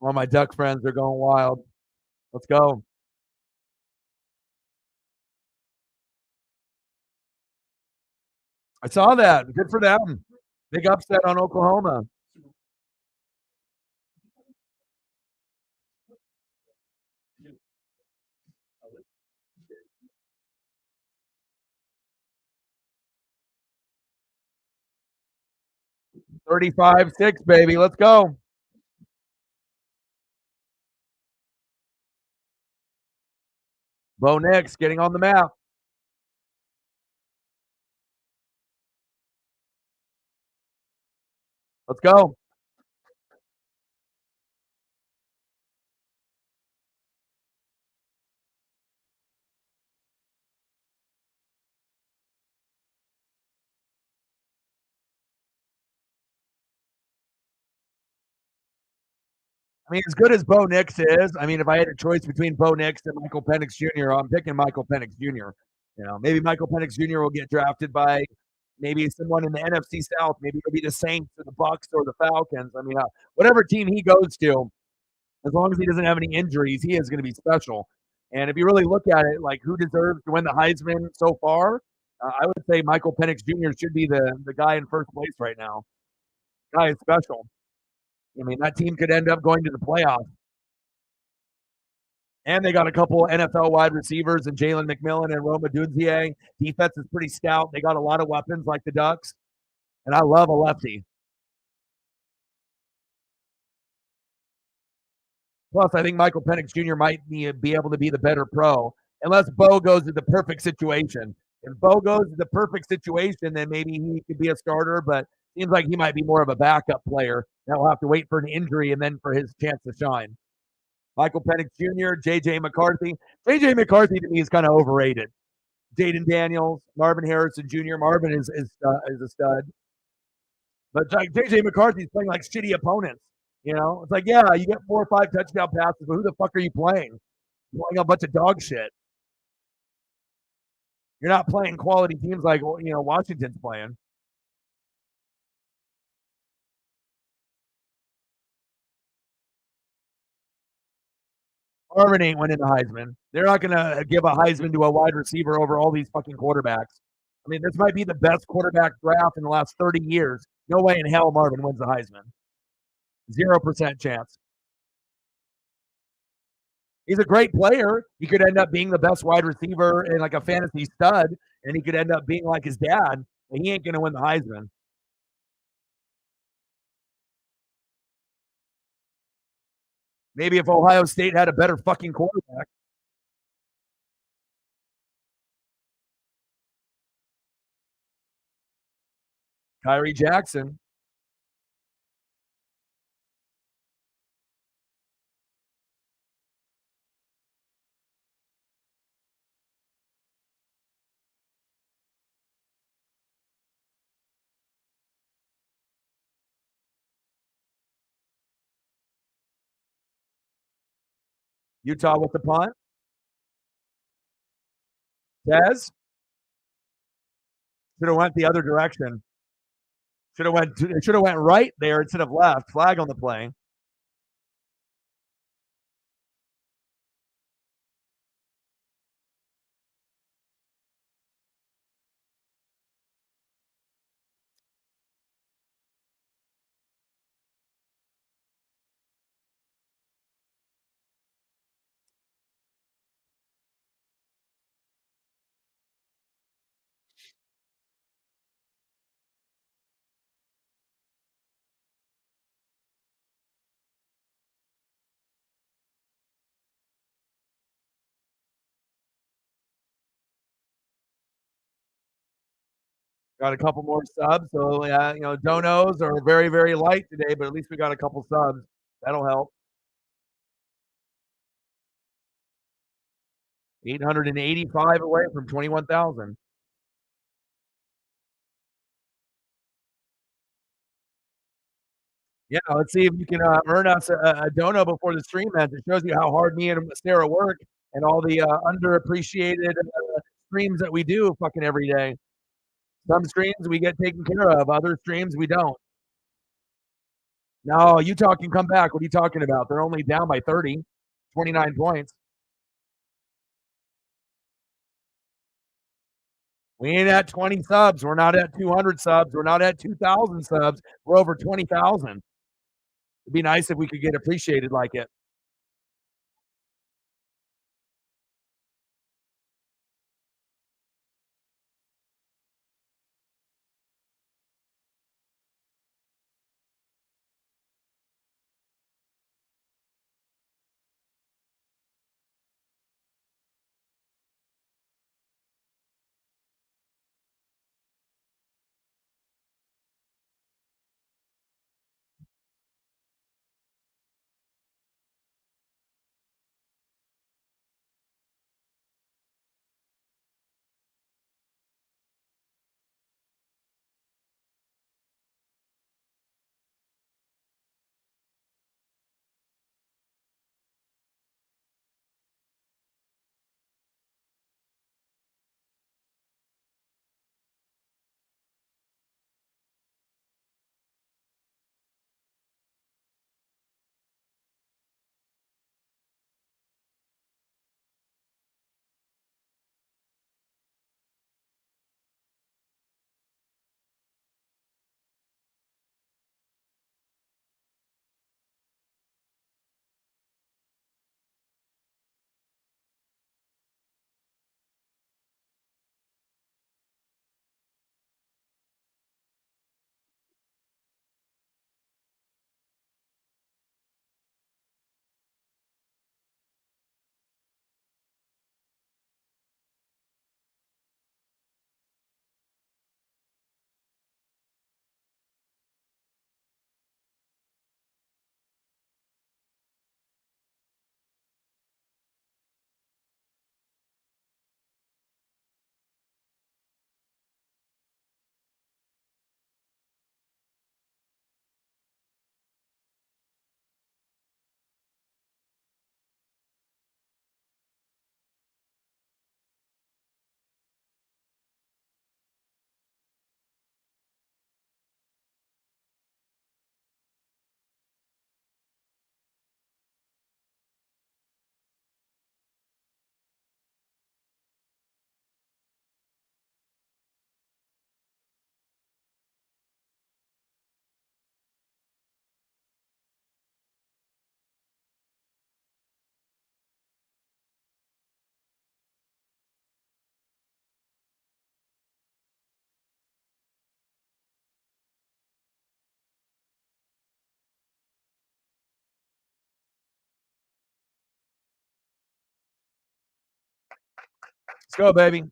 All my Duck friends are going wild. Let's go. I saw that. Good for them. Big upset on Oklahoma. 35-6, baby. Let's go. Bo Nix getting on the map. Let's go. I mean, as good as Bo Nix is, I mean, if I had a choice between Bo Nix and Michael Penix Jr., I'm picking Michael Penix Jr. Maybe Michael Penix Jr. will get drafted by maybe someone in the NFC South. Maybe it'll be the Saints or the Bucks or the Falcons. I mean, whatever team he goes to, as long as he doesn't have any injuries, he is going to be special. And if you really look at it, like who deserves to win the Heisman so far, I would say Michael Penix Jr. should be the guy in first place right now. Guy is special. I mean, that team could end up going to the playoffs. And they got a couple NFL wide receivers and Jalen McMillan and Roma Dunzier. Defense is pretty stout. They got a lot of weapons like the Ducks. And I love a lefty. Plus, I think Michael Penix Jr. might be able to be the better pro, unless Bo goes to the perfect situation. If Bo goes to the perfect situation, then maybe he could be a starter, but seems like he might be more of a backup player. That will have to wait for an injury and then for his chance to shine. Michael Penix Jr., J.J. McCarthy. J.J. McCarthy to me is kind of overrated. Jaden Daniels, Marvin Harrison Jr. Marvin is a stud. But like J.J. McCarthy's playing like shitty opponents. It's like, yeah, you get 4 or 5 touchdown passes, but who the fuck are you playing? You're playing a bunch of dog shit. You're not playing quality teams like Washington's playing. Marvin ain't winning the Heisman. They're not gonna give a Heisman to a wide receiver over all these fucking quarterbacks. I mean, this might be the best quarterback draft in the last 30 years. No way in hell Marvin wins the Heisman. 0% chance. He's a great player. He could end up being the best wide receiver and like a fantasy stud, and he could end up being like his dad, but he ain't going to win the Heisman. Maybe if Ohio State had a better fucking quarterback. Kyrie Jackson. Utah with the punt. Tez should have went the other direction. Should have went right there instead of left. Flag on the play. Got a couple more subs. So, yeah, donos are very, very light today, but at least we got a couple subs. That'll help. 885 away from 21,000. Yeah, let's see if you can earn us a dono before the stream ends. It shows you how hard me and Sarah work and all the underappreciated streams that we do fucking every day. Some streams we get taken care of, other streams we don't. No, Utah can come back. What are you talking about? They're only down by 30, 29 points. We ain't at 20 subs. We're not at 200 subs. We're not at 2,000 subs. We're over 20,000. It'd be nice if we could get appreciated like it. Let's go, baby.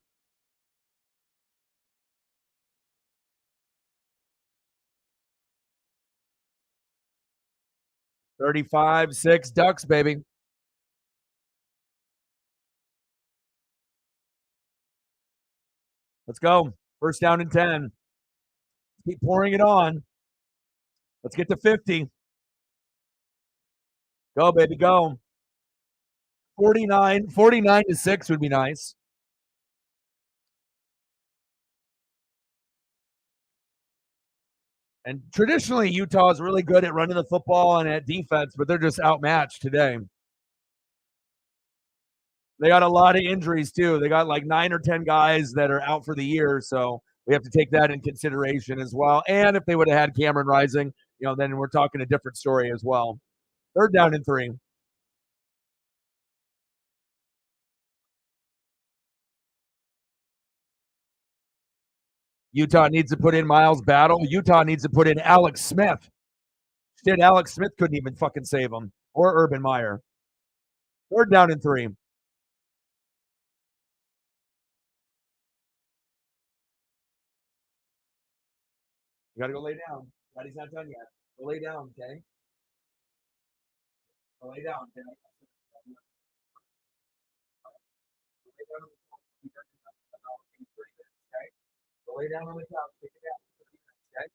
35-6 Ducks, baby. Let's go. First down and 10. Keep pouring it on. Let's get to 50. Go, baby, go. 49-6 would be nice. And traditionally, Utah is really good at running the football and at defense, but they're just outmatched today. They got a lot of injuries, too. They got like 9 or 10 guys that are out for the year, so we have to take that in consideration as well. And if they would have had Cameron Rising, then we're talking a different story as well. Third down and 3. Utah needs to put in Miles Battle. Utah needs to put in Alex Smith. Shit, Alex Smith couldn't even fucking save him. Or Urban Meyer. Third down and 3. You got to go lay down. Daddy's not done yet. Go lay down, okay? Go lay down, okay? Go lay down on the couch. Take it out. Okay?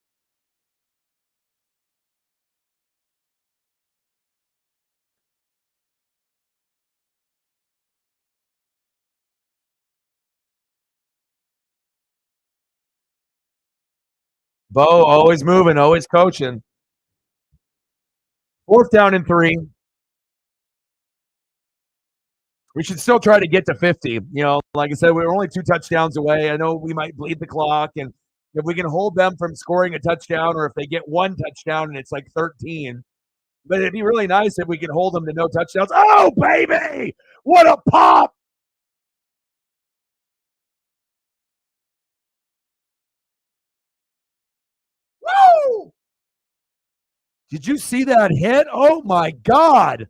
Bo, always moving, always coaching. Fourth down and 3. We should still try to get to 50. Like I said, we're only 2 touchdowns away. I know we might bleed the clock, and if we can hold them from scoring a touchdown, or if they get 1 touchdown and it's like 13, but it'd be really nice if we can hold them to no touchdowns. Oh, baby! What a pop! Woo! Did you see that hit? Oh, my God.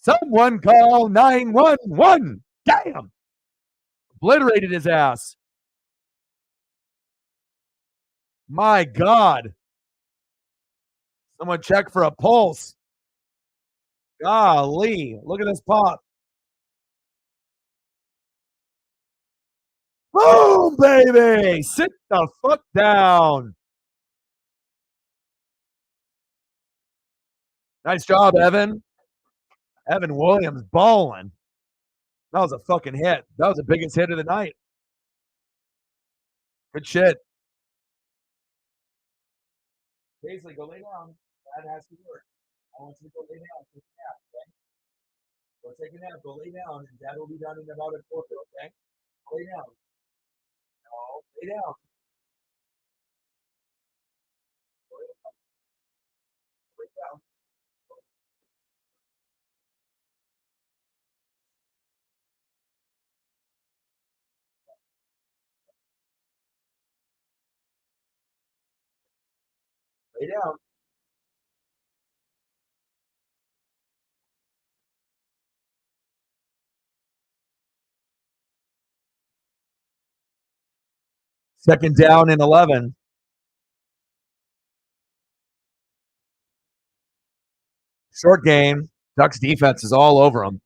Someone call 911. Damn. Obliterated his ass. My God. Someone check for a pulse. Golly. Look at this pop. Boom, baby. Sit the fuck down. Nice job, Evan. Evan Williams balling. That was a fucking hit. That was the biggest hit of the night. Good shit. Paisley, go lay down. That has to work. I want you to go lay down. Take a nap, okay? Go take a nap. Go lay down, and Dad will be done in about a quarter, okay? Go lay down. No, lay down. Go lay down. Lay down. Lay down. Second down and 11. Short game. Ducks defense is all over them.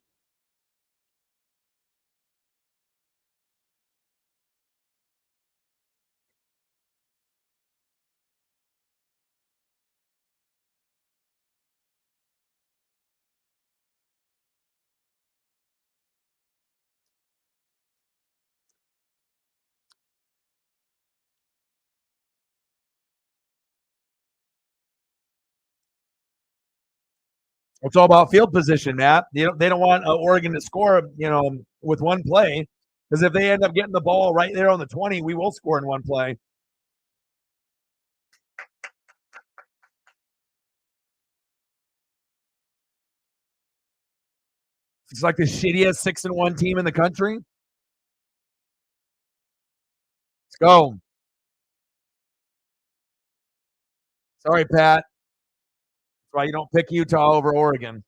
It's all about field position, Matt. They don't want Oregon to score, with one play, because if they end up getting the ball right there on the 20, we will score in one play. It's like the shittiest 6-1 team in the country. Let's go. Sorry, Pat. That's why you don't pick Utah over Oregon.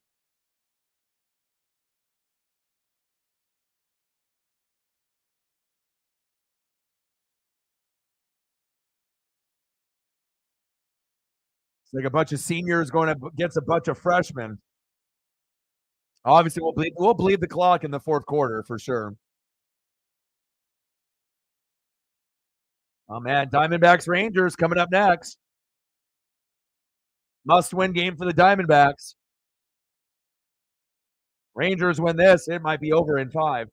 It's like a bunch of seniors going up against a bunch of freshmen. Obviously, we'll bleed the clock in the fourth quarter for sure. Oh man, Diamondbacks Rangers coming up next. Must-win game for the Diamondbacks. Rangers win this, it might be over in 5.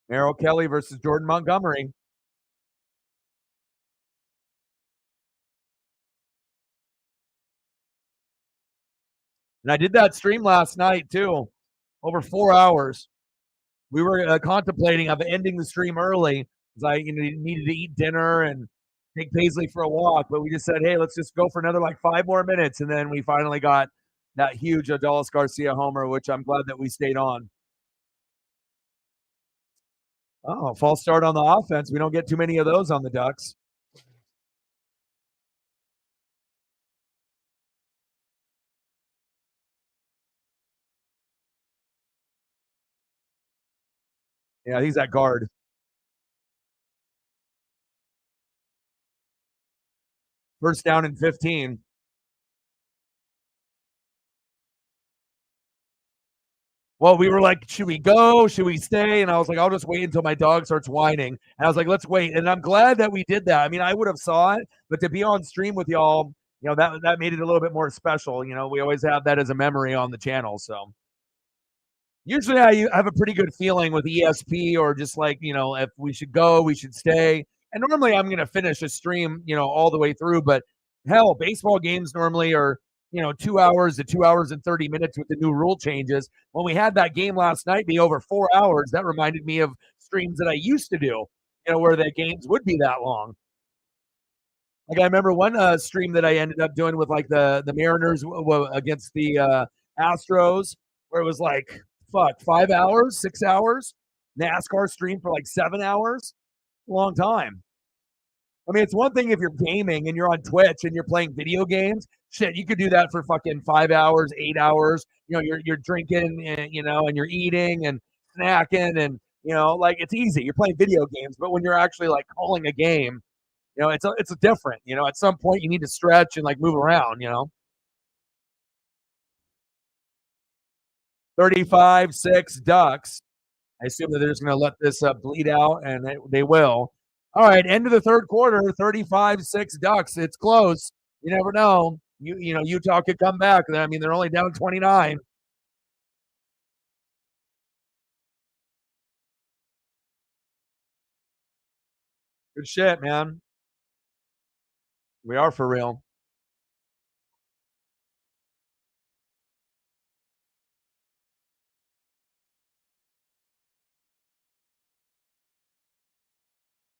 Merrill Kelly versus Jordan Montgomery. And I did that stream last night too, over 4 hours. We were contemplating of ending the stream early because I needed to eat dinner and take Paisley for a walk. But we just said, hey, let's just go for another like 5 more minutes. And then we finally got that huge Adolis Garcia homer, which I'm glad that we stayed on. Oh, false start on the offense. We don't get too many of those on the Ducks. Yeah, he's that guard. First down and 15. Well, we were like, should we go? Should we stay? And I was like, I'll just wait until my dog starts whining. And I was like, let's wait. And I'm glad that we did that. I mean, I would have saw it, but to be on stream with y'all, that made it a little bit more special. We always have that as a memory on the channel. So usually I have a pretty good feeling with ESP or just like, if we should go, we should stay. And normally I'm going to finish a stream, all the way through. But hell, baseball games normally are, 2 hours to 2 hours and 30 minutes with the new rule changes. When we had that game last night be over 4 hours, that reminded me of streams that I used to do, where the games would be that long. Like I remember one stream that I ended up doing with like the Mariners against the Astros, where it was like 5 hours, 6 hours. NASCAR stream for like 7 hours. Long time. I mean, it's one thing if you're gaming and you're on Twitch and you're playing video games. Shit, you could do that for fucking 5 hours, 8 hours. You're drinking, and, and you're eating and snacking, and like it's easy. You're playing video games, but when you're actually like calling a game, it's a different. At some point you need to stretch and like move around. 35-6 Ducks. I assume that they're just going to let this bleed out, and they will. All right, end of the third quarter, 35-6 Ducks. It's close. You never know. Utah could come back. I mean, they're only down 29. Good shit, man. We are for real.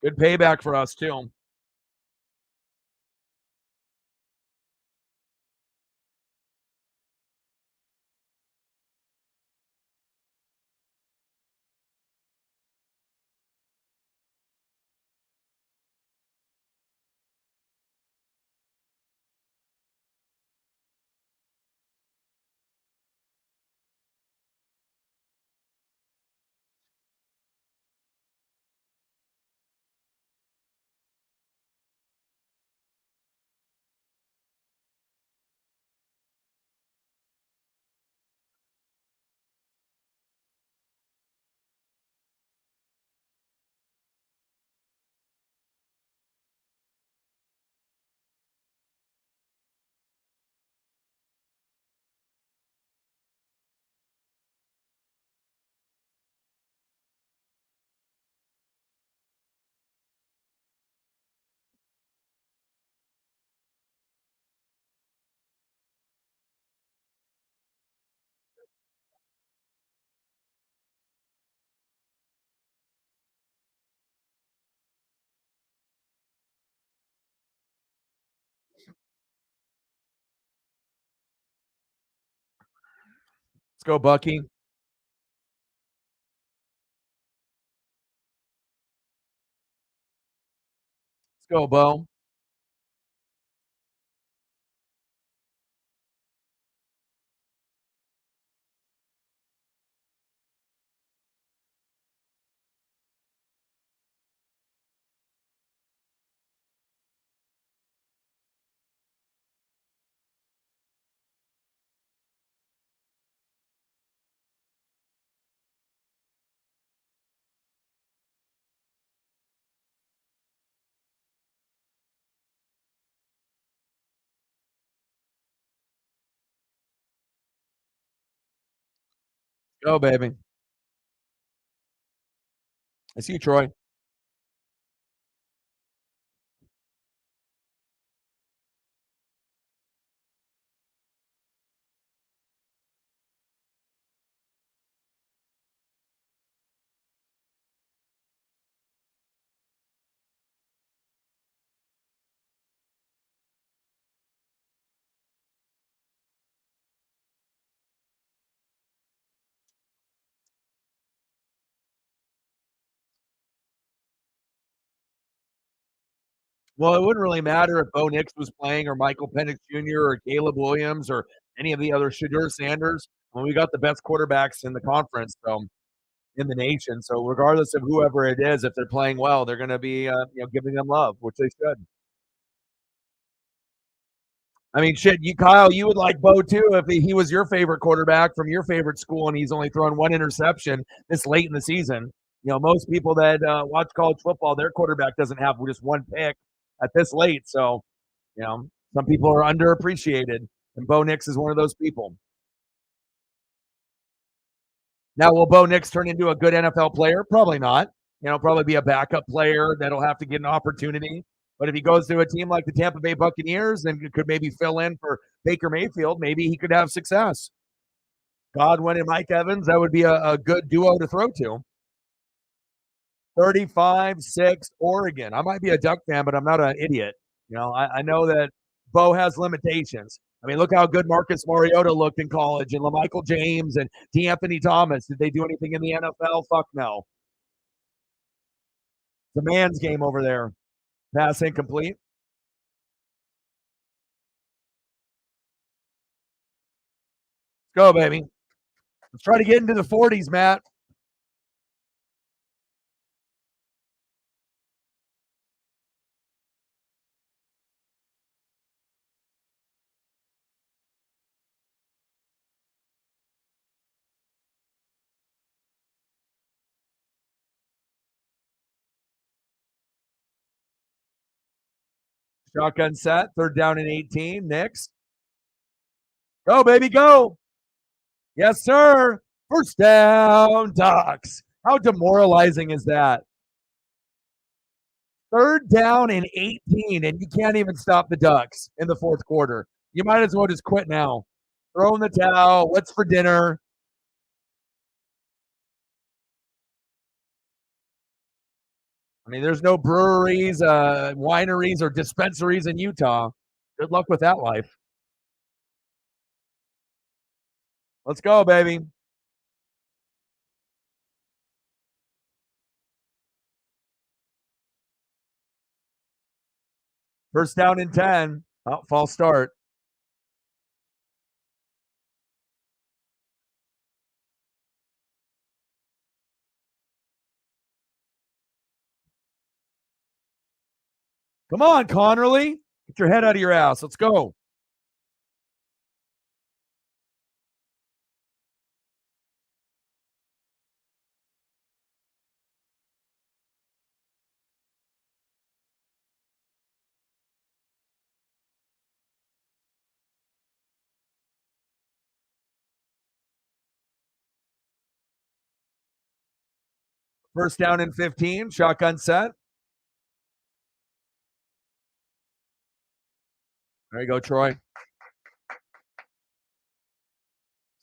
Good payback for us, too. Let's go, Bucky. Let's go, Bo. Go, baby. I see you, Troy. Well, it wouldn't really matter if Bo Nix was playing or Michael Penix Jr. or Caleb Williams or any of the other Shadur Sanders. When we got the best quarterbacks in the conference, so in the nation. So regardless of whoever it is, if they're playing well, they're going to be giving them love, which they should. I mean, shit, you Kyle, you would like Bo too if he was your favorite quarterback from your favorite school and he's only thrown one interception this late in the season. Most people that watch college football, their quarterback doesn't have just one pick at this late. So, some people are underappreciated, and Bo Nix is one of those people. Now, will Bo Nix turn into a good NFL player? Probably not. Probably be a backup player that'll have to get an opportunity. But if he goes to a team like the Tampa Bay Buccaneers and could maybe fill in for Baker Mayfield, maybe he could have success. Godwin and Mike Evans, that would be a good duo to throw to. 35-6 Oregon. I might be a Duck fan, but I'm not an idiot. I know that Bo has limitations. I mean, look how good Marcus Mariota looked in college, and LaMichael James and D'Anthony Thomas. Did they do anything in the NFL? Fuck no. The man's game over there. Pass incomplete. Let's go, baby. Let's try to get into the 40s, Matt. Shotgun set. Third down and 18. Next. Go, baby, go. Yes, sir. First down, Ducks. How demoralizing is that? Third down and 18, and you can't even stop the Ducks in the fourth quarter. You might as well just quit now. Throw in the towel. What's for dinner? I mean, there's no breweries, wineries, or dispensaries in Utah. Good luck with that life. Let's go, baby. First down and 10. Oh, false start. Come on, Connerly. Get your head out of your ass. Let's go. First down and 15. Shotgun set. There you go, Troy.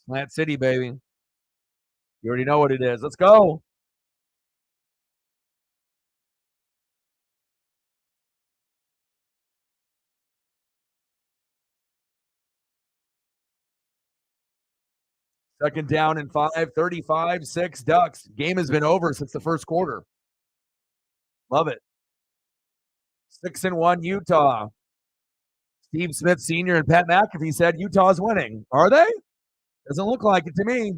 Slant City, baby. You already know what it is. Let's go. Second down and 5, 35-6 Ducks. Game has been over since the first quarter. Love it. 6-1 Utah. Steve Smith Sr. and Pat McAfee said Utah's winning. Are they? Doesn't look like it to me.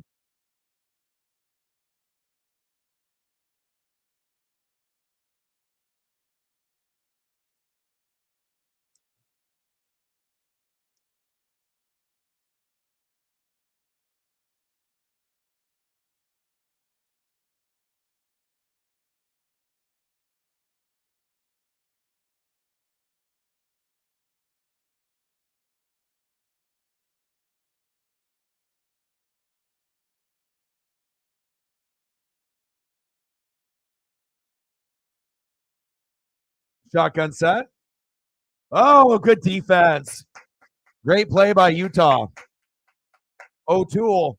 Shotgun set. Oh, good defense. Great play by Utah. O'Toole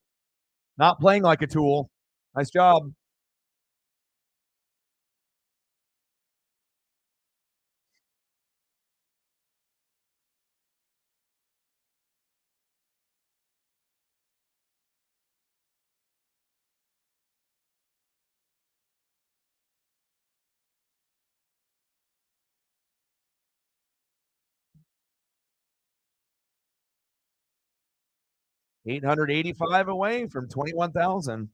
not playing like a tool. Nice job. $885 away from 21,000.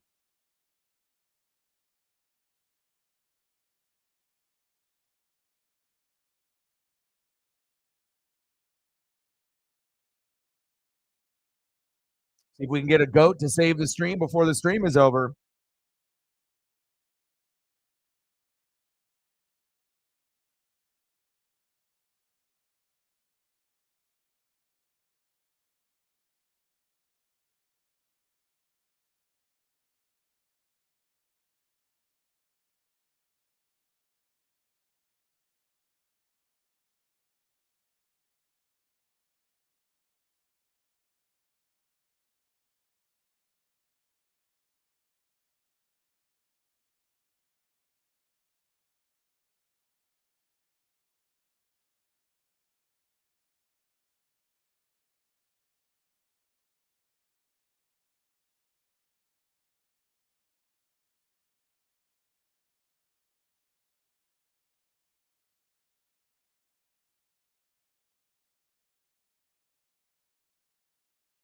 See if we can get a goat to save the stream before the stream is over.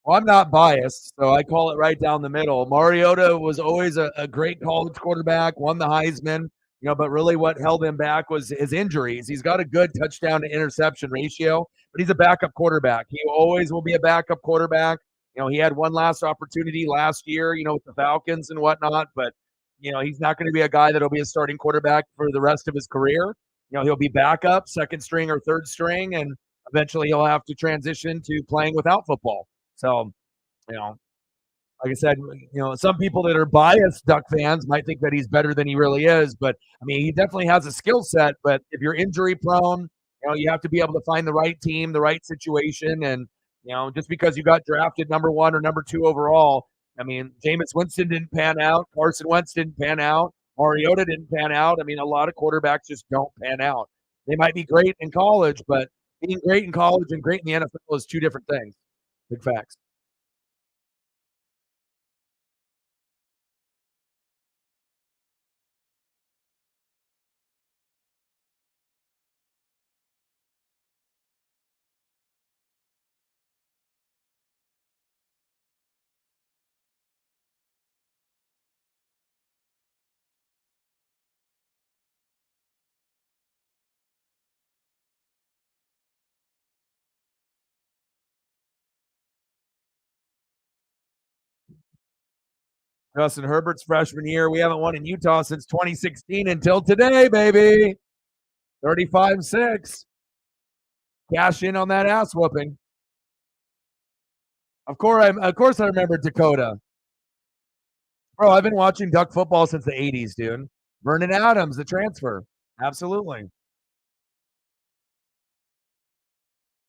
Well, I'm not biased, so I call it right down the middle. Mariota was always a great college quarterback, won the Heisman, but really what held him back was his injuries. He's got a good touchdown to interception ratio, but he's a backup quarterback. He always will be a backup quarterback. He had one last opportunity last year, with the Falcons and whatnot, but he's not going to be a guy that'll be a starting quarterback for the rest of his career. He'll be backup, second string or third string, and eventually he'll have to transition to playing without football. So, like I said, some people that are biased Duck fans might think that he's better than he really is. But I mean, he definitely has a skill set. But if you're injury prone, you have to be able to find the right team, the right situation. And, just because you got drafted number 1 or number 2 overall, I mean, Jameis Winston didn't pan out. Carson Wentz didn't pan out. Mariota didn't pan out. I mean, a lot of quarterbacks just don't pan out. They might be great in college, but being great in college and great in the NFL is two different things. Big facts. Justin Herbert's freshman year. We haven't won in Utah since 2016 until today, baby. 35-6. Cash in on that ass whooping. Of course, I remember Dakota. Bro, I've been watching Duck football since the 80s, dude. Vernon Adams, the transfer. Absolutely. I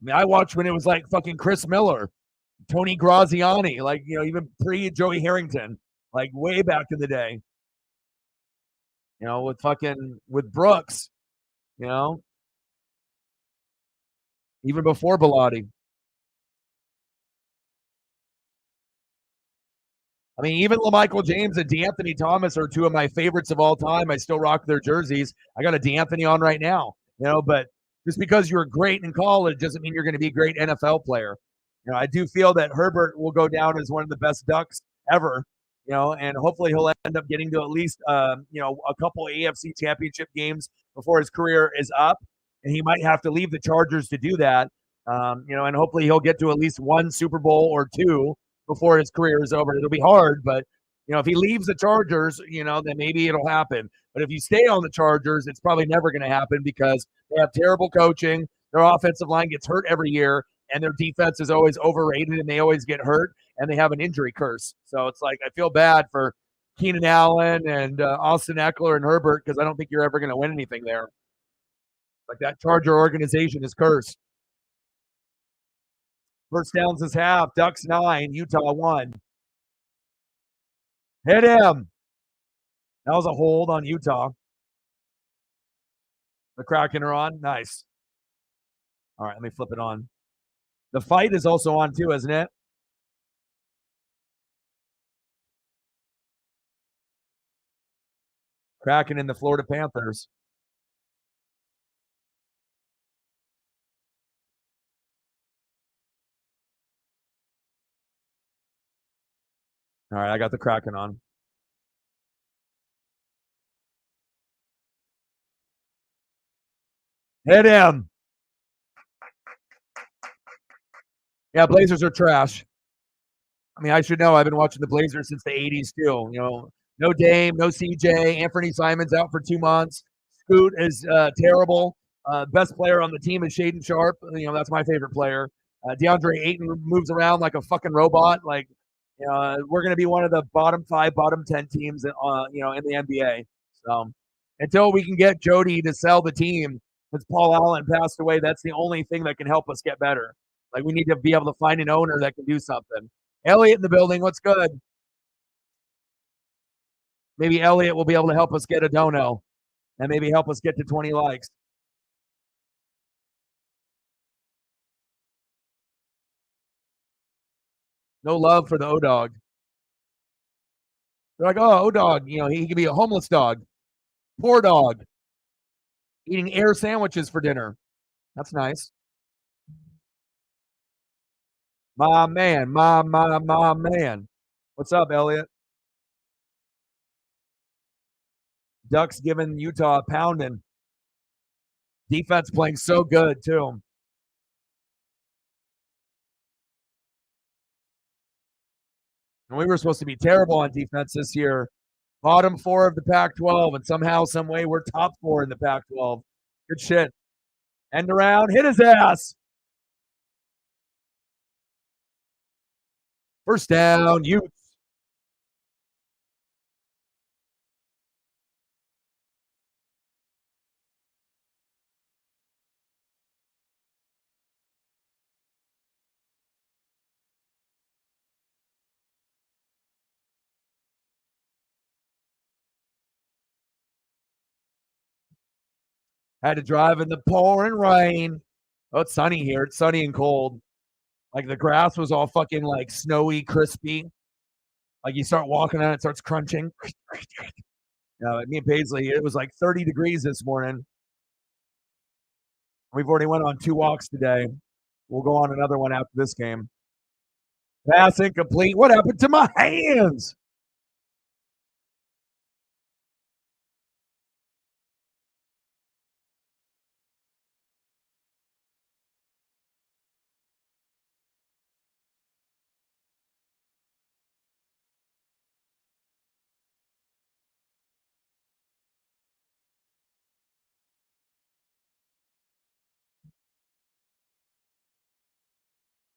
mean, I watched when it was like fucking Chris Miller, Tony Graziani, like, even pre Joey Harrington, like way back in the day. With Brooks, even before Bilotti. I mean, even LaMichael James and DeAnthony Thomas are two of my favorites of all time. I still rock their jerseys. I got a DeAnthony on right now, but just because you're great in college doesn't mean you're going to be a great NFL player. I do feel that Herbert will go down as one of the best Ducks ever, and hopefully he'll end up getting to at least, a couple AFC championship games before his career is up. And he might have to leave the Chargers to do that, and hopefully he'll get to at least one Super Bowl or two before his career is over. It'll be hard, but if he leaves the Chargers, then maybe it'll happen. But if you stay on the Chargers, it's probably never going to happen because they have terrible coaching. Their offensive line gets hurt every year, and their defense is always overrated, and they always get hurt, and they have an injury curse. So it's like I feel bad for Keenan Allen and Austin Eckler and Herbert because I don't think you're ever going to win anything there. Like that Charger organization is cursed. First downs is half. Ducks 9, Utah 1. Hit him. That was a hold on Utah. The Kraken are on. Nice. All right, let me flip it on. The fight is also on too, isn't it? Kraken and the Florida Panthers. All right, I got the Kraken on. Hit him. Yeah, Blazers are trash. I mean, I should know. I've been watching the Blazers since the 80s, too. You know, no Dame, no CJ. Anthony Simon's out for 2 months. Scoot is terrible. Best player on the team is Shaden Sharp. You know, that's my favorite player. DeAndre Ayton moves around like a fucking robot. Like, you know, we're going to be one of the bottom 5, bottom 10 teams, you know, in the NBA. So until we can get Jody to sell the team, since Paul Allen passed away, that's the only thing that can help us get better. Like, we need to be able to find an owner that can do something. Elliot in the building. What's good? Maybe Elliot will be able to help us get a dono and maybe help us get to 20 likes. No love for the O-Dog. They're like, oh, O-Dog, you know, he could be a homeless dog. Poor dog. Eating air sandwiches for dinner. That's nice. My man, my man. What's up, Elliot? Ducks giving Utah a pounding. Defense playing so good, too. And we were supposed to be terrible on defense this year. Bottom 4 of the Pac-12, and somehow, some way, we're top 4 in the Pac-12. Good shit. End around, hit his ass. First down, Utes. Had to drive in the pouring rain. Oh, it's sunny here. It's sunny and cold. Like the grass was all fucking like snowy, crispy. Like you start walking on it, starts crunching. Me and Paisley, it was like 30 degrees this morning. We've already went on 2 walks today. We'll go on another one after this game. Pass incomplete. What happened to my hands?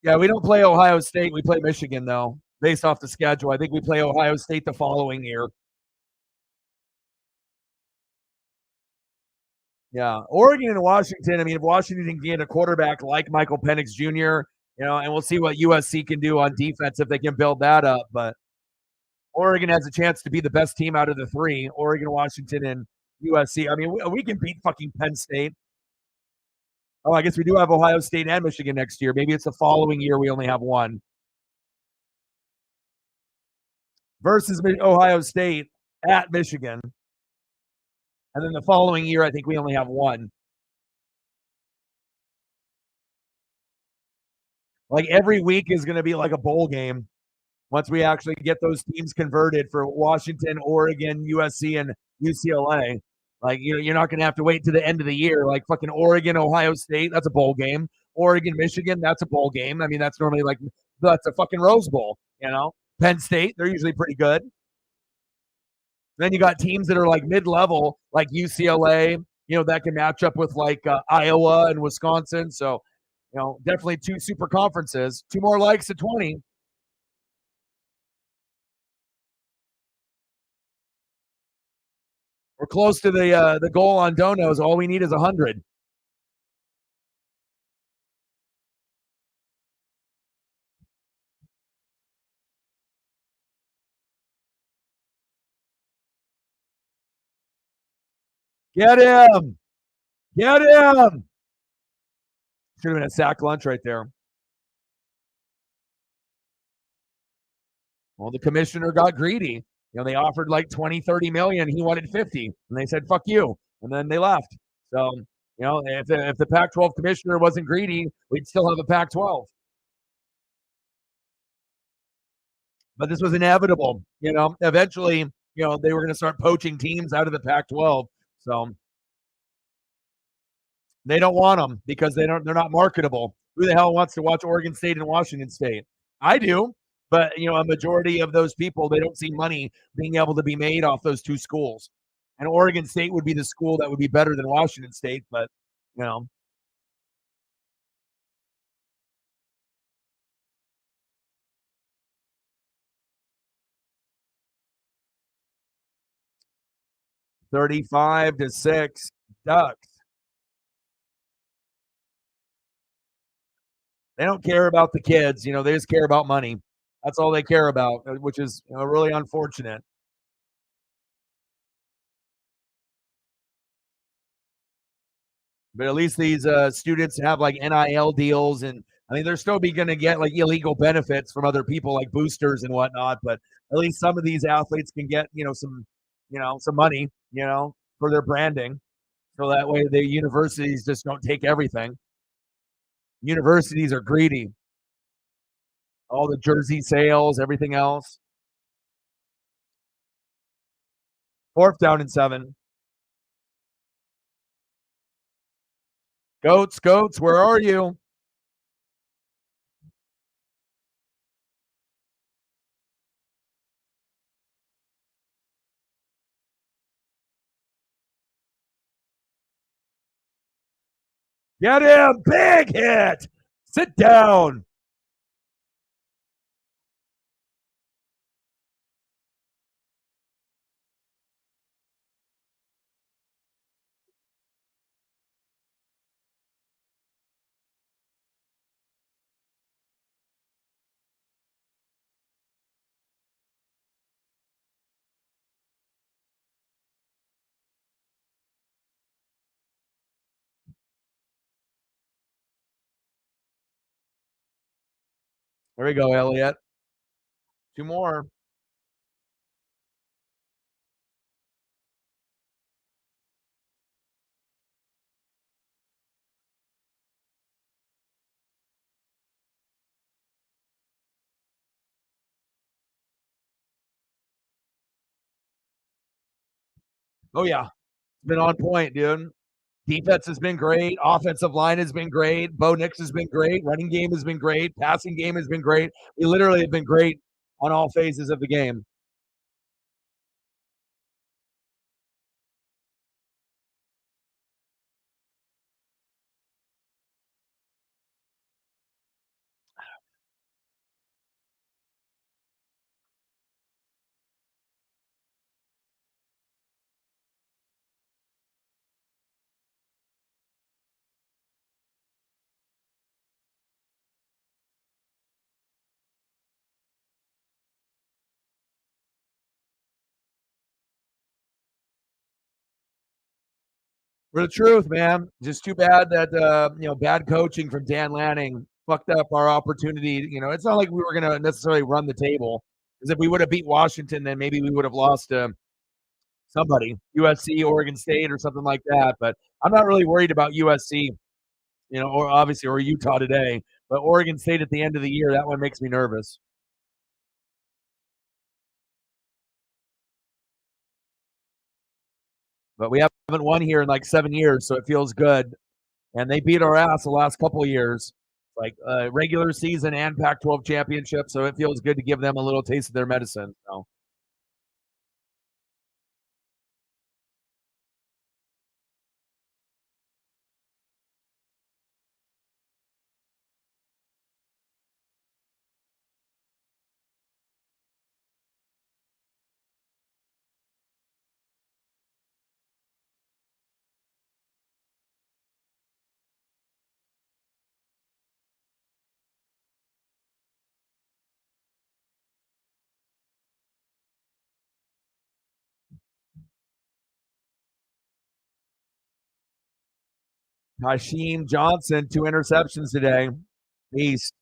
Yeah, we don't play Ohio State. We play Michigan, though, based off the schedule. I think we play Ohio State the following year. Yeah, Oregon and Washington. I mean, if Washington can get a quarterback like Michael Penix Jr., you know, and we'll see what USC can do on defense if they can build that up. But Oregon has a chance to be the best team out of the 3: Oregon, Washington, and USC. I mean, we can beat fucking Penn State. Oh, I guess we do have Ohio State and Michigan next year. Maybe it's the following year we only have one. Versus Ohio State at Michigan. And then the following year, I think we only have one. Like every week is going to be like a bowl game once we actually get those teams converted for Washington, Oregon, USC, and UCLA. Like, you know, you're not going to have to wait to the end of the year. Like fucking Oregon, Ohio State, that's a bowl game. Oregon, Michigan, that's a bowl game. I mean, that's normally like, that's a fucking Rose Bowl, you know? Penn State, they're usually pretty good. Then you got teams that are like mid-level, like UCLA, you know, that can match up with like Iowa and Wisconsin. So, you know, definitely 2 super conferences. 2 more likes at 20. We're close to the goal on donos. All we need is 100. Get him. Get him. Should have been a sack lunch right there. Well, the commissioner got greedy. They offered like 20, 30 million. He wanted 50. And they said, fuck you. And then they left. So, if the Pac 12 commissioner wasn't greedy, we'd still have a Pac 12. But this was inevitable. Eventually, they were going to start poaching teams out of the Pac 12. So they don't want them because they're not marketable. Who the hell wants to watch Oregon State and Washington State? I do. But a majority of those people, they don't see money being able to be made off those two schools. And Oregon State would be the school that would be better than Washington State, but 35-6 Ducks. They don't care about the kids, they just care about money. That's all they care about, which is really unfortunate. But at least these students have like NIL deals, and I mean they're still going to get like illegal benefits from other people like boosters and whatnot. But at least some of these athletes can get some money for their branding, so that way the universities just don't take everything. Universities are greedy. All the jersey sales, everything else. 4th down and 7. Goats, where are you? Get him! Big hit! Sit down. There we go, Elliot. 2 more. Oh yeah, it's been on point, dude. Defense has been great. Offensive line has been great. Bo Nix has been great. Running game has been great. Passing game has been great. We literally have been great on all phases of the game. For the truth, man. Just too bad that bad coaching from Dan Lanning fucked up our opportunity. It's not like we were gonna necessarily run the table. Because if we would have beat Washington, then maybe we would have lost to somebody, USC, Oregon State, or something like that. But I'm not really worried about USC, or obviously or Utah today. But Oregon State at the end of the year, that one makes me nervous. But we haven't won here in like 7 years, so it feels good. And they beat our ass the last couple of years, like regular season and Pac-12 championship. So it feels good to give them a little taste of their medicine. So Hasheem Johnson, 2 interceptions today. Beast.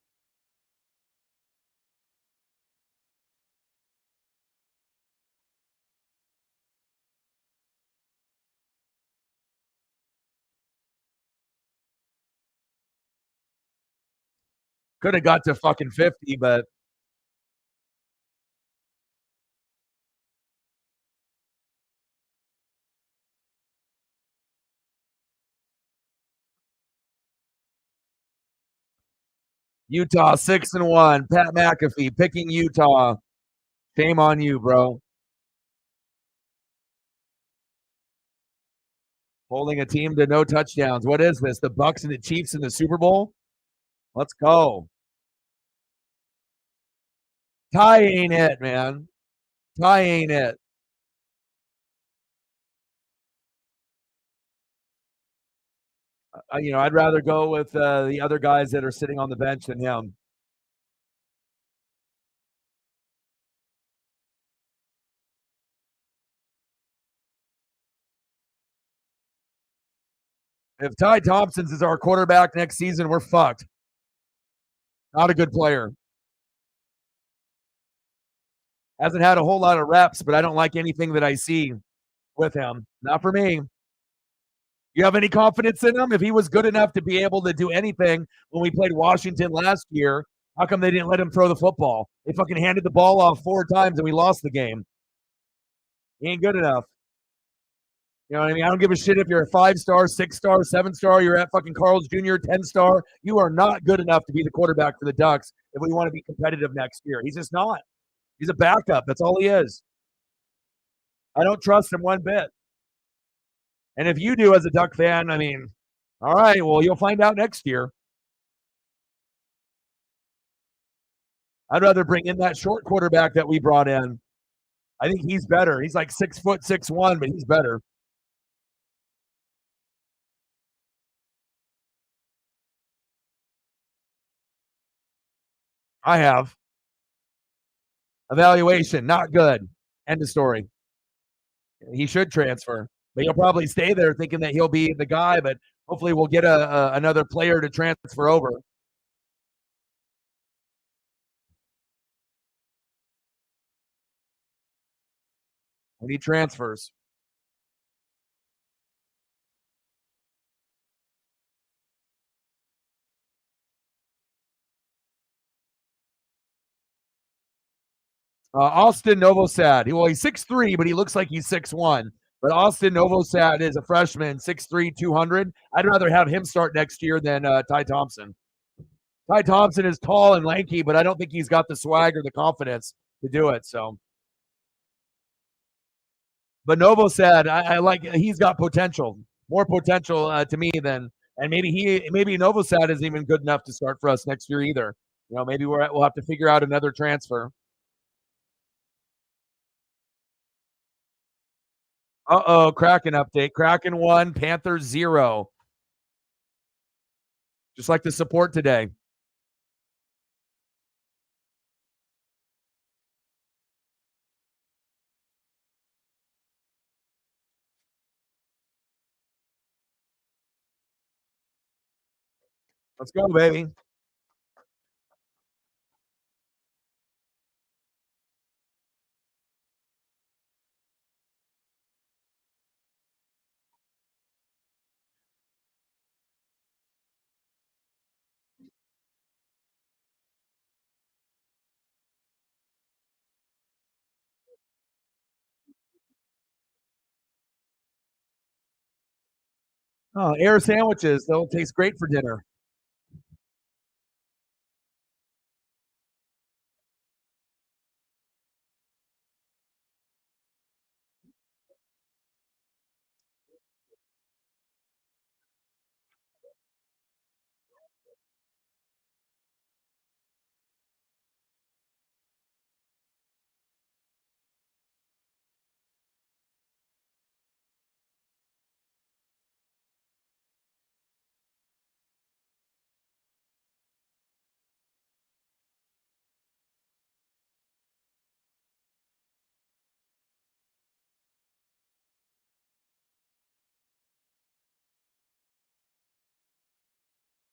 Could have got to fucking 50, but Utah 6-1. Pat McAfee picking Utah. Shame on you, bro. Holding a team to no touchdowns. What is this? The Bucks and the Chiefs in the Super Bowl? Let's go. Ty ain't it, man. Ty ain't it. I'd rather go with the other guys that are sitting on the bench than him. If Ty Thompson's is our quarterback next season, we're fucked. Not a good player. Hasn't had a whole lot of reps, but I don't like anything that I see with him. Not for me. You have any confidence in him? If he was good enough to be able to do anything when we played Washington last year, how come they didn't let him throw the football? They fucking handed the ball off 4 times and we lost the game. He ain't good enough. You know what I mean? I don't give a shit if you're a 5-star, 6-star, 7-star, you're at fucking Carl's Jr., 10-star. You are not good enough to be the quarterback for the Ducks if we want to be competitive next year. He's just not. He's a backup. That's all he is. I don't trust him one bit. And if you do as a Duck fan, I mean, all right, well, you'll find out next year. I'd rather bring in that short quarterback that we brought in. I think he's better. He's like 6 foot 6'1", but he's better. I have. Evaluation, not good. End of story. He should transfer, but he'll probably stay there thinking that he'll be the guy, but hopefully we'll get another player to transfer over. We need transfers. Austin Novosad. He's 6'3", but he looks like he's 6'1". But Austin Novosad is a freshman, 6'3", 200. I'd rather have him start next year than Ty Thompson. Ty Thompson is tall and lanky, but I don't think he's got the swag or the confidence to do it. So, but Novosad, I like. He's got potential, more potential to me than, and maybe Novosad isn't even good enough to start for us next year either. Maybe we'll have to figure out another transfer. Kraken update. Kraken 1, Panthers 0. Just like the support today. Let's go, baby. Oh, air sandwiches. They'll taste great for dinner.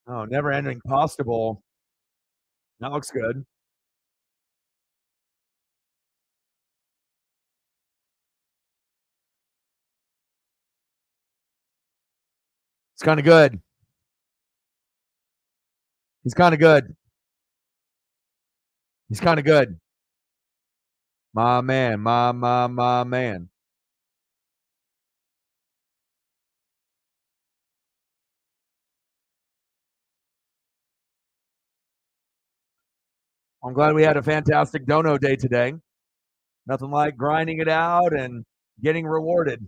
Oh, never ending pasta bowl. That looks good. It's kind of good. He's kind of good. He's kind of good. My man, my man. I'm glad we had a fantastic dono day today. Nothing like grinding it out and getting rewarded.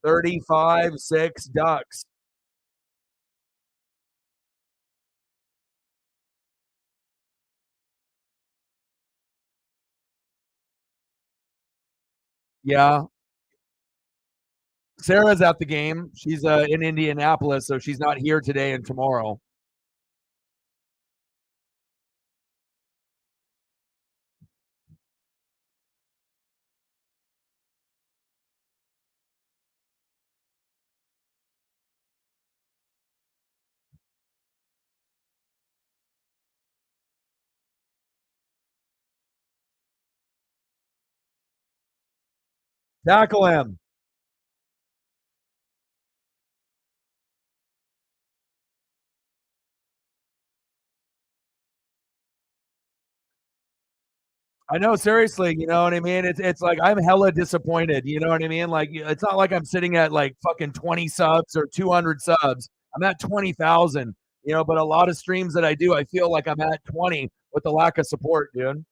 35-6 Ducks. Yeah. Sarah's at the game. She's in Indianapolis, so she's not here today and tomorrow. Tackle him. I know, seriously, you know what I mean? It's like I'm hella disappointed, you know what I mean? Like it's not like I'm sitting at like fucking 20 subs or 200 subs. I'm at 20,000, you know, but a lot of streams that I do, I feel like I'm at 20 with the lack of support, dude.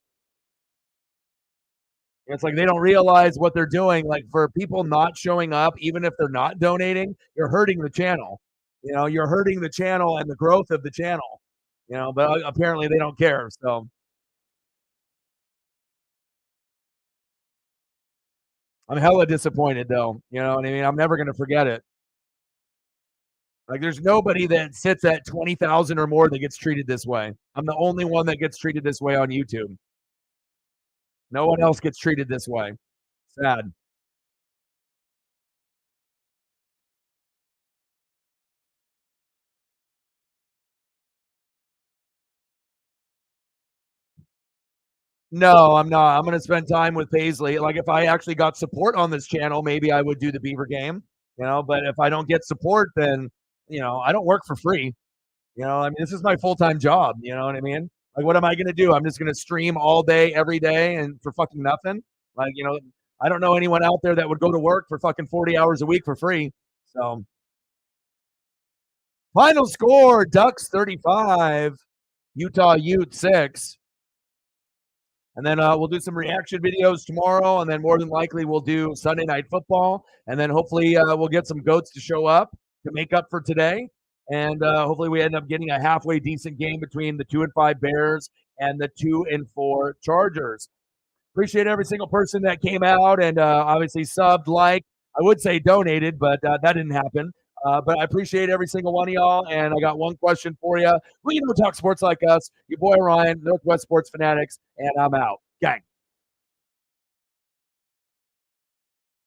It's like they don't realize what they're doing. Like for people not showing up, even if they're not donating, you're hurting the channel. You know, you're hurting the channel and the growth of the channel. You know, but apparently they don't care. So I'm hella disappointed though. You know what I mean? I'm never gonna forget it. Like there's nobody that sits at 20,000 or more that gets treated this way. I'm the only one that gets treated this way on YouTube. No one else gets treated this way. Sad. No, I'm not. I'm gonna spend time with Paisley. Like if I actually got support on this channel, maybe I would do the Beaver game. You know, but if I don't get support, then you know, I don't work for free. You know, I mean, this is my full-time job. You know what I mean? Like, what am I gonna do? I'm just gonna stream all day, every day, and for fucking nothing. Like, you know, I don't know anyone out there that would go to work for fucking 40 hours a week for free. So, final score: Ducks 35, Utah Utes 6. And then we'll do some reaction videos tomorrow, and then more than likely we'll do Sunday Night Football, and then hopefully we'll get some goats to show up to make up for today, and hopefully we end up getting a halfway decent game between the 2-5 Bears and the 2-4 Chargers. Appreciate every single person that came out and obviously subbed, like I would say donated, but that didn't happen. But I appreciate every single one of y'all. And I got one question for you. Who you know talk sports like us? Your boy Ryan, Northwest Sports Fanatics, and I'm out. Gang.